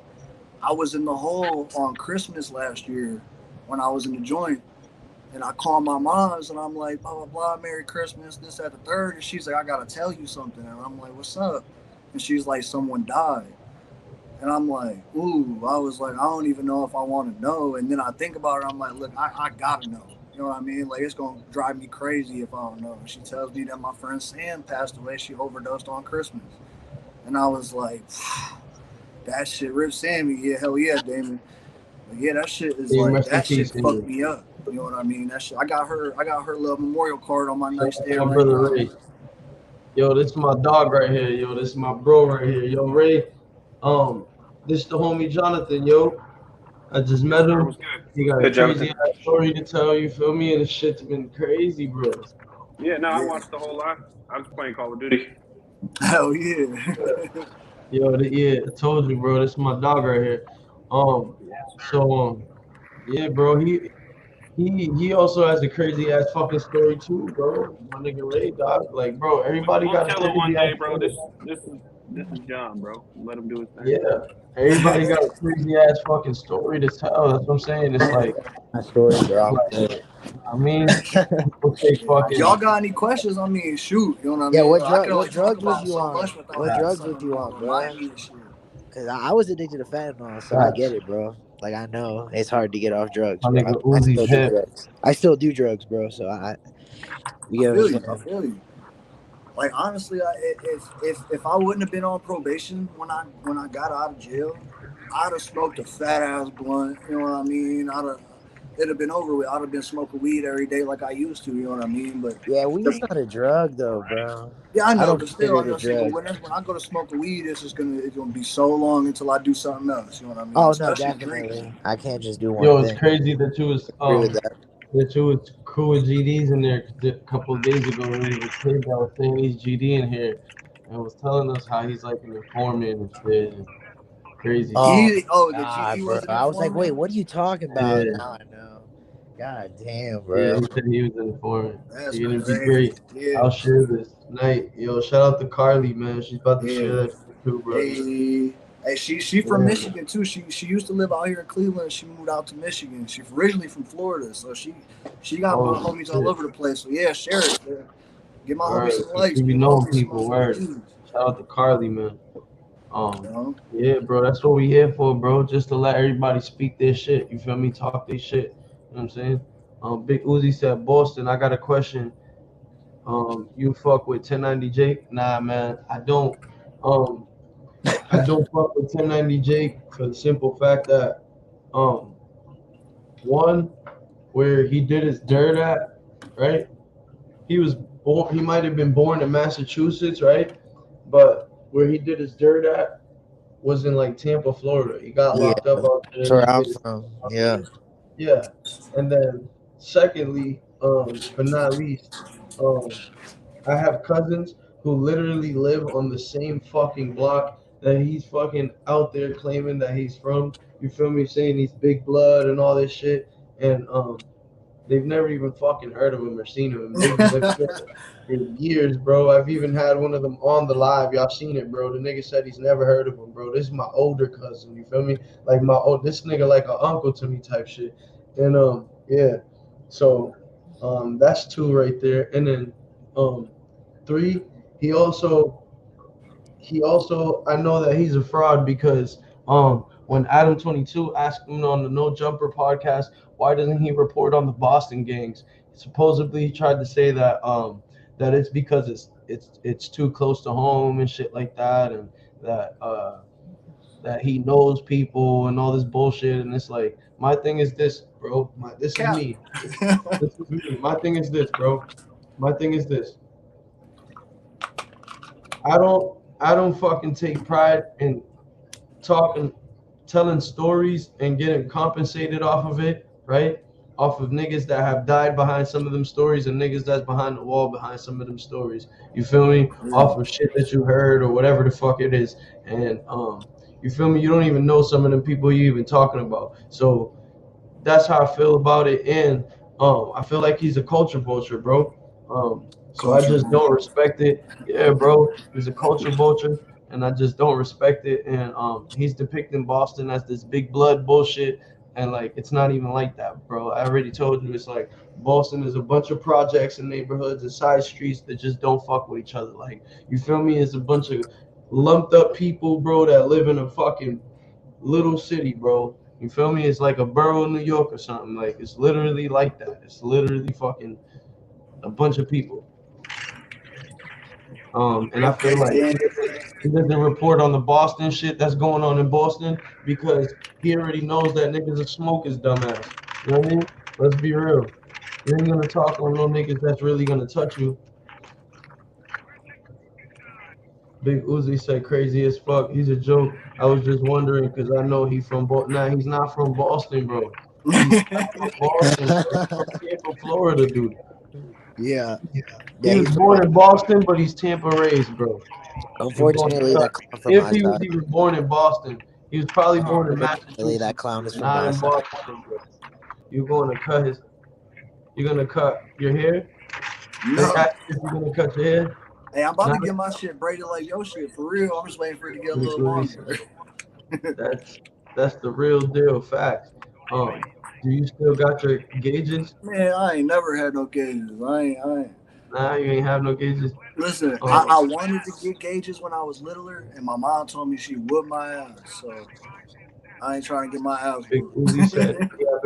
I was in the hole on Christmas last year when I was in the joint, and I called my mom's and I'm like, blah blah blah, Merry Christmas, this, that, the third, and she's like, I gotta tell you something, and I'm like, what's up? And she's like, someone died. And I'm like, ooh, I was like, I don't even know if I want to know. And then I think about it, I'm like, look, I gotta know. You know what I mean? Like, it's gonna drive me crazy if I don't know. And she tells me that my friend Sam passed away. She overdosed on Christmas. And I was like, that shit ripped Sammy. Yeah, hell yeah, Damon. But yeah, that shit is like, that shit fucked me up. You know what I mean? That shit. I got her little memorial card on my nightstand right now. Yo, this is my dog right here. Yo, this is my bro right here. Yo, Ray. This the homie Jonathan. Yo, I just met Sir, him. what's good? He got a Good, crazy Jonathan. ass story to tell. You feel me? And the shit's been crazy, bro. Yeah, no, I Yeah. watched the whole lot. I was playing Call of Duty. Hell yeah. Yo, yeah, I told you, bro. This is my dog right here. Um, yeah, bro. He also has a crazy ass fucking story too, bro. My nigga Ray, dog. Like, bro, everybody We'll got a tell him one crazy ass day, bro. story. This is John, bro. Let him do his thing. Yeah, everybody got a crazy ass fucking story to tell. That's what I'm saying. It's like, My story, bro. I mean, people say If y'all fucking. got any questions, I mean, shoot. You know what I Yeah, mean? what I drug? can What only talk drugs was about you so on? much without What having drugs was you someone on, remind bro? me of shit. Cause I was addicted to fentanyl, so I get it, bro. Like I know it's hard to get off drugs, My bro. nigga I Uzi's still do hip. drugs. I still do drugs, bro. So you I get what feel I'm you. I saying? feel you. Like honestly, if I wouldn't have been on probation when I got out of jail, I'd have smoked a fat ass blunt. You know what I mean? It'd have been over with. I'd have been smoking weed every day like I used to. You know what I mean? But Yeah, weed's not a drug though, bro. yeah, I I know, don't but consider still, it I'm a gonna say, but drug. when I go to smoke weed, it's gonna be so long until I do something else. You know what I mean? Oh no, Especially drinking. definitely. I can't just do one Yo, it's thing. crazy that you was Agree with that. cool with GDs in there. 'Cause a couple of days ago, there was a kid that was saying he's GD in here and was telling us how he's like an informant and shit. And crazy shit. Oh The God, GD bro. was an I was like, wait, informant. what are you talking Yeah, about? Now I know. God damn, yeah, bro. he said he was an informant. That's You're gonna be crazy. great. Yeah, I'll share this tonight. Yo, shout out to Carly, man. She's about to yeah. share that shit too, bro. Hey, she from Yeah, Michigan too. She used to live out here in Cleveland. She moved out to Michigan. She's originally from Florida, so she got my oh homies all shit. over the place. So yeah, share it. Man. Give my homies Word. some likes. You be Give my knowing homies some people, word. motherfucking Shout out to Carly, man. You Um, know? yeah, bro, that's what we here for, bro. Just to let everybody speak their shit. You feel me? Talk their shit. You know what I'm saying? Big Uzi said, Boston, I got a question. You fuck with 1090 Jake? Nah, man, I don't. Um, I don't fuck with 1090 Jake for the simple fact that, um, one, where he did his dirt at, right? He was born. He might have been born in Massachusetts, right? But where he did his dirt at was in like Tampa, Florida. He got Yeah, locked up out there that's and where he I'm did it from. out Yeah. there. Yeah. And then secondly, but not least, um, I have cousins who literally live on the same fucking block that he's fucking out there claiming that he's from. You feel me? Saying he's big blood and all this shit. And they've never even fucking heard of him or seen him. They've been for years, bro. I've even had one of them on the live. Y'all seen it, bro. The nigga said he's never heard of him, bro. This is my older cousin. You feel me? Like this nigga like an uncle to me type shit. And yeah. So that's two right there. And then three, he also I know that he's a fraud because when Adam 22 asked him on the No Jumper podcast, why doesn't he report on the Boston gangs? Supposedly he tried to say that it's because it's too close to home and shit like that, and that he knows people and all this bullshit. And it's like, my thing is this, bro. This is Cap. me. This is me. My thing is this, bro. My thing is this. I don't fucking take pride in talking, telling stories and getting compensated off of it, right? Off of niggas that have died behind some of them stories and niggas that's behind the wall behind some of them stories. You feel me? Off of shit that you heard or whatever the fuck it is. And you feel me? You don't even know some of them people you even talking about. So that's how I feel about it. And I feel like he's a culture vulture, bro. So I just don't respect it. Yeah, bro, he's a culture vulture, and I just don't respect it. And he's depicting Boston as this big blood bullshit, and like it's not even like that, bro. I already told you, it's like Boston is a bunch of projects and neighborhoods and side streets that just don't fuck with each other. Like, you feel me? It's a bunch of lumped up people, bro, that live in a fucking little city, bro. You feel me? It's like a borough of New York or something. Like, it's literally like that. It's literally fucking a bunch of people. And I feel like he doesn't report on the Boston shit that's going on in Boston because he already knows that niggas will smoke his dumbass. You know what I mean? Let's be real. You ain't gonna talk on no niggas that's really gonna touch you. Big Uzi said crazy as fuck. He's a joke. I was just wondering because I know he's from Boston. Nah, he's not from Boston, bro. He's not from Boston. Bro. He's from Tampa, Florida, dude. Yeah. He Yeah, was he's from born in Boston, but he's Tampa raised, bro. You're going to unfortunately cut. that clown from If my he was side. even born in Boston, he was probably born in Unfortunately that Massachusetts, clown is from not my in side. Boston, bro. You're going to cut his. You're gonna cut your hair. They No. asked if you're gonna cut your hair. Hey, I'm about Not to get my shit braided like your shit for real. I'm just waiting for it to get a Big little Uzi longer. said, that's the real deal. Facts. Do you still got your gauges? Man, I ain't never had no gauges. I ain't. Nah, you ain't have no gauges. Listen, Um, I wanted to get gauges when I was littler, and my mom told me she whooped my ass. So I ain't trying to get my ass Big whooped. Uzi said, yeah, I've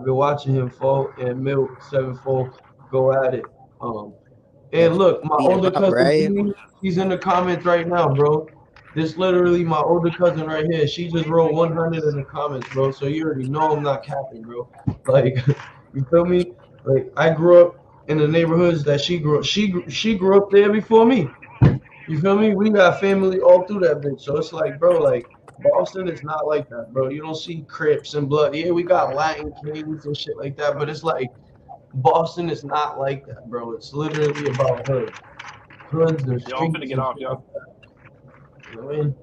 been watching him fall and Milk 7-4 go at it. And look, my Beat him older up, cousin right? P, he's in the comments right now, bro. This literally my older cousin right here. She just wrote 100 in the comments, bro. So you already know I'm not capping, bro. Like, you feel me? Like, I grew up in the neighborhoods that she grew up. She grew up there before me. You feel me? We got family all through that bitch. So it's like, bro, like Boston is not like that, bro. You don't see Crips and blood. Yeah, we got Latin Kings and shit like that, but it's like Boston is not like that, bro. It's literally about hoods and Yo, I'm streets finna get and off, shit like y'all. that. You know what I mean?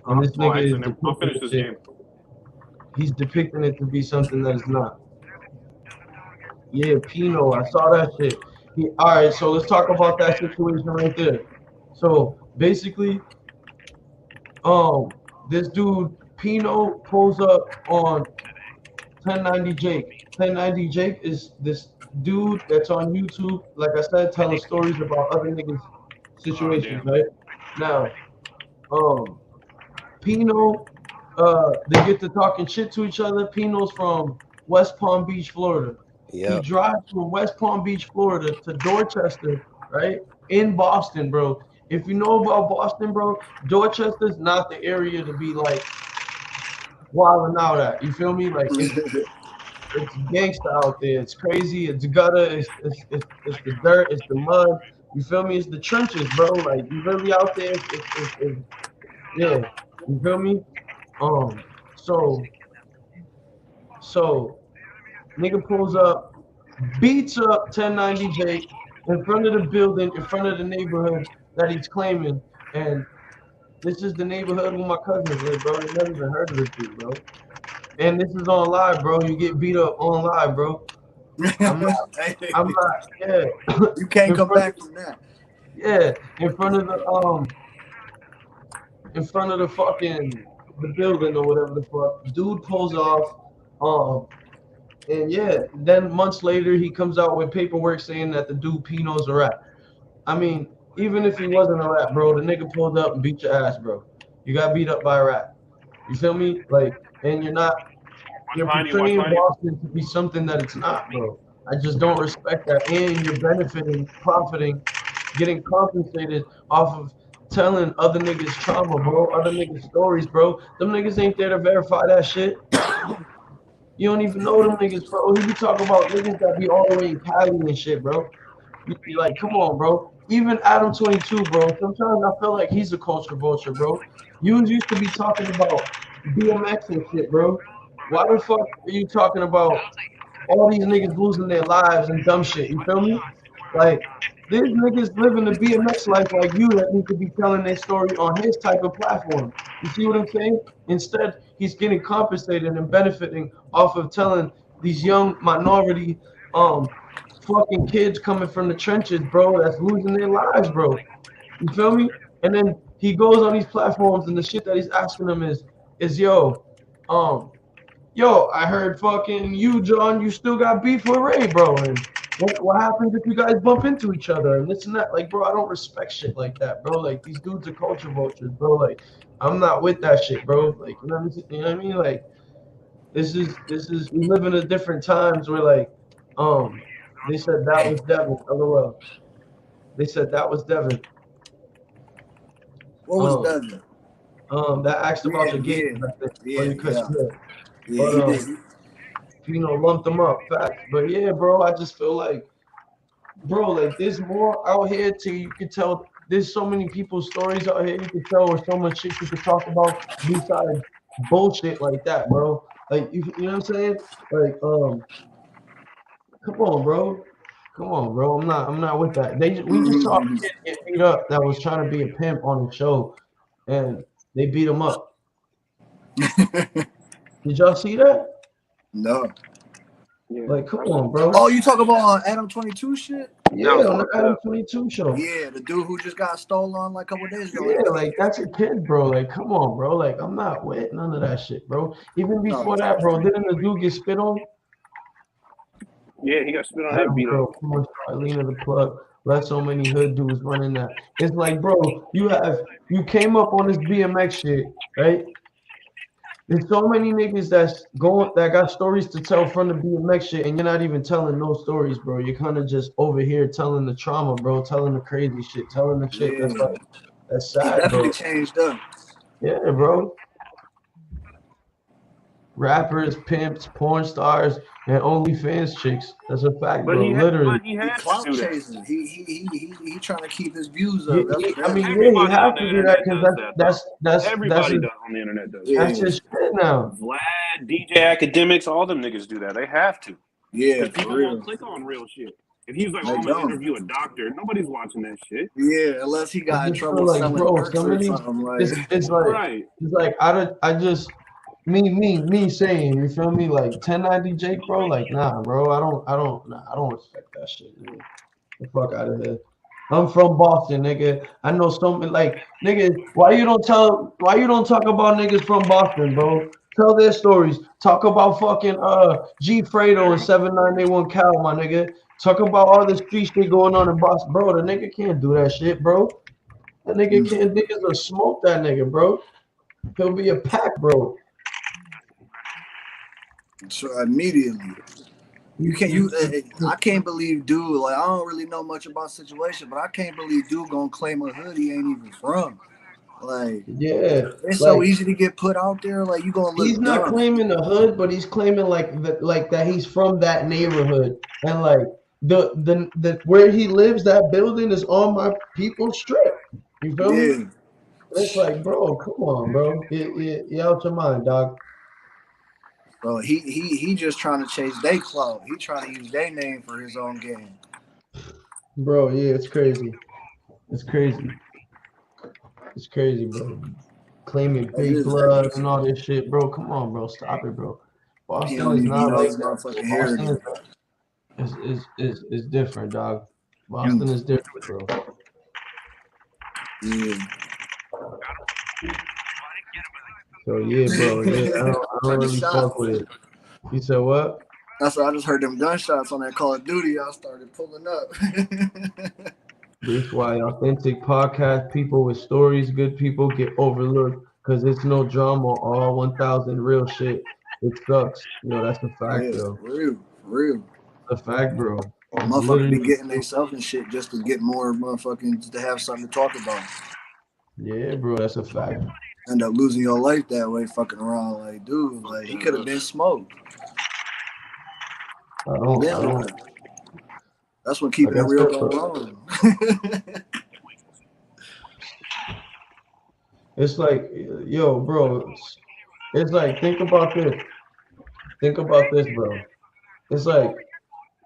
And this Oh, nigga is actually, I'll depicting finish the this shit. game. He's depicting it to be something that is not. Yeah, Pino, I saw that shit. All right, so let's talk about that situation right there. So basically, this dude Pino pulls up on 1090 Jake. 1090 Jake is this dude that's on YouTube, like I said, telling stories about other niggas' Oh, situations, damn. right? Now, Pino, they get to talking shit to each other. Pino's from West Palm Beach, Florida. He Yep. drives from West Palm Beach, Florida to Dorchester, right? In Boston, bro. If you know about Boston, bro, Dorchester's not the area to be like wilding out at. You feel me? Like it's gangsta out there. It's crazy. It's gutter. It's the dirt. It's the mud. You feel me? It's the trenches, bro. Like you really out there. Yeah. You feel me? Um. So nigga pulls up, beats up 1090 Jake in front of the building, in front of the neighborhood that he's claiming, and this is the neighborhood where my cousins live, bro. They never even heard of this dude, bro. And this is on live, bro. You get beat up on live, bro. I'm not, yeah. You can't in come front, back from that. yeah, in front of the fucking the building or whatever the fuck. Dude pulls off, and yeah, then months later he comes out with paperwork saying that the dude Pino's a rat. I mean, even if he wasn't a rat, bro, the nigga pulled up and beat your ass, bro. You got beat up by a rat. You feel me? Like, and you're portraying Boston to be something that it's not, bro. I just don't respect that. And you're benefiting, profiting, getting compensated off of telling other niggas trauma, bro, other niggas stories, bro. Them niggas ain't there to verify that shit. You don't even know them niggas, bro. He be talking about niggas that be all the way in Cali and shit, bro. You be like, come on, bro. Even Adam 22, bro. Sometimes I feel like he's a culture vulture, bro. Hughes used to be talking about BMX and shit, bro. Why the fuck are you talking about all these niggas losing their lives and dumb shit? You feel me? Like, these niggas living the BMX life like you that need to be telling their story on his type of platform. You see what I'm saying? Instead, he's getting compensated and benefiting off of telling these young minority fucking kids coming from the trenches, bro, that's losing their lives, bro. You feel me? And then he goes on these platforms and the shit that he's asking them is yo, I heard fucking you, John, you still got beef with Ray, bro. And what happens if you guys bump into each other and this and that? Like, bro, I don't respect shit like that, bro. Like, these dudes are culture vultures, bro. Like, I'm not with that shit, bro. Like, you know what I mean? Like, this is we live in a different times where like, they said that was Devin. LOL. They said that was Devin. What was that? That asked about your Yeah, game, I think, yeah, or you could yeah. split. Yeah, he But did. lumped them up, facts. But yeah, bro, I just feel like bro, like there's more out here to you can tell. There's so many people's stories out here you can tell, or so much shit you could talk about besides bullshit like that, bro. Like you know what I'm saying? Like come on, bro. Come on, bro. I'm not with that. We just saw a kid get beat up that was trying to be a pimp on the show, and they beat him up. Did y'all see that? No. Yeah. Like, come on, bro. Oh, you talk about Adam 22 shit? Yeah, on the Adam 22 show. Yeah, the dude who just got stolen like a couple days ago. Yeah, like that's a kid, bro. Like, come on, bro. Like, I'm not with none of that shit, bro. Even before that, bro, didn't the dude get spit on? Yeah, he got spit on and beat up. Come on, Lena the plug. Let so many hood dudes running that. It's like, bro, you came up on this BMX shit, right? There's so many niggas that got stories to tell from the BMX shit, and you're not even telling no stories, bro. You're kind of just over here telling the trauma, bro, telling the crazy shit, telling the shit that's sad, he definitely bro. changed up. Yeah, bro. Rappers, pimps, porn stars, and OnlyFans chicks. That's a fact, bro. Literally. He had Clout to do that. chasing. He trying to keep his views up. He That's he Everybody has on to the do that internet because that's everybody does on the internet does. Yeah. That's his shit now. Vlad, DJ Academics, all them niggas do that. They have to. Yeah, Because people won't click on real shit. If he's like, I'm gonna interview a doctor, nobody's watching that shit. Yeah, unless he got in trouble like, selling bro, perks or something. Like, it's like Right. it's like I just me saying, you feel me? Like 1090 Jake, bro. Like, nah, bro. I don't respect that shit, man. The fuck out of here. I'm from Boston, nigga. I know something like nigga. Why you don't talk about niggas from Boston, bro? Tell their stories. Talk about fucking G Fredo and 7981 Cal, my nigga. Talk about all the street shit going on in Boston, bro. The nigga can't do that shit, bro. That nigga can't. Niggas will smoke that nigga, bro. He'll be a pack, bro. So immediately, I can't believe dude. Like, I don't really know much about the situation, but I can't believe dude gonna claim a hood he ain't even from. Like, yeah, it's so easy to get put out there. Like, you gonna look. He's not claiming the hood, but he's claiming like that he's from that neighborhood, and like the where he lives, that building is on my people's strip. You feel me? It's like, bro, come on, bro. You out your mind, dog. Bro, he just trying to chase their clout. He trying to use their name for his own game. Bro, yeah, it's crazy. It's crazy. It's crazy, bro. Claiming big blood and all this shit, bro. Come on, bro. Stop it, bro. Boston is not like that. Boston is different, dog. Boston is different, bro. Yeah. So yeah, bro. Yeah, I don't really fuck with it. You said what? That's why I just heard them gunshots on that Call of Duty. I started pulling up. This is why authentic podcast people with stories, good people get overlooked because it's no drama, all 1,000 real shit. It sucks. You know, that's the fact, though. Real. The fact, bro. Motherfuckers be getting themselves and shit just to get more motherfucking, to have something to talk about. Yeah, bro, that's a fact. End up losing your life that way, fucking around. Like, dude, like, he could have been smoked. I don't. That's what keeping it real going on. It's like, yo, bro. It's like, think about this. Think about this, bro. It's like,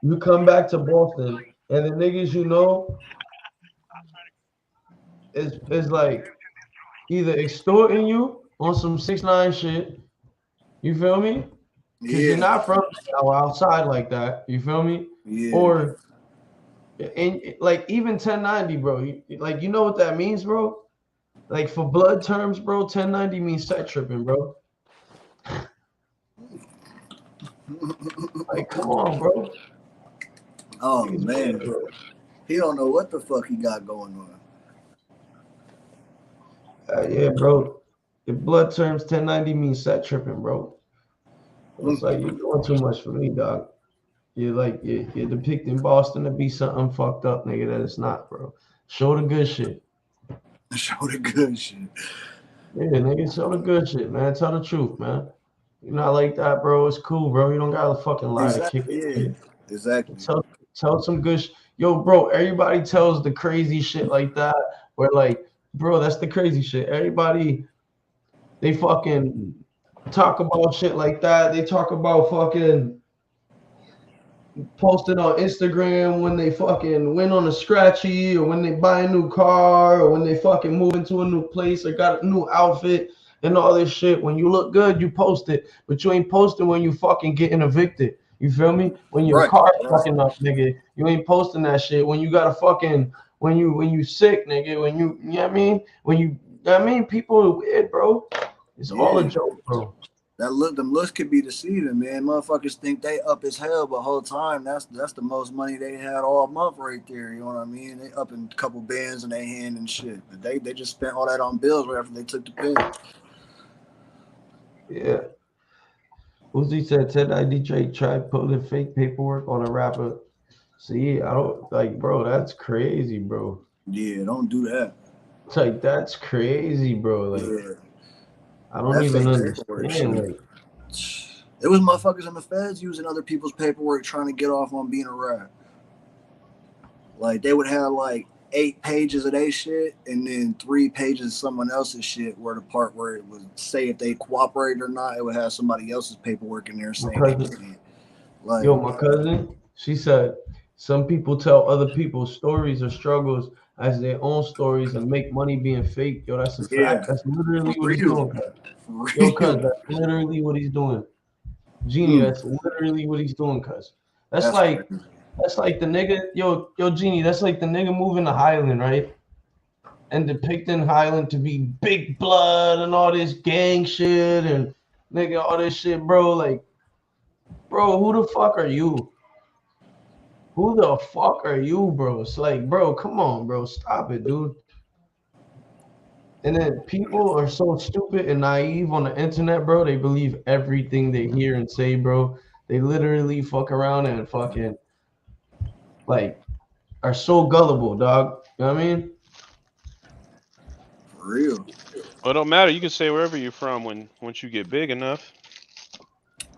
you come back to Boston, and the niggas you know is like either extorting you on some 6ix9ine shit. You feel me? Because you're not from outside like that. You feel me? Yeah. Or, and like even 1090, bro. Like, you know what that means, bro? Like for blood terms, bro, 1090 means set tripping, bro. Like, come on, bro. Oh man, he don't know what the fuck he got going on. Yeah, bro. If blood terms 1090 means set tripping, bro. It's like you're doing too much for me, dog. You're depicting Boston to be something fucked up, nigga, that it's not, bro. Show the good shit. Show the good shit. Yeah, nigga, show the good shit, man. Tell the truth, man. You're not like that, bro. It's cool, bro. You don't gotta fucking lie to kick it. Exactly. Tell some good Yo, bro, everybody tells the crazy shit like that. Where like, bro, that's the crazy shit. Everybody, they fucking talk about shit like that. They talk about fucking posting on Instagram when they fucking win on a scratchy, or when they buy a new car, or when they fucking move into a new place or got a new outfit and all this shit. When you look good, you post it, but you ain't posting when you fucking getting evicted. You feel me? When your Right. car fucking up, nigga, you ain't posting that shit. When you got a fucking when you sick, nigga, when you know what I mean? When you know what I mean, people are weird, bro. It's all a joke, bro. Them looks could be deceiving, man. Motherfuckers think they up as hell, but whole time that's the most money they had all month right there. You know what I mean? They up in a couple bands in their hand and shit. But they just spent all that on bills right after they took the pill. Yeah. Uzi said Ted ID Drake tried putting fake paperwork on a rapper. See, I don't like, bro. That's crazy, bro. Yeah, don't do that. It's like that's crazy, bro. Like Yeah, I don't that even fake paperwork shit. understand. Like It was motherfuckers in the feds using other people's paperwork trying to get off on being a rat. Like they would have like 8 pages of their shit and then 3 pages of someone else's shit, where the part where it would say if they cooperated or not, it would have somebody else's paperwork in there saying they didn't. Like, yo, my cousin, she said some people tell other people's stories or struggles as their own stories and make money being fake. Yo, that's a fact. That's literally what he's doing. Yo, cuz that's literally what he's doing. Genie, that's literally what he's doing, cuz. That's like the nigga, yo, Genie, that's like the nigga moving to Highland, right? And depicting Highland to be big blood and all this gang shit and nigga, all this shit, bro. Like, bro, who the fuck are you? Who the fuck are you, bro? It's like, bro, come on, bro. Stop it, dude. And then people are so stupid and naive on the internet, bro. They believe everything they hear and say, bro. They literally fuck around and fucking like are so gullible, dog. You know what I mean? for real. Well, it don't matter. You can say wherever you're from once you get big enough.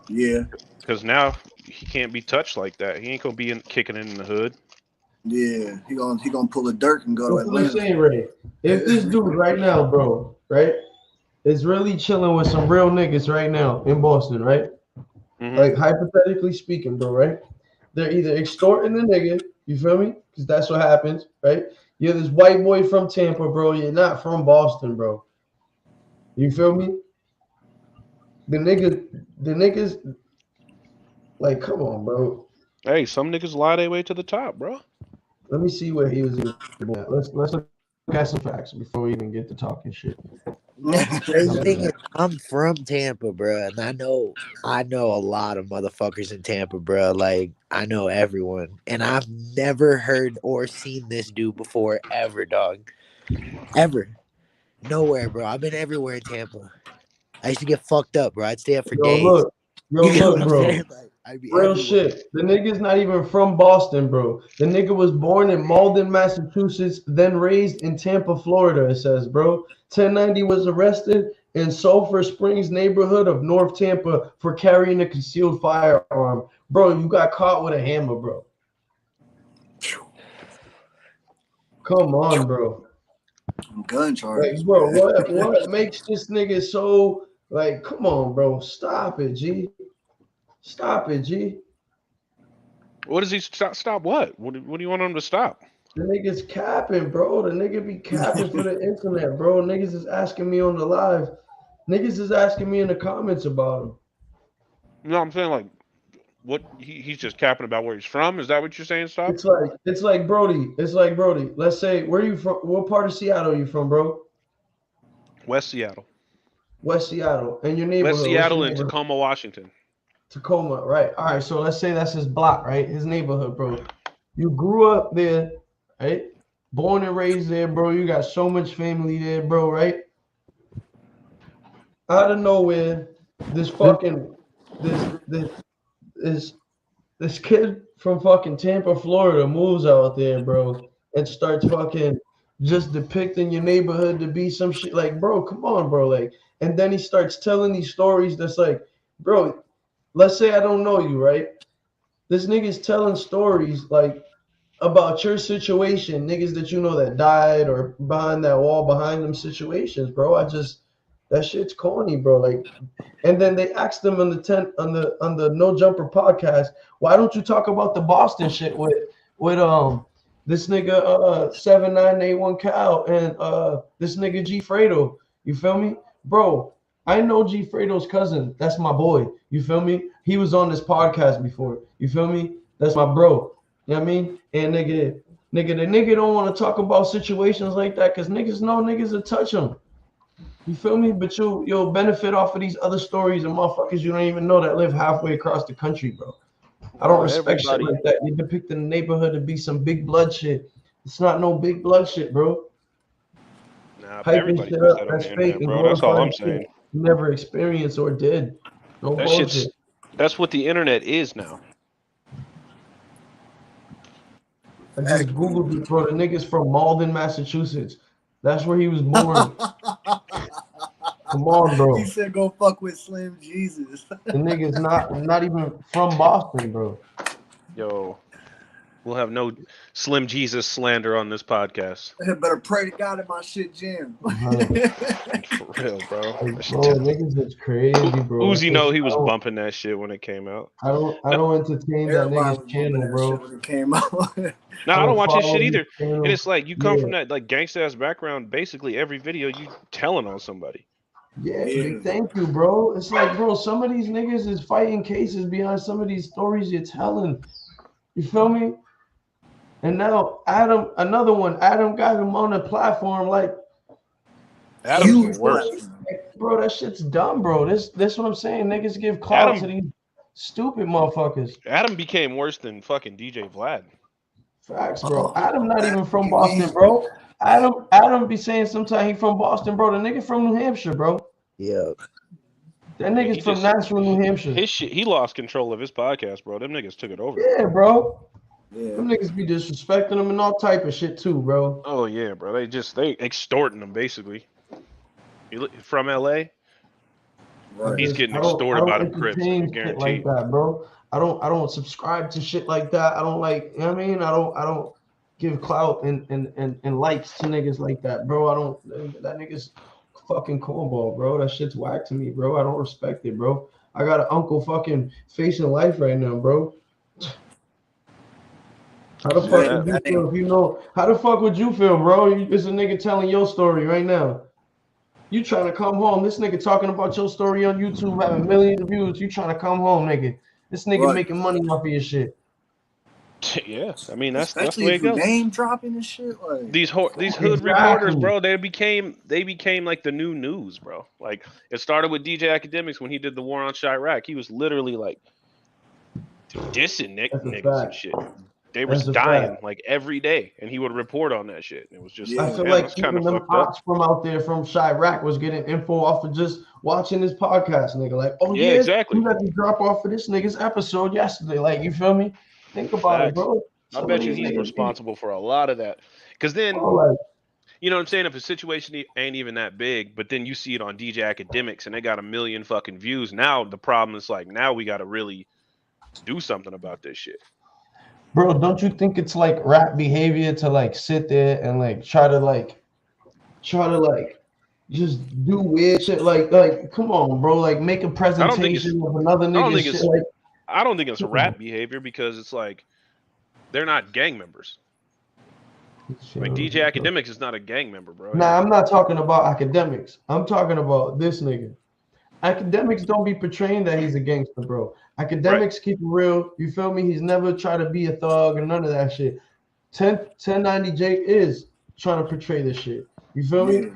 Yeah. Because now he can't be touched like that. He ain't gonna be kicking it in the hood. Yeah. He gonna pull a dirt and go to That's what I'm Atlanta. saying, Ray. If this dude right now, bro, right, is really chilling with some real niggas right now in Boston, right? Mm-hmm. Like hypothetically speaking, bro, right? They're either extorting the nigga, you feel me? Because that's what happens, right? You're this white boy from Tampa, bro. You're not from Boston, bro. You feel me? The niggas, like, come on, bro. Hey, some niggas lie their way to the top, bro. Let me see where he was even born. Let's look at some facts before we even get to talking shit. Crazy thing is, I'm from Tampa, bro, and I know a lot of motherfuckers in Tampa, bro. Like I know everyone, and I've never heard or seen this dude before, ever, dog, ever, nowhere, bro. I've been everywhere in Tampa. I used to get fucked up, bro. I'd stay up for days. Look, bro. Like, I'd be Real everywhere. shit. The nigga's not even from Boston, bro. The nigga was born in Malden, Massachusetts, then raised in Tampa, Florida, it says, bro. 1090 was arrested in Sulphur Springs neighborhood of North Tampa for carrying a concealed firearm. Bro, you got caught with a hammer, bro. Come on, bro. Gun charges. Like, bro, what makes this nigga so, like, come on, bro. Stop it, G. Stop it, G. What does he stop? What? What do you want him to stop? The nigga's capping, bro. The nigga be capping for the internet, bro. Niggas is asking me on the live. Niggas is asking me in the comments about him. No, I'm saying like, what? He's just capping about where he's from. Is that what you're saying? Stop. It's like Brody. It's like Brody. Let's say, where you from? What part of Seattle are you from, bro? West Seattle. West Seattle. And your neighborhood? West Seattle and Tacoma, Washington. Tacoma, right? All right. So let's say that's his block, right? His neighborhood, bro. You grew up there, right? Born and raised there, bro. You got so much family there, bro, right? Out of nowhere, this kid from fucking Tampa, Florida moves out there, bro, and starts fucking just depicting your neighborhood to be some shit. Like, bro, come on, bro. Like, and then he starts telling these stories that's like, bro, let's say I don't know you, right? This nigga's telling stories like about your situation, niggas that you know that died or behind that wall, behind them situations, bro. That shit's corny, bro. Like, and then they asked them on the No Jumper podcast, why don't you talk about the Boston shit with this nigga 7981 Cal and this nigga G Fredo. You feel me? Bro, I know G Fredo's cousin. That's my boy. You feel me? He was on this podcast before. You feel me? That's my bro. You know what I mean? And the nigga don't want to talk about situations like that because niggas know niggas will touch them. You feel me? But you'll benefit off of these other stories and motherfuckers you don't even know that live halfway across the country, bro. I don't respect shit like that. You depict the neighborhood to be some big blood shit. It's not no big blood shit, bro. Nah, Hyping everybody shit puts up, that on that's the fake. internet, And bro. That's all I'm glorifying saying. shit you never experienced or did. No That bullshit. shit's that's what the internet is now. I just Googled it, bro. The nigga's from Malden, Massachusetts. That's where he was born. Come on, bro. He said go fuck with Slim Jesus. The nigga's not even from Boston, bro. Yo, we'll have no Slim Jesus slander on this podcast. I better pray to God that my shit jam. For real, bro. Like, bro, niggas is crazy, bro. Uzi know he was bumping that shit when it came out. I don't entertain that nigga's channel, bro. When it came out. No, I don't watch his shit follow either. channel. And it's like you come from that like gangsta ass background. Basically, every video you telling on somebody. Yeah, thank you, bro. It's like, bro, some of these niggas is fighting cases behind some of these stories you're telling. You feel me? And now Adam, another one. Adam got him on a platform like Adam's the worst. Bro, that shit's dumb, bro. This what I'm saying. Niggas give clout to these stupid motherfuckers. Adam became worse than fucking DJ Vlad. Facts, bro. Adam not even from Boston, bro. Adam be saying sometimes he from Boston, bro. The nigga from New Hampshire, bro. Yeah. That nigga's from Nashville, New Hampshire. His shit, he lost control of his podcast, bro. Them niggas took it over. Yeah, bro. Yeah. Them niggas be disrespecting them and all type of shit too, bro. Oh yeah, bro. They extorting them basically. From LA, right. He's getting extorted by the Crips. Guaranteed. Like that, bro. I don't subscribe to shit like that. I don't like. You know what I mean? I don't give clout and likes to niggas like that, bro. I don't. That nigga's fucking cornball, bro. That shit's whack to me, bro. I don't respect it, bro. I got an uncle fucking facing life right now, bro. How the fuck would you feel if you know? How the fuck would you feel, bro? It's a nigga telling your story right now. You trying to come home. This nigga talking about your story on YouTube, having millions of views. You trying to come home, nigga. This nigga making money off of your shit. Yeah, I mean that's the way Especially it goes. Name dropping and shit. Like these hood reporters, bro. They became like the new news, bro. Like it started with DJ Academics when he did the War on Chirac. He was literally like dissing niggas and shit. They was dying like every day, and he would report on that shit. And it was just I feel like even them ops from out there from Chirac was getting info off of just watching this podcast, nigga. Like, oh yeah, exactly. You had to drop off of this nigga's episode yesterday. Like, you feel me? Think about it, bro. I bet you he's responsible for a lot of that. Because then, you know what I'm saying? If a situation ain't even that big, but then you see it on DJ Academics and they got 1 million fucking views. Now the problem is like, now we got to really do something about this shit. Bro, don't you think it's like rap behavior to like sit there and like try to just do weird shit? Like come on, bro. Like make a presentation of another nigga shit. I don't think it's rap behavior because it's like they're not gang members. Like DJ Academics is not a gang member, bro. Nah, I'm not talking about Academics. I'm talking about this nigga. Academics don't be portraying that he's a gangster, bro. Academics keep it real. You feel me? He's never tried to be a thug or none of that shit. 1090 Jake is trying to portray this shit. You feel me?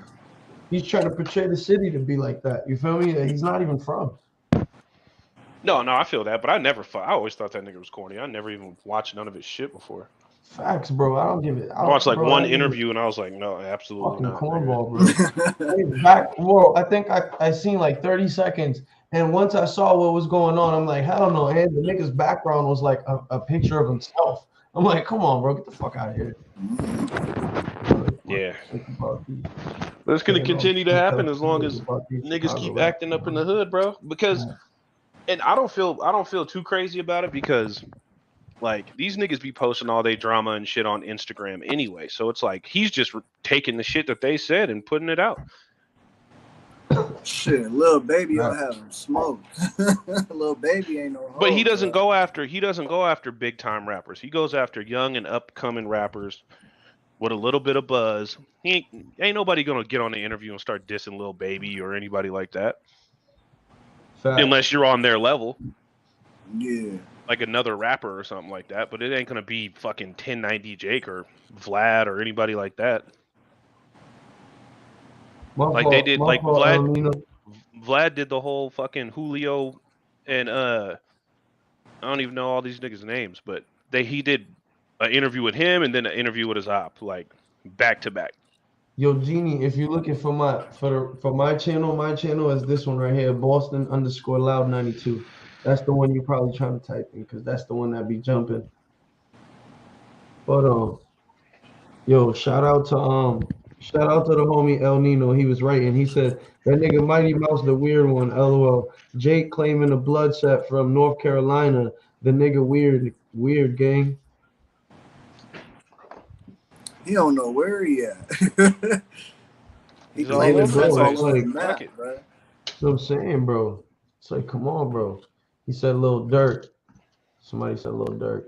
He's trying to portray the city to be like that. You feel me? That he's not even from. No, I feel that, but I always thought that nigga was corny. I never even watched none of his shit before. Facts, bro. I don't give it. I watched like one interview and I was like, no, absolutely not. Cornball, bro. I think I seen like 30 seconds, and once I saw what was going on, I'm like, hell no. And the nigga's background was like a picture of himself. I'm like, come on, bro, get the fuck out of here. Yeah. But it's gonna continue to happen as long as niggas keep acting up in the hood, bro. Because, and I don't feel too crazy about it because Like these niggas be posting all their drama and shit on Instagram anyway. So it's like he's just taking the shit that they said and putting it out. Shit, Lil Baby will have him smoked. Lil Baby ain't no hoe. But he doesn't go after big time rappers. He goes after young and upcoming rappers with a little bit of buzz. Ain't nobody gonna get on the interview and start dissing Lil Baby or anybody like that. Fact. Unless you're on their level. Yeah. Like another rapper or something like that. But it ain't gonna be fucking 1090 Jake or Vlad or anybody like that. They did like Vlad did the whole fucking Julio and I don't even know all these niggas' names, but he did an interview with him and then an interview with his op, like back to back. Yo, Genie, if you're looking for my channel is this one right here, Boston_Loud92. That's the one you're probably trying to type in because that's the one that be jumping. But yo, shout out to the homie El Nino. He was right, and he said that nigga Mighty Mouse the weird one. LOL. Jake claiming a blood set from North Carolina. The nigga weird gang. He don't know where he at. He's all over the place. Fuck it, bro. That's what I'm saying, bro. It's like, come on, bro. He said Lil Durk. Somebody said Lil Durk.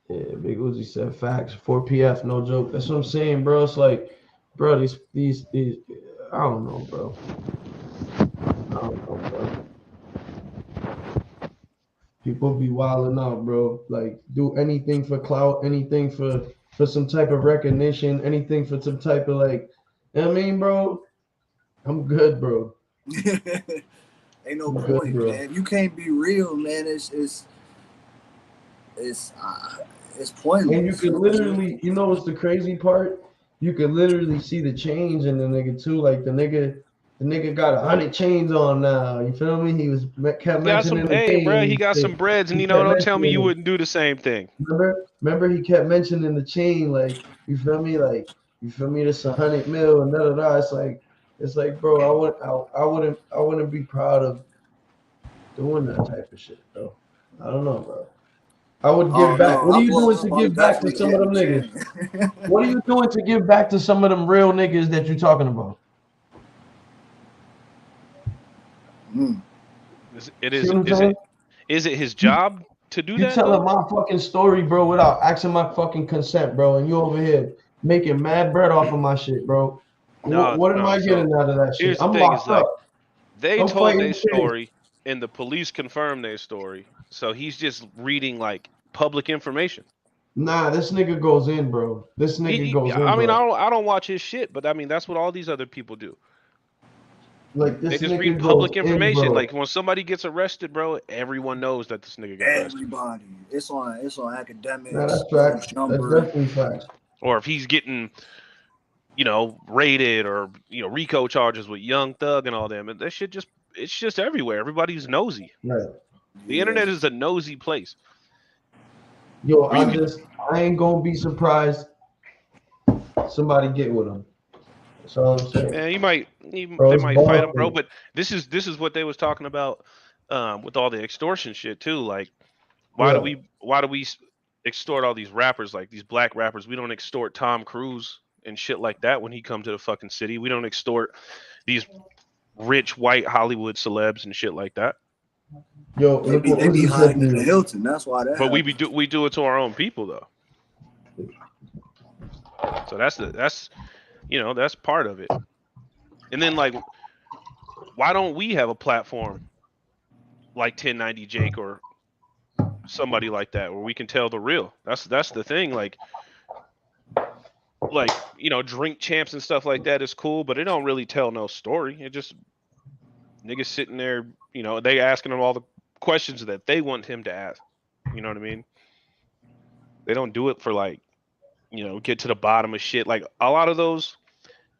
Yeah, Big Uzi said facts. 4PF, no joke. That's what I'm saying, bro. It's like, bro, these I don't know, bro. People be wilding out, bro. Like, do anything for clout, anything for some type of recognition, anything for some type of like, you know what I mean, bro? I'm good, bro. Ain't no point, bro. Man. If you can't be real, man, it's pointless. And you can literally, you know what's the crazy part? You can literally see the change in the nigga too. Like the nigga got 100 chains on now. You feel me? He kept mentioning the chains. Bro, he got some breads, and don't tell me you wouldn't do the same thing. Remember he kept mentioning the chain, like, you feel me? Like, you feel me? This 100 mil and da. It's like, bro, I wouldn't be proud of doing that type of shit, bro. I don't know, bro. I would give back. What are you doing to give back to some of them niggas? What are you doing to give back to some of them real niggas that you're talking about? Is it his job to do that? You telling my fucking story, bro, without asking my fucking consent, bro, and you over here making mad bread off of my shit, bro. What am I getting out of that shit? I'm locked up. They told their story, and the police confirmed their story. So he's just reading like public information. Nah, this nigga goes in, bro. This nigga goes in. I mean, I don't watch his shit, but I mean that's what all these other people do. Like they just read public information. Like when somebody gets arrested, bro, everyone knows that this nigga got arrested. Everybody. It's on academics. Nah, that's facts. That's definitely facts. Or if he's getting, raided or RICO charges with Young Thug and all them, and that shit it's just everywhere. Everybody's nosy. Right. The internet is a nosy place. Yo, I ain't gonna be surprised somebody get with him. That's all I'm saying. Man, they might fight him, bro. But this is what they was talking about with all the extortion shit too. Like, why do we extort all these rappers, like these black rappers? We don't extort Tom Cruise and shit like that when he come to the fucking city. We don't extort these rich white Hollywood celebs and shit like that. Yo, they be hiding in the Hilton. That's why that. But we do it to our own people though. So that's part of it. And then like, why don't we have a platform like 1090 Jake or somebody like that where we can tell the real? That's the thing. Like drink champs and stuff like that is cool, but it don't really tell no story. It just niggas sitting there, they asking him all the questions that they want him to ask. You know what I mean? They don't do it for like, get to the bottom of shit. Like a lot of those,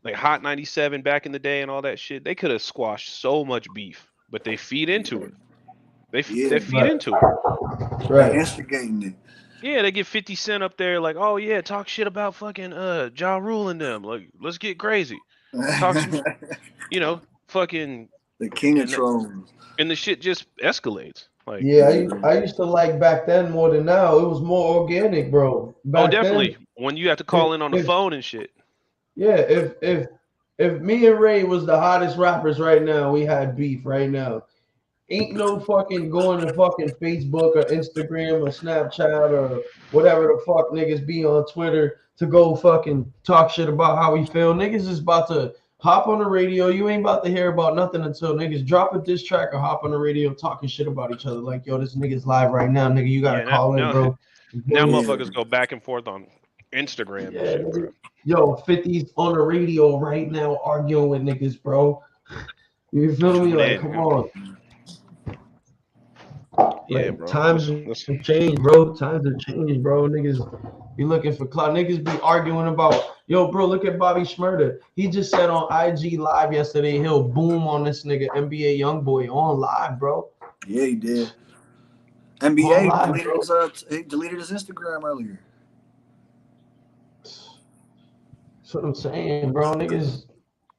like Hot 97 back in the day and all that shit, they could have squashed so much beef, but they feed into it. They feed into it. Right. Instigating it. Yeah, they get 50 Cent up there like, oh yeah, talk shit about fucking Ja Rule and them. Like, let's get crazy. Talk some, fucking the king of trolls. And the shit just escalates. Like, Yeah, I used to like back then more than now. It was more organic, bro. oh, Back definitely. then, When you have to if, call in on the if phone and shit. yeah, if me and Ray was the hottest rappers right now, we had beef right now. Ain't no fucking going to fucking Facebook or Instagram or Snapchat or whatever the fuck niggas be on Twitter to go fucking talk shit about how we feel. Niggas is about to hop on the radio. You ain't about to hear about nothing until niggas drop a diss track or hop on the radio talking shit about each other. Like, yo, this nigga's live right now, nigga. You gotta Yeah, now, call in, now, bro. now Yeah, motherfuckers go back and forth on Instagram and shit, bro. yo, 50's on the radio right now arguing with niggas, bro. You feel me? Tune Like, in, come man. on. Yeah, Like bro. times have changed, bro. Times have changed, bro. Niggas be looking for clout. Niggas be arguing about, yo, bro, look at Bobby Shmurda. He just said on IG Live yesterday he'll boom on this nigga NBA YoungBoy on live, bro. Yeah, he did. On NBA live, deleted bro. he deleted his Instagram earlier. That's what I'm saying, bro. Niggas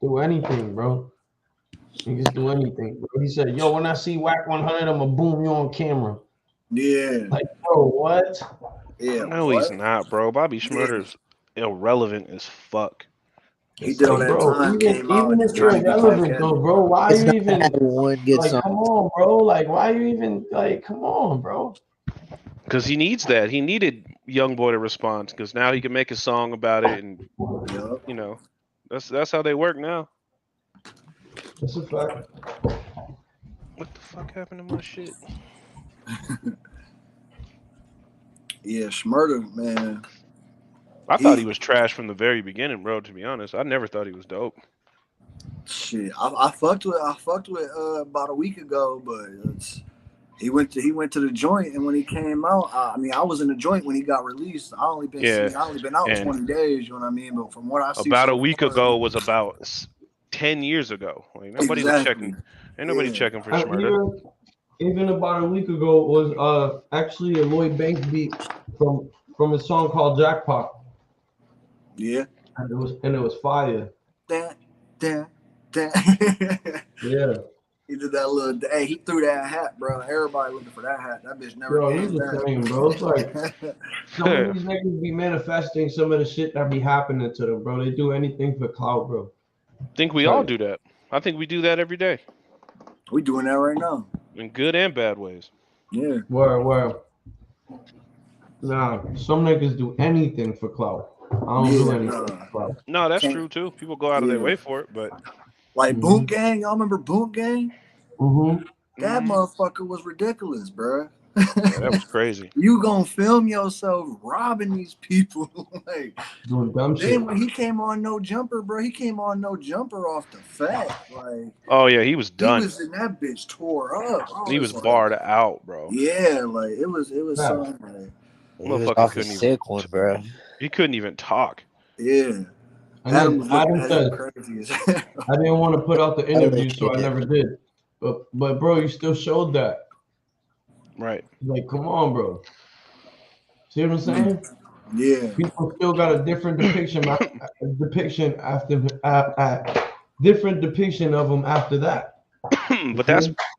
do anything, bro. Niggas do anything, bro. He said, yo, when I see Whack 100, I'm gonna boom you on camera. Yeah. Like, bro, what? Yeah. No, he's not, bro. Bobby Schmurder's irrelevant as fuck. He did all Like, that bro, time, came out even and if just you're trying to get back relevant at though, him. bro, why It's you not even had one good like song. come on, bro? Like, why you even like come on, bro? Because he needs that. He needed Young Boy to respond because now he can make a song about it, and Yup. you know, that's how they work now. That's a fact. What the fuck happened to my shit? Yeah, Schmurder, man. I thought he was trash from the very beginning, bro. To be honest, I never thought he was dope. Shit. I fucked with about a week ago, but he went to the joint, and when he came out, I mean, I was in the joint when he got released. I only been out and 20 days, you know what I mean? But from what I see about a so week far, ago was about 10 years ago. Like nobody was exactly. checking. Ain't nobody checking for Schmurder. Even about a week ago was actually a Lloyd Banks beat from a song called Jackpot. Yeah. And it was fire. That. Yeah. He did that little. Hey, he threw that hat, bro. Everybody looking for that hat. That bitch never Bro, came this is saying, bro. It's like some of these niggas be manifesting some of the shit that be happening to them, bro. They do anything for clout, bro. Think we all do that. I think we do that every day. We doing that right now. In good and bad ways. Yeah. Where? Nah, some niggas do anything for clout. I don't do anything for clout. No, that's true too. People go out of their way for it, but like Boom Gang, y'all remember Boom Gang? Mm-hmm. That motherfucker was ridiculous, bro. Yeah, that was crazy. You gonna film yourself robbing these people? Like doing dumb shit. Then when he came on No Jumper, bro, he came on No Jumper off the fact. Like, oh yeah, he was done. He was in that bitch tore up. Bro. He was like, barred out, bro. Yeah, like it was something like. He was off a sick one, bro. He couldn't even talk. Yeah. Adam said, I didn't want to put out the interview, so I never did. But bro, you still showed that. Right. Like, come on, bro. See what I'm saying? Yeah. People still got a different depiction different depiction of him after that.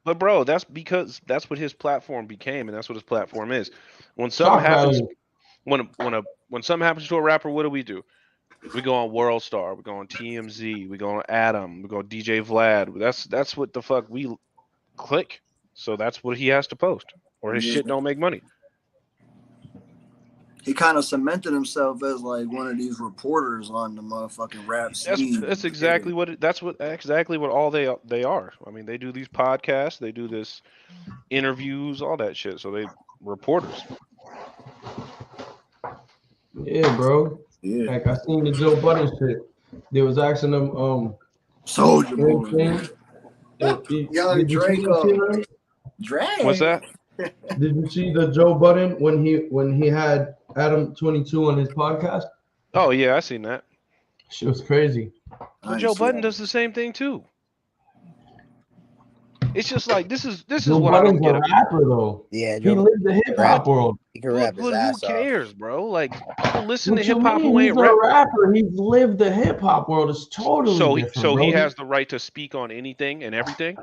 but bro, that's because that's what his platform became, and that's what his platform is. When something happens, when something happens to a rapper, what do? We go on World Star, we go on TMZ, we go on Adam, we go on DJ Vlad. That's what the fuck we click. So that's what he has to post, or his shit don't make money. He kind of cemented himself as like one of these reporters on the motherfucking rap scene. That's exactly exactly what all they are. I mean, they do these podcasts, they do this interviews, all that shit. So they reporters. Yeah, bro. Yeah. Like I seen the Joe Budden shit. They was asking them Soldier Boy. Young Draco. Drake. What's that? Did you see the Joe Budden when he had Adam 22 on his podcast? Oh yeah, I seen that. She was crazy. Well, Joe Budden does the same thing too. It's just like this is Joe what Budden's I don't a get. rapper though. Yeah, he lives the hip hop world. He can rap his ass off. Who cares, bro? Like people listen What to hip hop you who mean? ain't He's a rapper. He's lived the hip hop world. It's totally different. So bro. he has the right to speak on anything and everything.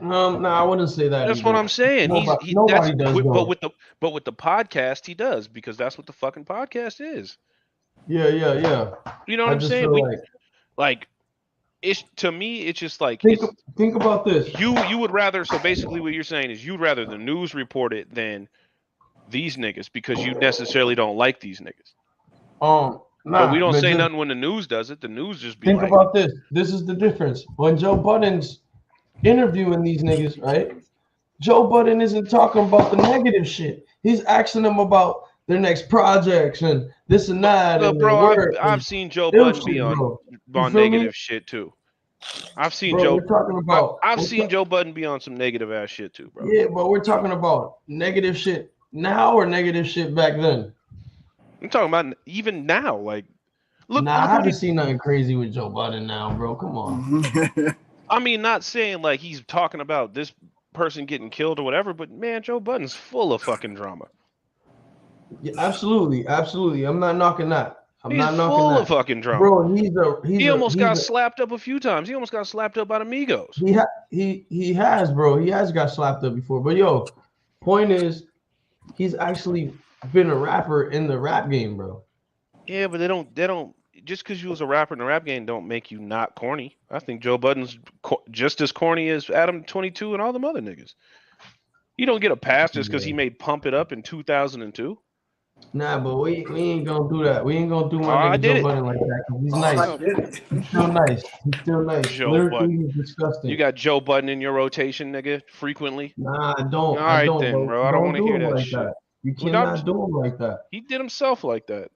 No, I wouldn't say that. That's either. what I'm saying. Nobody does. But with the podcast, he does, because that's what the fucking podcast is. Yeah. You know what I'm saying? Like it's, to me, it's just like think about this. You would rather, so basically what you're saying is you'd rather the news report it than these niggas, because you necessarily don't like these niggas. But we don't say nothing when the news does it. The news just be think about this. This is the difference. When Joe Budden's interviewing these niggas, right? Joe Budden isn't talking about the negative shit. He's asking them about their next projects and this and that. Well, bro, I've seen Joe Budden be on negative shit too. I've seen Joe Budden be on some negative ass shit too, bro. Yeah, but we're talking about negative shit now or negative shit back then. I'm talking about even now. Like, look, I haven't seen nothing crazy with Joe Budden now, bro. Come on. I mean, not saying like he's talking about this person getting killed or whatever, but man, Joe Budden's full of fucking drama. Yeah, absolutely. I'm not knocking that. He's full of fucking drama, bro. He almost got slapped up a few times. He almost got slapped up by the Migos. He has, bro. He has got slapped up before. But yo, point is, he's actually been a rapper in the rap game, bro. Yeah, but they don't. Just because you was a rapper in the rap game don't make you not corny. I think Joe Budden's just as corny as Adam 22 and all them other niggas. You don't get a pass just because he made Pump It Up in 2002. Nah, but we ain't gonna do that. We ain't gonna do my nigga Joe Budden like that. He's nice. He's still nice. He's still nice. Joe Budden. He's disgusting. You got Joe Budden in your rotation, nigga, frequently? Nah, I don't. All right, then, bro. I don't want to hear that like shit. You cannot do him like that. He did himself like that.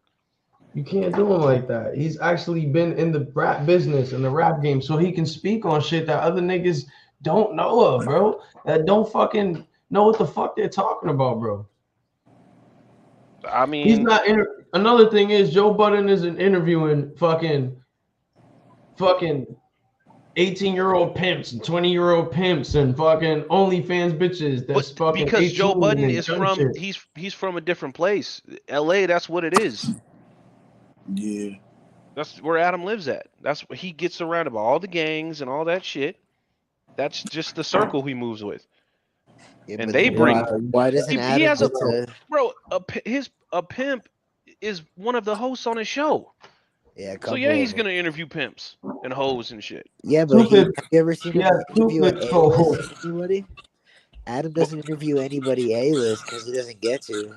You can't do him like that. He's actually been in the rap business, in the rap game, so he can speak on shit that other niggas don't know of, bro. That don't fucking know what the fuck they're talking about, bro. I mean, he's not. Another thing is Joe Budden isn't interviewing fucking 18-year-old pimps and 20-year-old pimps and fucking OnlyFans bitches. That's fucking because Joe Budden is from he's from a different place. LA, that's what it is. Yeah. That's where Adam lives at. That's what he gets around about, all the gangs and all that shit. That's just the circle he moves with. Yeah, and they bring. Why doesn't Adam? He has a pimp is one of the hosts on his show. Yeah. So yeah, he's gonna interview pimps and hoes and shit. Yeah, but you ever seen him interview anybody? Adam doesn't interview anybody A-list because he doesn't get to.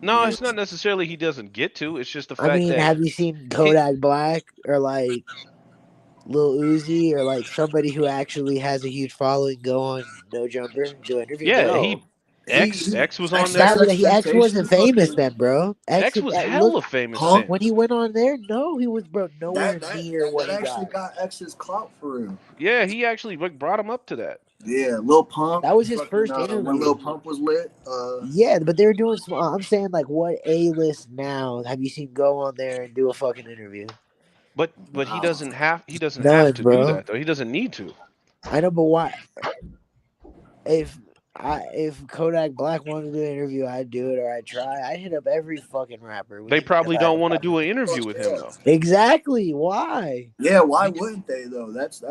No, it's not necessarily he doesn't get to. It's just the fact that. Have you seen Kodak Black or like Lil Uzi or like somebody who actually has a huge following go on No Jumper and do an interview? Yeah, X was on there. X wasn't famous then, bro. X was hella famous then. When he went on there, no, he was nowhere near what he actually got X's clout for him. Yeah, he actually brought him up to that. Yeah, Lil Pump. That was his first interview. When Lil Pump was lit. Yeah, but they were doing some. I'm saying, like, what A-list now have you seen go on there and do a fucking interview? But he doesn't have to do that though. He doesn't need to. I know, but why? If Kodak Black wanted to do an interview, I'd do it or I'd try. I'd hit up every fucking rapper. They probably don't want to do an interview with him though. Exactly. Why? Yeah, why wouldn't they though? That's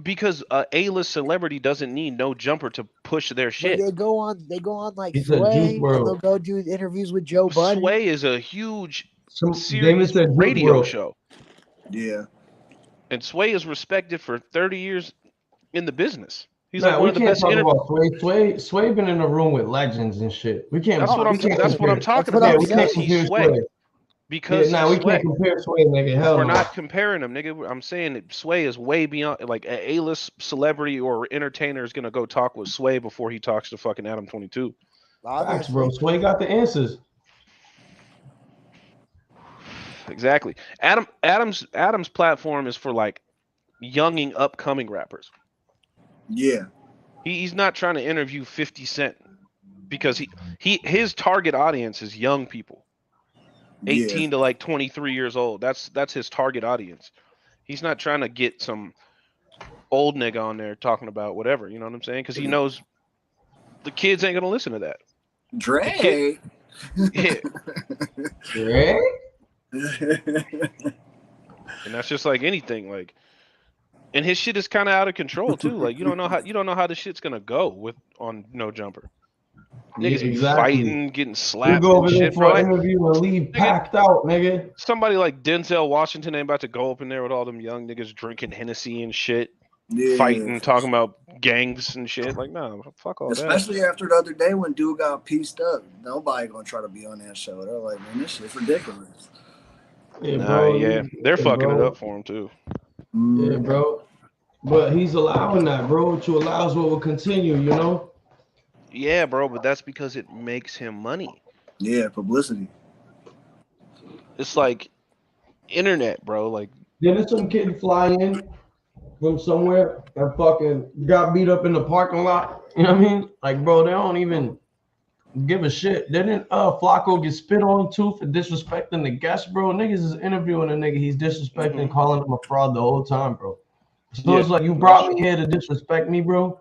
because A-list celebrity doesn't need No Jumper to push their shit. But they go on like Sway, and they'll go do interviews with Joe Budden. Sway is a huge serious radio show. Yeah. And Sway is respected for 30 years in the business. He's like one of the best. Sway been in the room with legends and shit. We can't. That's what I'm talking about. Because he's Sway. Because we can't compare Sway, nigga. Hell, we're not comparing him, nigga. I'm saying that Sway is way beyond. Like an A-list celebrity or entertainer is gonna go talk with Sway before he talks to fucking Adam 22. Facts, bro. Sway got the answers. Exactly. Adam's platform is for like younging upcoming rappers. Yeah. He's not trying to interview 50 Cent because his target audience is young people. 18 to like 23 years old. That's his target audience. He's not trying to get some old nigga on there talking about whatever, you know what I'm saying? Because he knows the kids ain't gonna listen to that. Dre. Yeah. Dre? And that's just like anything. Like And his shit is kind of out of control too. Like you don't know how the shit's gonna go on No Jumper. Niggas be fighting, getting You slapped go and over there shit, for bro. an interview and leave packed out, nigga. Somebody like Denzel Washington ain't about to go up in there with all them young niggas drinking Hennessy and shit, fighting, talking about gangs and shit. Like, no, fuck all that. Especially after the other day when dude got pieced up. Nobody gonna try to be on that show. They're like, man, this shit's ridiculous. Yeah, bro. They're fucking it up for him too. Yeah, bro. But he's allowing that, bro. What you allow is what will continue, you know? Yeah, bro, but that's because it makes him money. Yeah, publicity. It's like internet, bro. Like, didn't some kid fly in from somewhere and fucking got beat up in the parking lot? You know what I mean? Like, bro, they don't even give a shit. Didn't Flacco get spit on too for disrespecting the guests, bro? Niggas is interviewing a nigga, he's disrespecting, calling him a fraud the whole time, bro. So it's like, you brought me here to disrespect me, bro?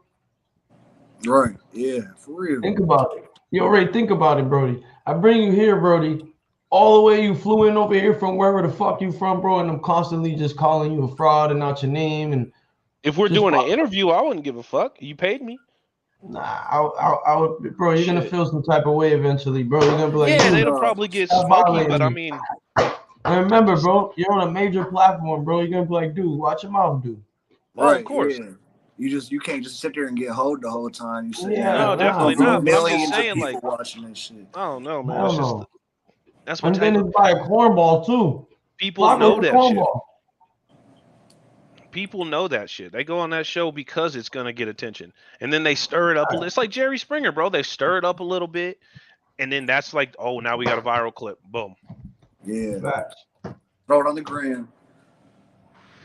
Right, yeah, for real. Think about it. Yo, Ray, think about it, Brody. I bring you here, Brody. All the way you flew in over here from wherever the fuck you from, bro, and I'm constantly just calling you a fraud and not your name. And if we're doing an interview, I wouldn't give a fuck. You paid me. Nah, I would, bro. You're gonna feel some type of way eventually, bro. You're gonna be like, yeah, they'll probably get smoky, but I mean, and remember, bro, you're on a major platform, bro. You're gonna be like, dude, watch your mouth, dude. Right, of course. Yeah. You can't just sit there and get hold the whole time. You sit there. No, definitely not. But I'm just saying, like, watching this shit. I don't know, man. That's what. And then it's by a cornball too. People know that shit. People know that shit. They go on that show because it's gonna get attention, and then they stir it up. It's like Jerry Springer, bro. They stir it up a little bit, and then that's like, oh, now we got a viral clip. Boom. Yeah. Throw it on the gram.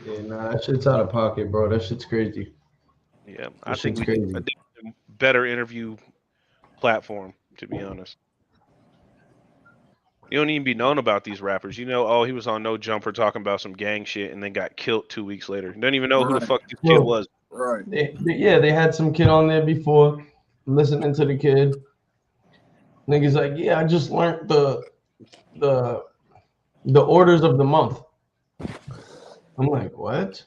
Yeah, nah, that shit's out of pocket, bro. That shit's crazy. Yeah, I think we need a better interview platform, to be honest. You don't even be known about these rappers. You know, oh, he was on No Jumper talking about some gang shit and then got killed 2 weeks later. You don't even know who the fuck this kid was. Right. They had some kid on there before. I'm listening to the kid. Niggas like, yeah, I just learned the orders of the month. I'm like, what?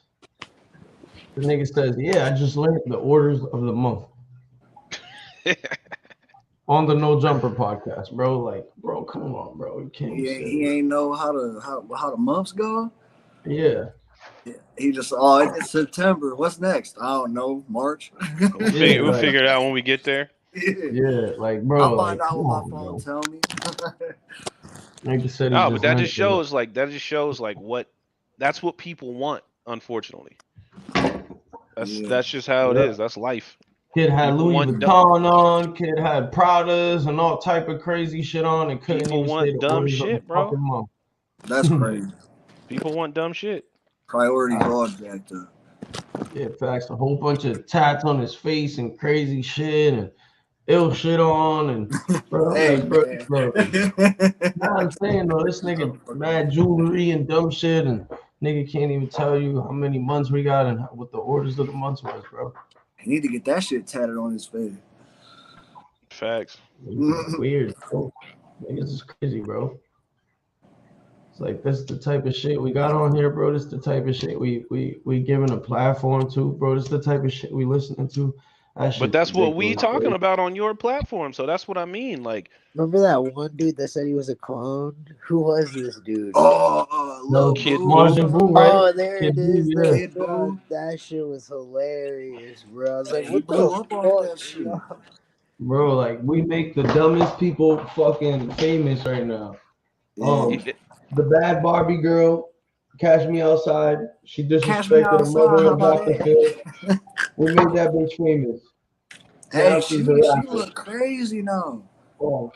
The nigga says, yeah, I just learned the orders of the month. On the No Jumper podcast, bro. Like, bro, come on, bro. You can't. He ain't know how the months go. Yeah. He just it's September. What's next? I don't know. March. We'll figure it out when we get there. Yeah, like, bro. I'll find out what my phone tell me. Nigga said but that just shows like what that's what people want. Unfortunately, that's just how it is. That's life. Kid had Louis Vuitton on. Kid had Pradas and all type of crazy shit on, and couldn't people even want dumb shit, bro. That's crazy. People want dumb shit. Priorities all jacked up. Yeah, facts. A whole bunch of tats on his face and crazy shit and ill shit on and bro. I'm saying though, this nigga mad jewelry and dumb shit and nigga can't even tell you how many months we got and what the orders of the months was, bro. He need to get that shit tatted on his face. Facts. Weird, bro. Niggas is crazy, bro. It's like this is the type of shit we got on here, bro. This is the type of shit we giving a platform to, bro. This is the type of shit we listening to. But that's what we talking about on your platform, so that's what I mean. Like, remember that one dude that said he was a clone? Who was this dude? No, Kid Boo, right? Oh, there Kid it is. Boo, There, yeah. bro. That shit was hilarious, bro. I was like, what blew up the on that fuck? shit. Bro, like we make the dumbest people fucking famous right now. The bad Barbie girl, Cash Me Outside. She disrespected her mother in the field. We made that bitch famous. Hey, she look crazy now. Oh.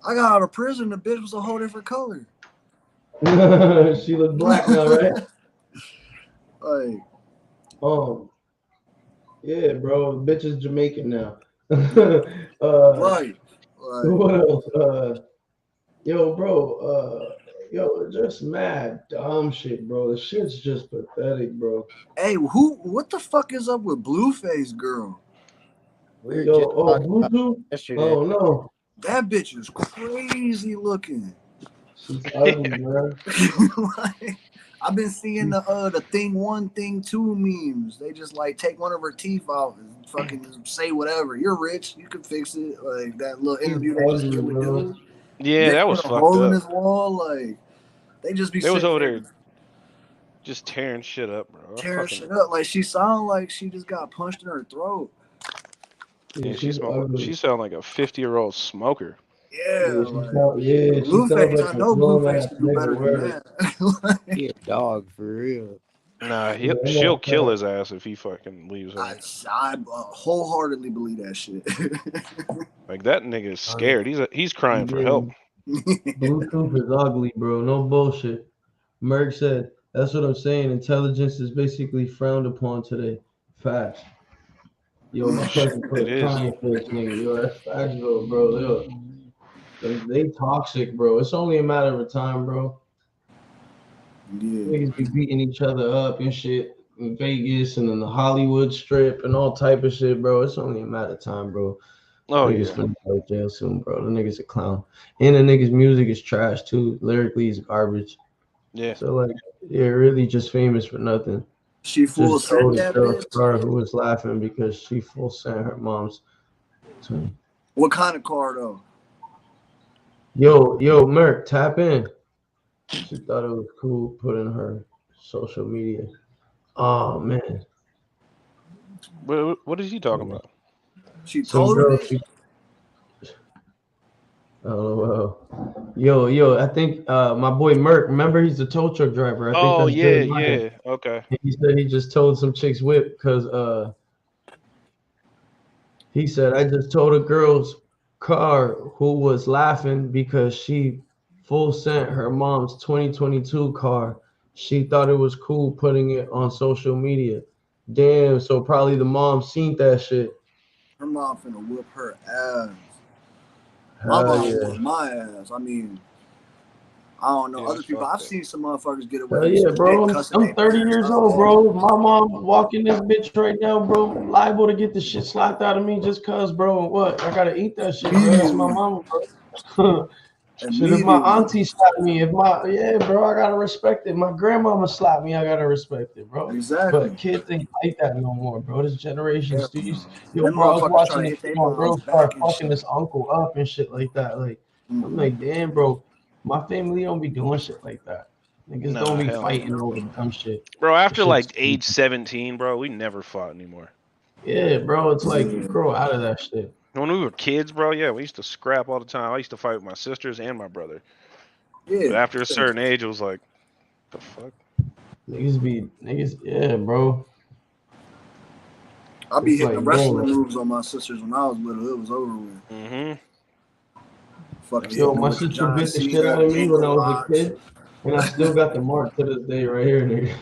I got out of prison. The bitch was a whole different color. She look black now, right? Like, yeah, bro. The bitch is Jamaican now. Right. What else? Yo, just mad dumb shit, bro. The shit's just pathetic, bro. Hey, what the fuck is up with Blueface girl? Bluetooth? Oh no. That bitch is crazy looking. She's ugly, bro. Like, I've been seeing the thing 1, thing 2 memes. They just like take one of her teeth out and fucking say whatever. You're rich, you can fix it. Like that little interview they just did with dude. Yeah, that was put a fucked hole in up. his wall. Like they just be They was sitting over there there just tearing shit up, bro. tearing shit up. Like she sound like she just got punched in her throat. Yeah, she ugly. sound like a 50-year-old smoker. Yeah, Yeah, like she sounds Blueface. like I a know grown Blueface ass can do nigga better than word. that. He a dog for real. Nah, Yeah, she'll kill his ass if he fucking leaves her. I wholeheartedly believe that shit. Like that nigga is scared. He's crying for Yeah. help. Bluetooth is ugly, bro. No bullshit. Merck said, that's what I'm saying. Intelligence is basically frowned upon today. Facts. Yo, my cousin put It a is. crying for this nigga. Yo, that's facts though, bro. Yo, they toxic, bro. It's only a matter of time, bro. Yeah. Niggas be beating each other up and shit in Vegas and in the Hollywood Strip and all type of shit, bro. It's only a matter of time, bro. Oh Niggas yeah. finna go to jail soon, bro. The nigga's a clown. And the nigga's music is trash too. Lyrically, he's garbage. Yeah. So like, yeah, really just famous for nothing. She full Just sent told a that girl bitch. star who was laughing because she full sent her mom's. What kind of car though? Yo, Merc, tap in. She thought it was cool putting her social media. Oh man. What is he talking about? She Some told girl. it. Oh well. Yo, I think my boy Merc, remember he's the tow truck driver. I think Oh that's yeah, Jeremiah. yeah. Okay. He said he just told some chicks whip because he said I just told a girl's car who was laughing because she full sent her mom's 2022 car. She thought it was cool putting it on social media. Damn, so probably the mom seen that shit. Her mom finna whoop her ass. My mom whooped my ass. I mean, I don't know other people. I've seen some motherfuckers get away Hell with yeah, some bro. shit, cussing I'm their 30 parents years out. old, bro. My mom walking this bitch right now, bro. Liable to get the shit slapped out of me just cause, bro. What? I gotta eat that shit, bro. That's my mama, bro. Shit, if my auntie slapped me, bro, I gotta respect it. My grandmama slapped me, I gotta respect it, bro. Exactly. But kids ain't like that no more, bro. This generation, yo, Them bro, I was motherfuckers watching trying to this hit their my girl moms start back and fucking shit. this uncle up and shit like that. Like, I'm like, damn, bro, my family don't be doing shit like that. Niggas don't be fighting over dumb shit. Bro, after like age 17, bro, we never fought anymore. Yeah, bro, it's like you grow out of that shit. When we were kids, bro, yeah, we used to scrap all the time. I used to fight with my sisters and my brother. Yeah. But after a certain age, it was like, the fuck? Niggas, yeah, bro. I be hitting like, wrestling moves on my sisters when I was little. It was over with. Mm-hmm. Fucking Yo, my sister bit the shit out of me when I was a kid, and I still got the mark to this day right here,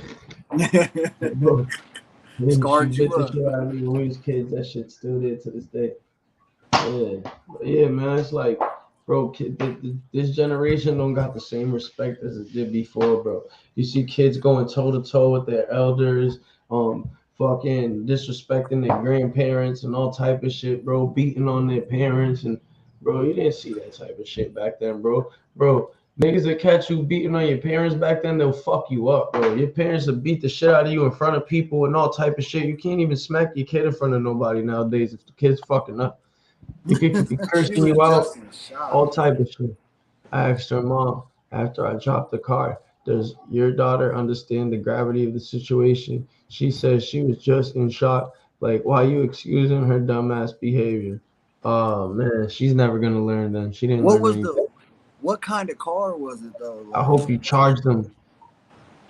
nigga. Scarred She you bit the up. shit out of me when we was kids. That shit still there to this day. Yeah, man. It's like, bro, this generation don't got the same respect as it did before, bro. You see kids going toe to toe with their elders, fucking disrespecting their grandparents and all type of shit, bro. Beating on their parents and, bro, you didn't see that type of shit back then, bro. Bro, niggas that catch you beating on your parents back then, they'll fuck you up, bro. Your parents will beat the shit out of you in front of people and all type of shit. You can't even smack your kid in front of nobody nowadays if the kid's fucking up. You could be cursing you out, all type of shit. I asked her mom after I dropped the car, does your daughter understand the gravity of the situation? She says she was just in shock. Like, why are you excusing her dumbass behavior? Oh man, she's never gonna learn then. She didn't learn anything. What kind of car was it though? Like, I hope you charge them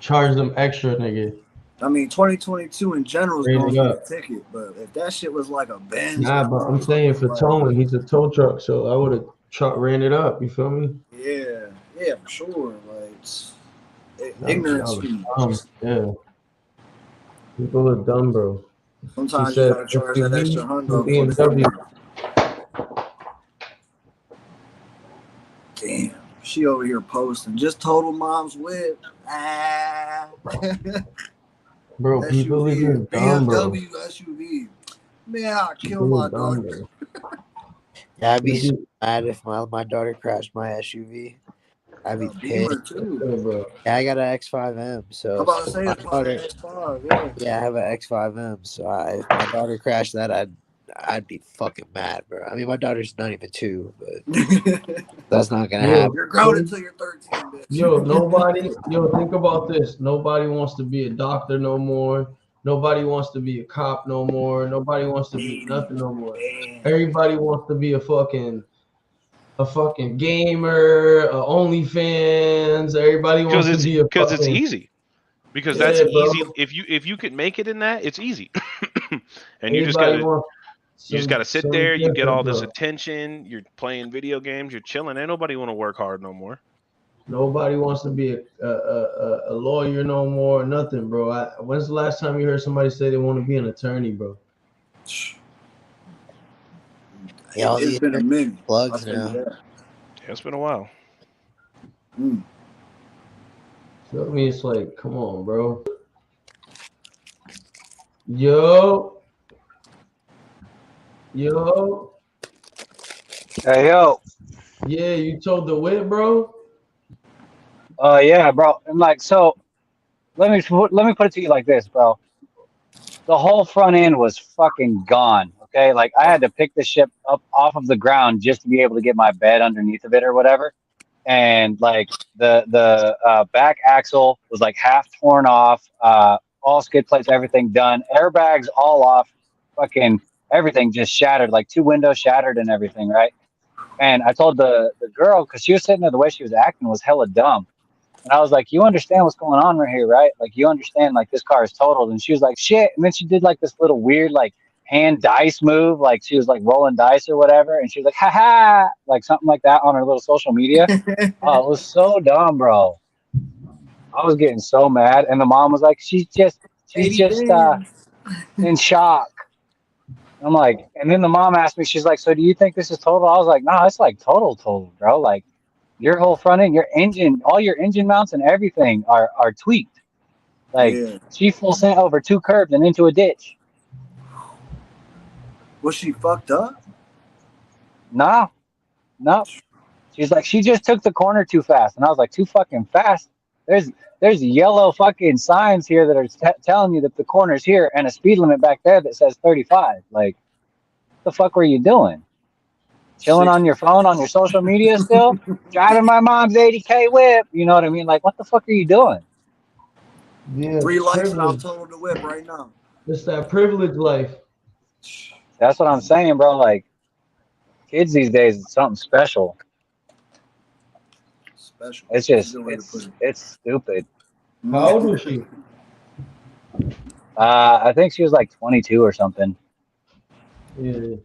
extra, nigga. I mean, 2022 in general is going to get a ticket, but if that shit was like a Benz, nah, but I'm saying for towing, he's a tow truck, so I would have ran it up. You feel me? Yeah, for sure. Like ignorance. Yeah, people are dumb, bro. Sometimes you gotta charge that extra $100. Damn, she over here posting. Just total mom's whip. Bro, SUV, people are dumb, bro. BMW SUV. Man, I'll kill my daughter. Yeah, I'd be so mad if my daughter crashed my SUV. I'd be Beamer pissed. too. Yeah, bro. Yeah, I got an X5M, so I'm about to say my it's probably daughter. X5, Yeah, I have an X5M, so if my daughter crashed that, I'd be fucking mad, bro. I mean, my daughter's not even 2, but yeah. that's not gonna Yo, happen. You're grown until you're 13, bitch. think about this. Nobody wants to be a doctor no more. Nobody wants to be a cop no more. Nobody wants to be nothing no more. Everybody wants to be a fucking gamer, OnlyFans. Everybody wants to be a because it's fucking easy. Because that's yeah, bro. easy. If you could make it in that, it's easy. And you just Everybody gotta wants sit some there. You get different, all this bro. attention. You're playing video games. You're chilling. Ain't nobody want to work hard no more. Nobody wants to be a lawyer no more. Nothing, bro. When's the last time you heard somebody say they want to be an attorney, bro? Yeah, all It's the been a minute. I'll plugs tell you now. that. Yeah, it's been a while. So I mean, it's like, come on, bro. Yo. Hey yo, Yeah, you told the whip, bro. yeah, bro. And like, so let me put it to you like this, bro. The whole front end was fucking gone. Okay, like I had to pick the ship up off of the ground just to be able to get my bed underneath of it or whatever. And like the back axle was like half torn off, all skid plates, everything done, airbags all off, fucking everything just shattered, like 2 windows shattered and everything, right? And I told the girl, because she was sitting there, the way she was acting was hella dumb. And I was like, you understand what's going on right here, right? Like, you understand, like, this car is totaled. And she was like, shit. And then she did, like, this little weird, like, hand dice move. Like, she was, like, rolling dice or whatever. And she was like, ha ha, like, something like that on her little social media. Oh, it was so dumb, bro. I was getting so mad. And the mom was like, she's just 80 bands. in shock. I'm like, and then the mom asked me, she's like, so do you think this is total? I was like, no, it's like total, bro. Like, your whole front end, your engine, all your engine mounts and everything are tweaked. Like, Yeah. she full sent over 2 curbs and into a ditch. Was she fucked up? Nah, no. She's like, she just took the corner too fast. And I was like, too fucking fast? There's yellow fucking signs here that are telling you that the corner's here and a speed limit back there that says 35. Like, what the fuck were you doing? Chilling on your phone, on your social media still? Driving my mom's 80K whip. You know what I mean? Like, what the fuck are you doing? Yeah, 3 lights and I'll privilege. total the whip right now. It's that privilege life. That's what I'm saying, bro. Like, kids these days, it's something special. Special. It's That's a just, good way to put it. it's stupid. How old was she? I think she was like 22 or something. Yeah.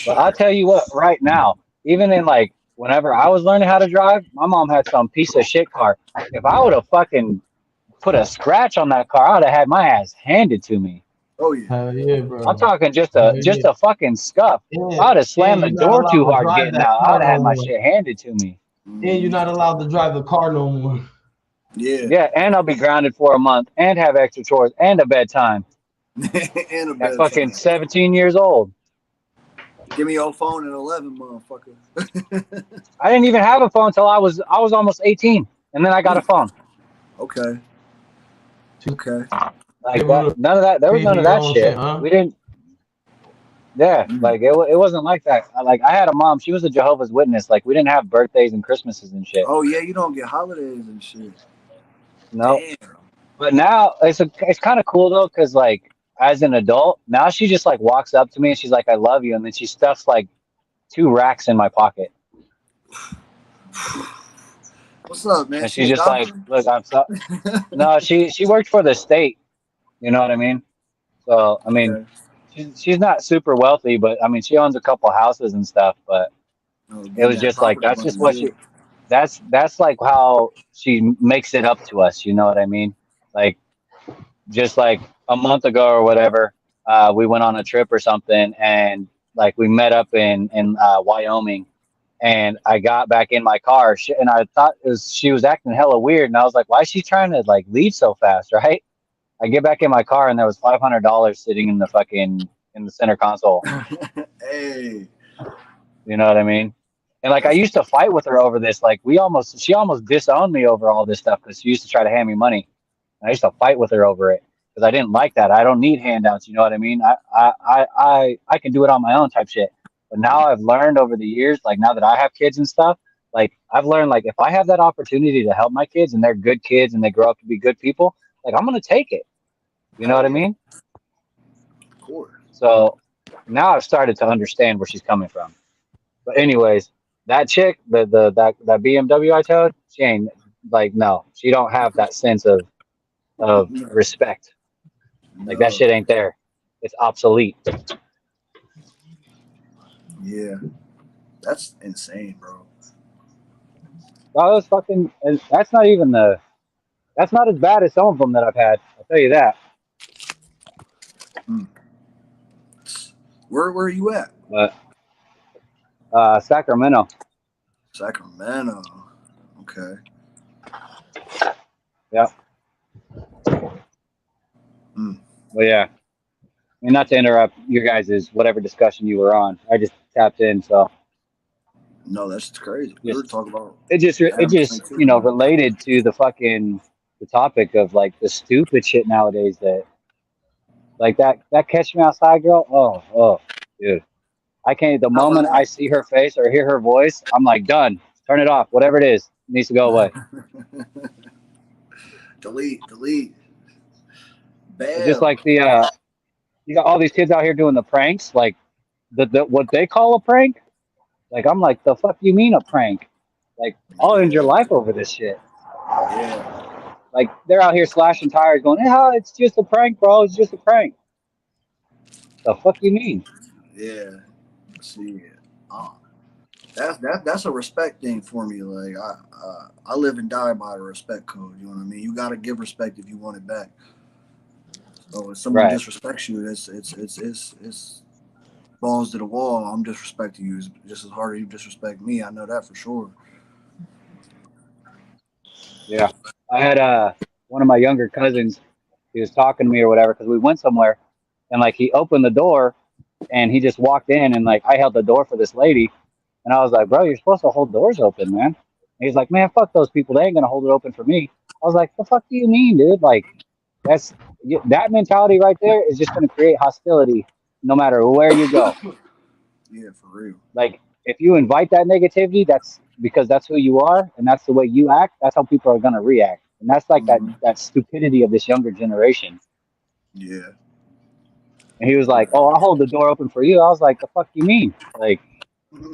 But I'll tell you what, right now, even in like whenever I was learning how to drive, my mom had some piece of shit car. If I would have fucking put a scratch on that car, I would have had my ass handed to me. Oh yeah. Hell yeah, bro. I'm talking just a fucking scuff. And, I would have slammed the you're not door allowed too to hard drive getting that out. I car would have had no my more. shit handed to me. And you're not allowed to drive the car no more. Yeah. Yeah, and I'll be grounded for a month and have extra chores and a bedtime. And a At bed fucking time. 17 years old. Give me your phone at 11, motherfucker. I didn't even have a phone until I was almost 18, and then I got a phone. Okay. Okay. Like that, none of that. There was none of that shit. Huh? We didn't. Yeah, like it wasn't like that. Like I had a mom. She was a Jehovah's Witness. Like we didn't have birthdays and Christmases and shit. Oh yeah, you don't get holidays and shit. No. Damn. But now it's kind of cool though, because like as an adult, now she just like walks up to me and she's like, "I love you," and then she stuffs like 2 racks in my pocket. What's up, man? And She she's a just like, doctor? "Look, I'm so." No, she worked for the state. You know what I mean? So I mean, Okay. she's not super wealthy, but I mean, she owns a couple houses and stuff. But Oh, it getting was that just like property that's just money, what yeah. that's like how she makes it up to us. You know what I mean? Like just like a month ago or whatever, we went on a trip or something, and like we met up in Wyoming. And I got back in my car, and I thought she was acting hella weird, and I was like, "Why is she trying to like leave so fast?" Right? I get back in my car, and there was $500 sitting in the center console. Hey. You know what I mean? And like I used to fight with her over this. Like she almost disowned me over all this stuff because she used to try to hand me money. And I used to fight with her over it because I didn't like that. I don't need handouts. You know what I mean? I can do it on my own type shit. But now I've learned over the years, like now that I have kids and stuff, like I've learned like if I have that opportunity to help my kids and they're good kids and they grow up to be good people, like I'm gonna take it. You know what I mean? Of course. So now I've started to understand where she's coming from. But anyways, that chick, that BMW I told, she ain't like no, she don't have that sense of No. respect. Like that No. shit ain't there. It's obsolete. Yeah. That's insane, bro. Oh, that's fucking. And that's not even the. That's not as bad as some of them that I've had. I'll tell you that. Where are you at? But Sacramento. Sacramento. Okay. Yeah. Well, yeah. I mean, not to interrupt your guys' whatever discussion you were on. I just tapped in, so. No, that's crazy. We were talking about It just you know related to the topic of like the stupid shit nowadays that like that Catch Me Outside girl. Oh, dude. I can't. The moment I see her face or hear her voice, I'm like, done. Turn it off. Whatever it is, it needs to go away. delete. Bam. It's just like the you got all these kids out here doing the pranks, like the what they call a prank. Like I'm like, the fuck you mean a prank? Like I'll end your life over this shit. Yeah. Like they're out here slashing tires, going, "Yeah, it's just a prank, bro. It's just a prank." The fuck you mean? Yeah. See, that's a respect thing for me. Like I live and die by the respect code. You know what I mean? You gotta give respect if you want it back. So if someone disrespects you, it's balls to the wall. I'm disrespecting you just as hard as you disrespect me. I know that for sure. Yeah, I had one of my younger cousins. He was talking to me or whatever because we went somewhere, and like he opened the door and he just walked in and like I held the door for this lady, and I was like, "Bro, you're supposed to hold doors open, man." And he's like, "Man, fuck those people. They ain't gonna hold it open for me." I was like, "The fuck do you mean, dude? Like that mentality right there is just gonna create hostility no matter where you go." Yeah, for real. Like if you invite that negativity, that's because that's who you are and that's the way you act. That's how people are gonna react, and that's like that stupidity of this younger generation. Yeah. And he was like, "Oh, I'll hold the door open for you." I was like, "The fuck you mean? Like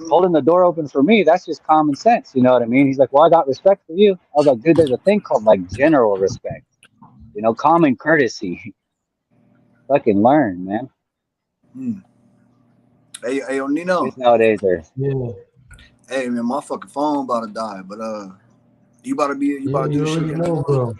holding the door open for me? That's just common sense." You know what I mean? He's like, "Well, I got respect for you." I was like, "Dude, there's a thing called like general respect. You know, common courtesy. Fucking learn, man." Hey, Nino. Kids nowadays are. Yeah. Hey, man, my fucking phone about to die, but you about to do this shit again tomorrow? Bro.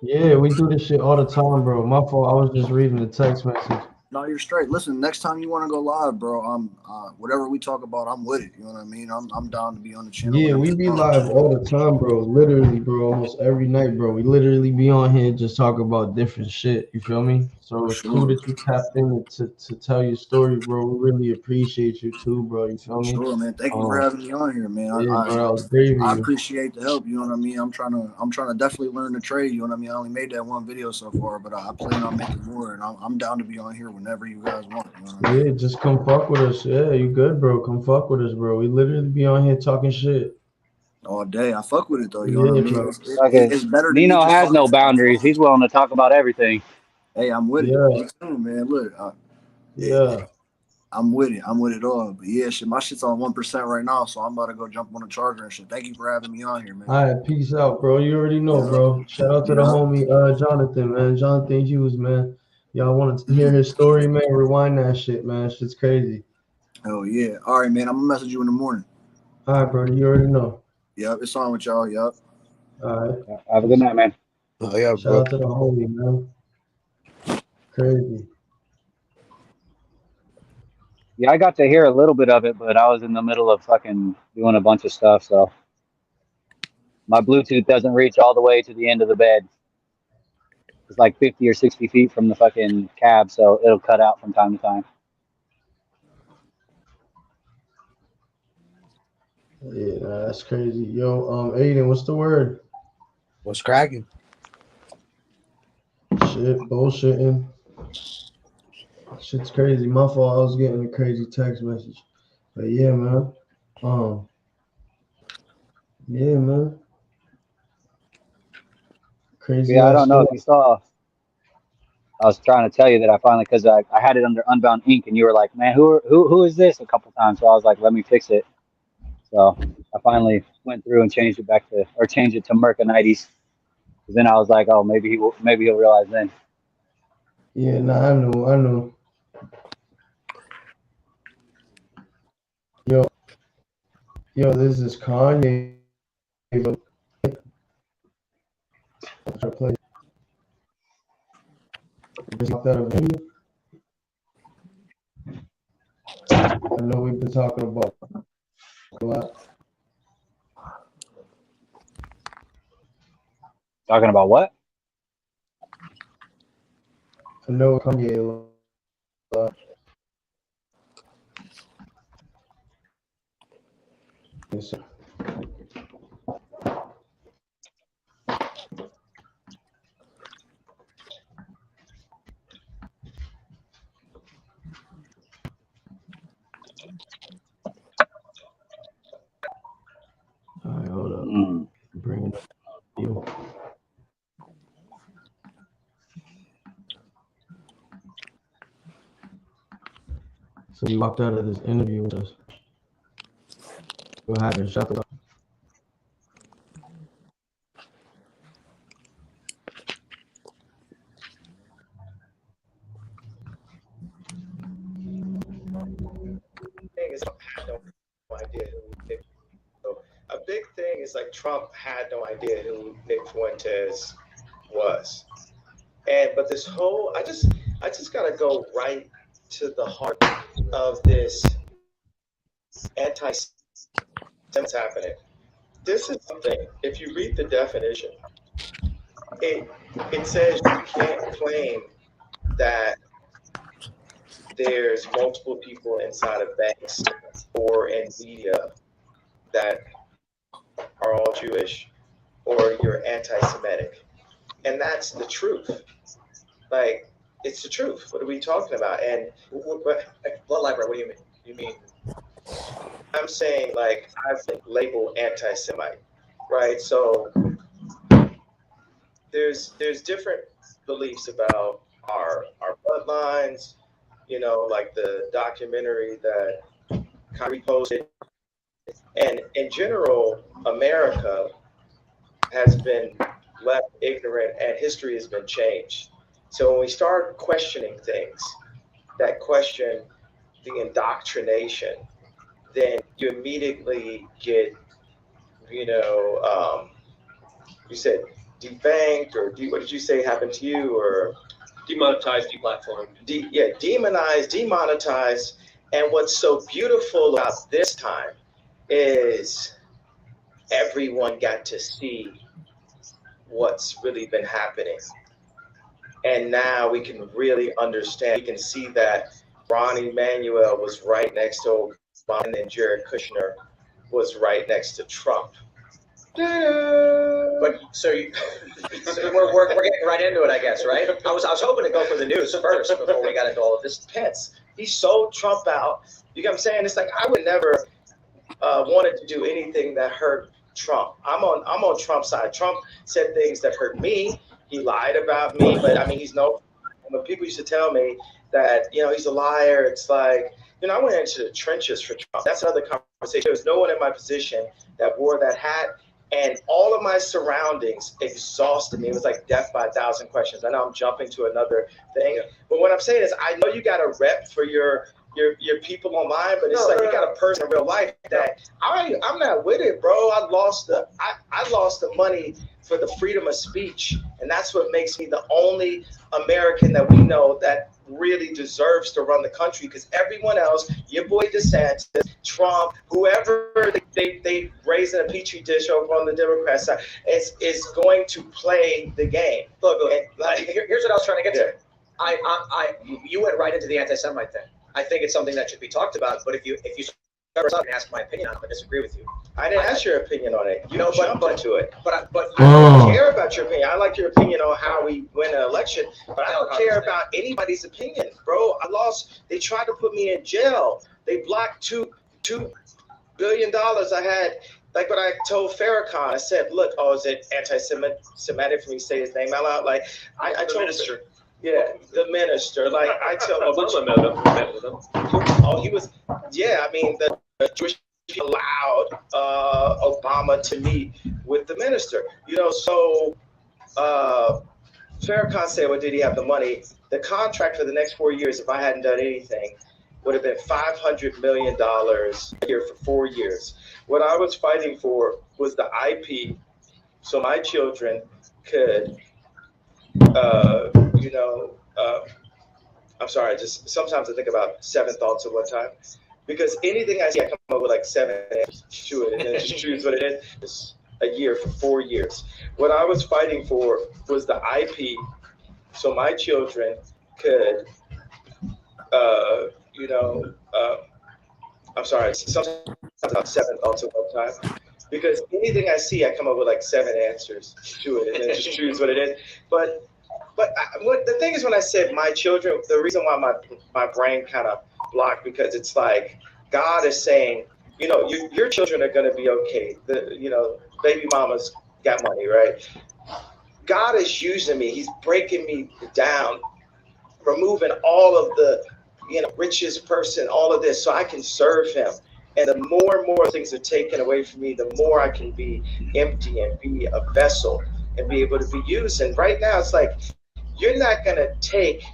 Yeah, we do this shit all the time, bro. My fault. I was just reading the text message. No, you're straight. Listen, next time you want to go live, bro, I'm whatever we talk about, I'm with it. You know what I mean? I'm down to be on the channel. Yeah, we be live all the time, bro. Literally, bro, almost every night, bro. We literally be on here just talk about different shit. You feel me? So it's cool that you tapped in to tell your story, bro. We really appreciate you too, bro. You feel me? Sure, man. Thank you for having me on here, man. Yeah, I appreciate the help. You know what I mean? I'm trying to definitely learn the trade. You know what I mean? I only made that one video so far, but I plan on making more, and I'm down to be on here whenever you guys want. You know what I mean? Yeah, just come fuck with us. Yeah, you good, bro. Come fuck with us, bro. We literally be on here talking shit all day. I fuck with it though. You know what I mean? It's better. Nino has no boundaries. He's willing to talk about everything. Hey, I'm with it. Me too, man. Look, I'm with it. I'm with it all. But yeah, shit, my shit's on 1% right now, so I'm about to go jump on the charger and shit. Thank you for having me on here, man. All right, peace out, bro. You already know, bro. Shout out to the homie Jonathan, man. Jonathan Hughes, man. Y'all want to hear his story, man? Rewind that shit, man. Shit's crazy. Oh yeah. All right, man. I'm gonna message you in the morning. All right, bro. You already know. Yep, it's on with y'all. Yep. All right. Have a good night, man. Oh yeah, Shout out to the homie, man. Crazy. Yeah, I got to hear a little bit of it, but I was in the middle of fucking doing a bunch of stuff, so my Bluetooth doesn't reach all the way to the end of the bed. It's like 50 or 60 feet from the fucking cab, so it'll cut out from time to time. Yeah, nah, that's crazy. Yo, Aiden, what's the word? What's cracking? Shit, bullshitting. Shit's crazy. My fault. I was getting a crazy text message. But yeah, man. Yeah, man. Crazy Yeah, I ass don't know shit. if you saw. I was trying to tell you that I finally, because I had it under Unbound Ink, and you were like, "Man, who is this?" a couple times. So I was like, "Let me fix it." So I finally went through and changed it back to, or changed it to Merconides. Then I was like, "Oh, maybe he'll realize then." Yeah, nah, I know. Yo, this is Kanye. Try to play. Just like that of him. I know we've been talking about a lot. Talking about what? I know Kanye a lot. Yes, sir. All right, hold up. Bring it up. You. So you walked out of this interview with us. What happened? Shut the thing is Trump had no idea who Nick. So a big thing is like Trump had no idea who Nick Fuentes was, but this whole I just gotta go right to the heart of this anti-Semitism happening. This is something. If you read the definition, it says you can't claim that there's multiple people inside of banks or in media that are all Jewish or you're anti-Semitic. And that's the truth. Like, it's the truth. What are we talking about? And what library? What do you mean? You mean I'm saying like I've been labeled anti-Semite, right? So there's different beliefs about our bloodlines. You know, like the documentary that Kyrie posted, and in general, America has been left ignorant and history has been changed. So when we start questioning things that question the indoctrination, then you immediately get, you said debanked or what did you say happened to you or Demonetized, deplatformed. Demonized, demonetized. And what's so beautiful about this time is everyone got to see what's really been happening. And now we can really understand. We can see that Ron Emanuel was right next to Obama and Jared Kushner was right next to Trump. But so we're getting right into it, I guess, right? I was hoping to go for the news first before we got into all of this. Pence, he sold Trump out. You know what I'm saying? It's like I would never wanted to do anything that hurt Trump. I'm on Trump's side. Trump said things that hurt me. He lied about me, but I mean, he's no. When people used to tell me that he's a liar, it's like I went into the trenches for Trump. That's another conversation. There was no one in my position that wore that hat. And all of my surroundings exhausted me. It was like death by 1,000 questions. I know I'm jumping to another thing, but what I'm saying is, I know you got a rep for your people online, but it's you got a person in real life that I'm not with it, bro. I lost the money for the freedom of speech, and that's what makes me the only American that we know that really deserves to run the country, because everyone else, your boy DeSantis, Trump, whoever they raise in a petri dish over on the Democrat side, is going to play the game. Look, here's what I was trying to get to. You went right into the anti-Semite thing. I think it's something that should be talked about. But if you ask my opinion on it, I disagree with you. I didn't ask your opinion on it. You know, jumped into it. But I don't care about your opinion. I like your opinion on how we win an election, but I don't care about anybody's opinion, bro. I lost. They tried to put me in jail. They blocked $2 billion I had. Like what I told Farrakhan, I said, look, is it anti-Semitic for me to say his name out loud? Like I told the minister. Yeah, the minister. Like I tell him. He was. Yeah, I mean the Jewish people allowed Obama to meet with the minister. You know, so Farrakhan said, well, did he have the money? The contract for the next 4 years, if I hadn't done anything, would have been $500 million a year for 4 years. What I was fighting for was the IP, so my children could, I'm sorry, just sometimes I think about 7 thoughts at one time. Because anything I see, I come up with like 7 answers to it, and then just choose what it is. It's a year for 4 years. What I was fighting for was the IP, so my children could, I'm sorry, sometimes about 7 thoughts at one time. Because anything I see, I come up with like 7 answers to it, and then just choose what it is. But the thing is, when I said my children, the reason why my brain kind of blocked, because it's like God is saying, you know, your children are going to be okay. Baby mama's got money, right? God is using me. He's breaking me down, removing all of the, richest person, all of this, so I can serve him. And the more and more things are taken away from me, the more I can be empty and be a vessel and be able to be used. And right now, it's like, you're not going to take,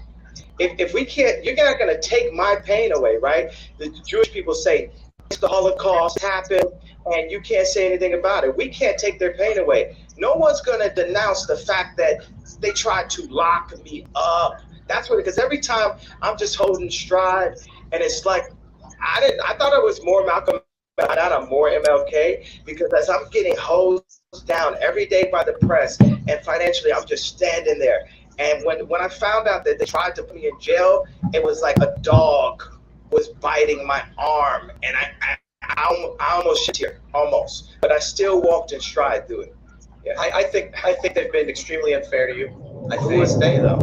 if we can't, you're not going to take my pain away, right? The Jewish people say, the Holocaust happened and you can't say anything about it. We can't take their pain away. No one's going to denounce the fact that they tried to lock me up. That's what, because every time I'm just holding stride, and it's like, I thought it was more Malcolm, not I'm more MLK, because as I'm getting hosed down every day by the press and financially, I'm just standing there. And when I found out that they tried to put me in jail, it was like a dog was biting my arm, and I almost shit here, almost, but I still walked in stride through it. Yeah. I think they've been extremely unfair to you. Who is they though?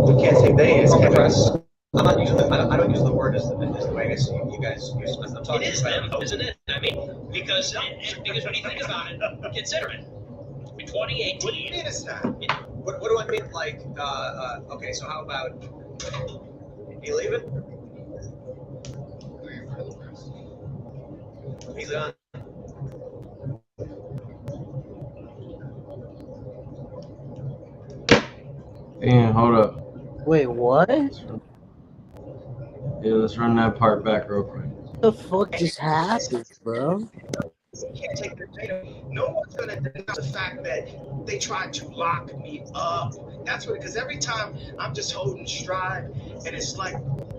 We can't say they. It's press. I'm not using I don't use the word as the way I guess you guys use. I'm talking it is them, though, isn't it? I mean, because when you think about it, consider it. In 2018. What do you mean it's not? What do I mean? Like, okay, so how about you leave it? He's on. Damn, hold up. Wait, what? Yeah, let's run that part back real quick. What the fuck just happened, bro? Can't take their data. No one's gonna denounce the fact that they tried to lock me up. That's what, because every time I'm just holding stride, and it's like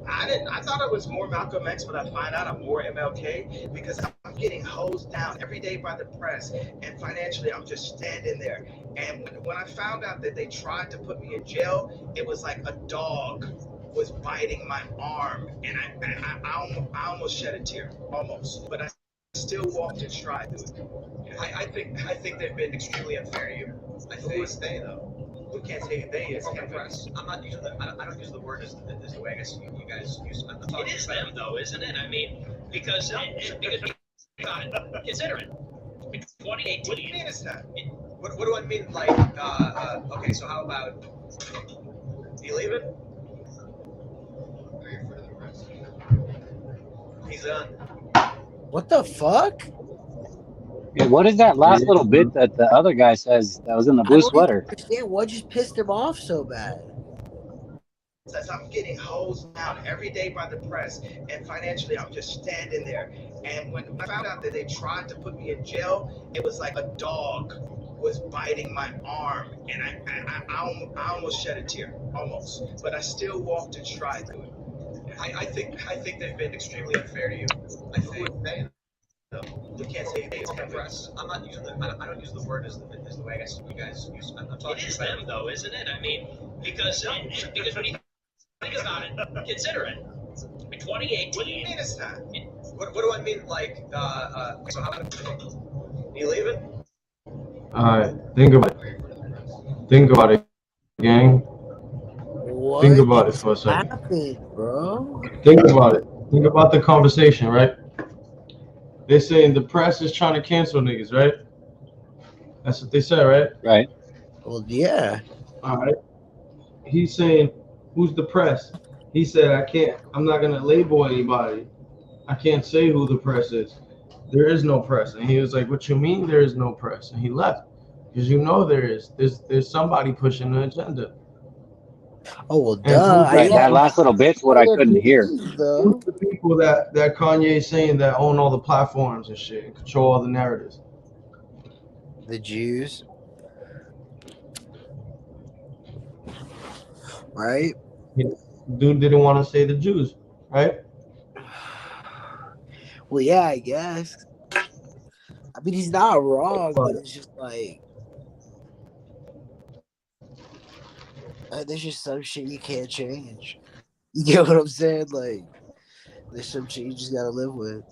I thought I was more Malcolm X, but I find out I'm more MLK, because I'm getting hosed down every day by the press, and financially I'm just standing there. And when I found out that they tried to put me in jail, it was like a dog was biting my arm, and I almost shed a tear, almost, but I still walked in stride through it. I think they've been extremely unfair to you. Who is they though? We can't say they. It's press. I'm not using I don't use the word as the way I guess you guys use. It is them though, isn't it? I mean, because consider it. In 2018. What do you mean it's not? What do I mean? Like, okay, so how about you leave it? He's on. What the fuck? Yeah, what is that last little bit that the other guy says that was in the blue sweater? I don't understand what just pissed him off so bad. Says I'm getting hosed down every day by the press, and financially I'm just standing there. And when I found out that they tried to put me in jail, it was like a dog was biting my arm, and I almost shed a tear, almost, but I still walked in stride through it. I think they've been extremely unfair to you. I think we can't say they. It's press. I'm not using I don't use the word as the way I guess you guys use. I'm talking. It is them though, isn't it? I mean, because when you think about it, consider it. In 2018. What do you mean it's not? What do I mean? Like, so how you leaving? All right, think about it. Think about it, gang. What Think about it just for a second. happened, bro? Think about it. Think about the conversation, right? They're saying the press is trying to cancel niggas, right? That's what they said, right? Right. Well, yeah. All right. He's saying, who's the press? He said, I'm not going to label anybody. I can't say who the press is. There is no press. And he was like, what you mean there is no press? And he left. Because you know there is. There's somebody pushing the agenda. Oh, well, duh. Right, that last little bit's what I couldn't hear. Who's the people that Kanye's saying that own all the platforms and shit and control all the narratives? The Jews. Right? Dude didn't want to say the Jews, right? Well, yeah, I guess. I mean, he's not wrong, but it's just like there's just some shit you can't change. You get what I'm saying? Like, there's some shit you just gotta live with.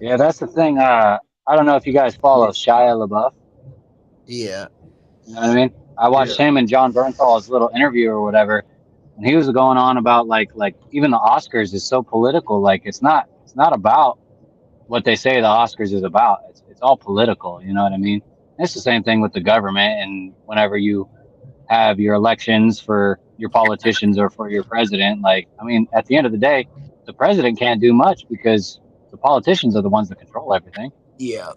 Yeah, that's the thing. I don't know if you guys follow Shia LaBeouf. Yeah. You know what I mean? I watched him and John Bernthal's little interview or whatever, and he was going on about like even the Oscars is so political. Like it's not about what they say the Oscars is about. It's all political. You know what I mean? It's the same thing with the government. And whenever you have your elections for your politicians or for your president, like, I mean, at the end of the day, the president can't do much because the politicians are the ones that control everything. Yeah.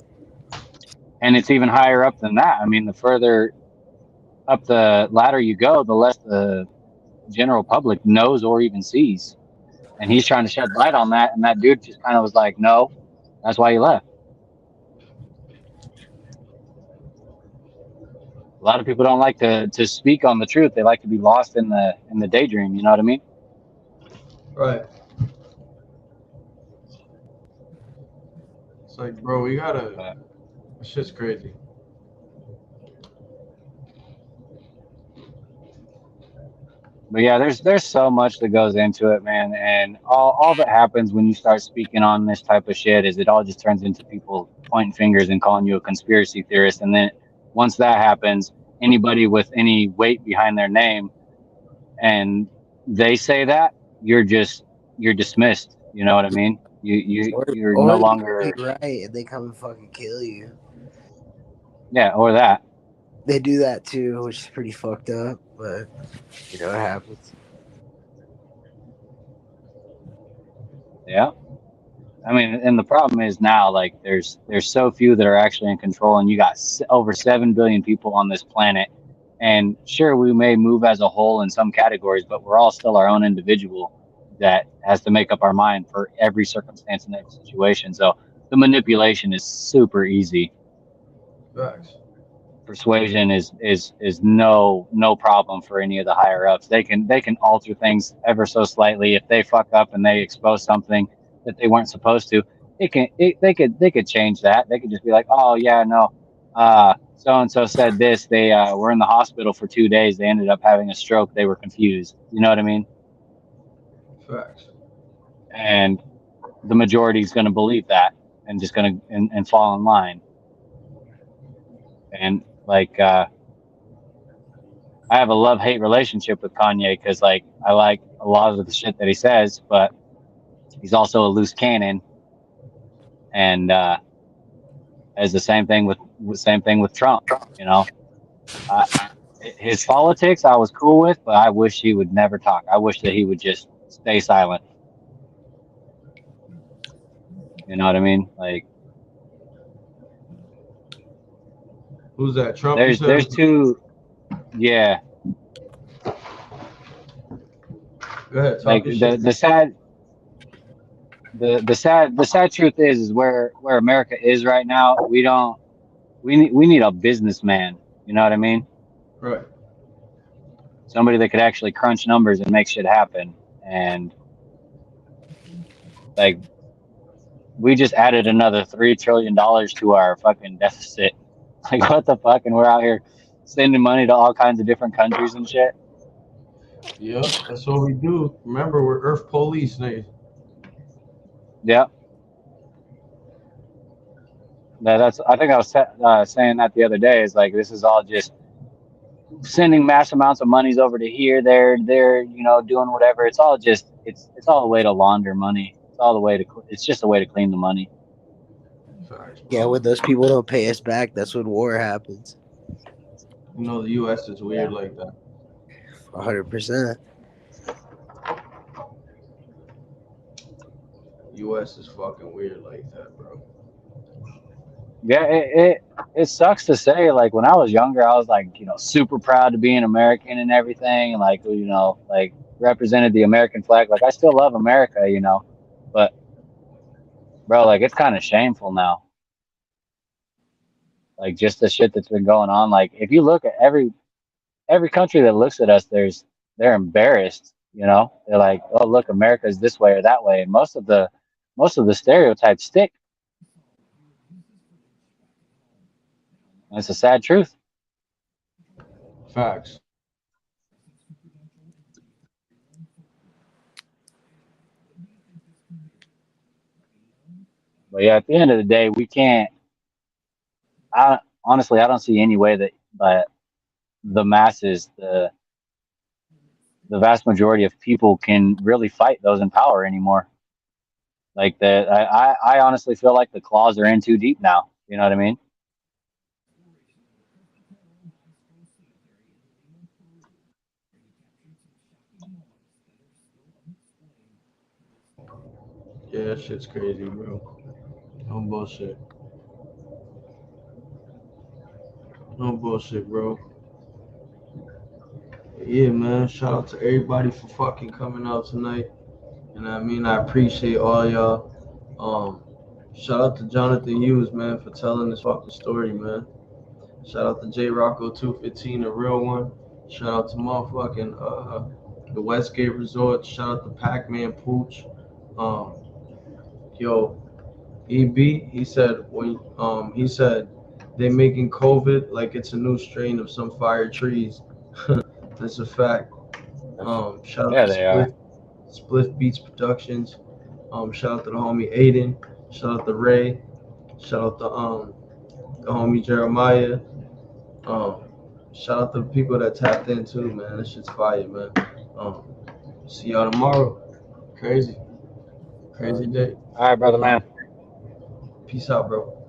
And it's even higher up than that. I mean, the further up the ladder you go, the less the general public knows or even sees. And he's trying to shed light on that. And that dude just kind of was like, no, that's why he left. A lot of people don't like to speak on the truth. They like to be lost in the daydream. You know what I mean? Right. It's like, bro, we gotta. It's just crazy. But yeah, there's so much that goes into it, man. And all that happens when you start speaking on this type of shit is it all just turns into people pointing fingers and calling you a conspiracy theorist. And then once that happens, anybody with any weight behind their name and they say that, you're dismissed. You know what I mean? You're no longer right, and they come and fucking kill you. Yeah, or that. They do that too, which is pretty fucked up, but you know what happens. Yeah. I mean, and the problem is now, like, there's so few that are actually in control, and you got over 7 billion people on this planet. And sure, we may move as a whole in some categories, but we're all still our own individual that has to make up our mind for every circumstance and every situation. So the manipulation is super easy. Facts. Persuasion is no problem for any of the higher ups. They can alter things ever so slightly. If they fuck up and they expose something that they weren't supposed to, they could change that. They could just be like, oh yeah, no, so and so said this. They were in the hospital for 2 days. They ended up having a stroke. They were confused. You know what I mean? Facts. And the majority is going to believe that and just going to and fall in line. And like, I have a love-hate relationship with Kanye because, like, I like a lot of the shit that he says, but he's also a loose cannon. And as the same thing with Trump, you know. His politics I was cool with, but I wish he would never talk. I wish that he would just stay silent. You know what I mean? Like, who's that? Trump? There's two. Yeah. Go ahead. Like the sad truth is where America is right now. We need a businessman. You know what I mean? Right. Somebody that could actually crunch numbers and make shit happen. And like, we just added another $3 trillion to our fucking deficit. Like, what the fuck? And we're out here sending money to all kinds of different countries and shit. Yeah, that's what we do. Remember, we're Earth police, nigga. Yeah. That's. I think I was saying that the other day. Is like this is all just sending mass amounts of monies over to here, there, you know, doing whatever. It's all just it's all a way to launder money. It's all the way to. It's just a way to clean the money. Facts, Yeah, bro. when those people don't pay us back, that's when war happens. You know, the U.S. is weird like that. 100%. U.S. is fucking weird like that, bro. Yeah, it sucks to say. Like when I was younger, I was like, you know, super proud to be an American and everything, and like, you know, like represented the American flag. Like I still love America, you know, but bro, like it's kind of shameful now. Like just the shit that's been going on. Like if you look at every country that looks at us, they're embarrassed. You know, they're like, oh look, America's this way or that way, and most of the stereotypes stick. And it's a sad truth. Facts. But yeah, at the end of the day, we can't. I honestly, I don't see any way that the masses, the vast majority of people can really fight those in power anymore. Like that, I honestly feel like the claws are in too deep now. You know what I mean? Yeah, that shit's crazy, bro. No bullshit. No bullshit, bro. Yeah, man. Shout out to everybody for fucking coming out tonight. And I mean, I appreciate all y'all. Shout out to Jonathan Hughes, man, for telling this fucking story, man. Shout out to J Rocco 215, the real one. Shout out to motherfucking the Westgate Resort. Shout out to Pac-Man Pooch. Um, yo, EB, he said they making COVID like it's a new strain of some fire trees. That's a fact. Shout out Yeah, to they are. Split Beats Productions. Shout out to the homie Aiden. Shout out to Ray. Shout out to the homie Jeremiah. Um, Shout out to the people that tapped in too, man. This shit's fire, man. Um, See y'all tomorrow. Crazy day. All right, brother, man. Peace out, bro.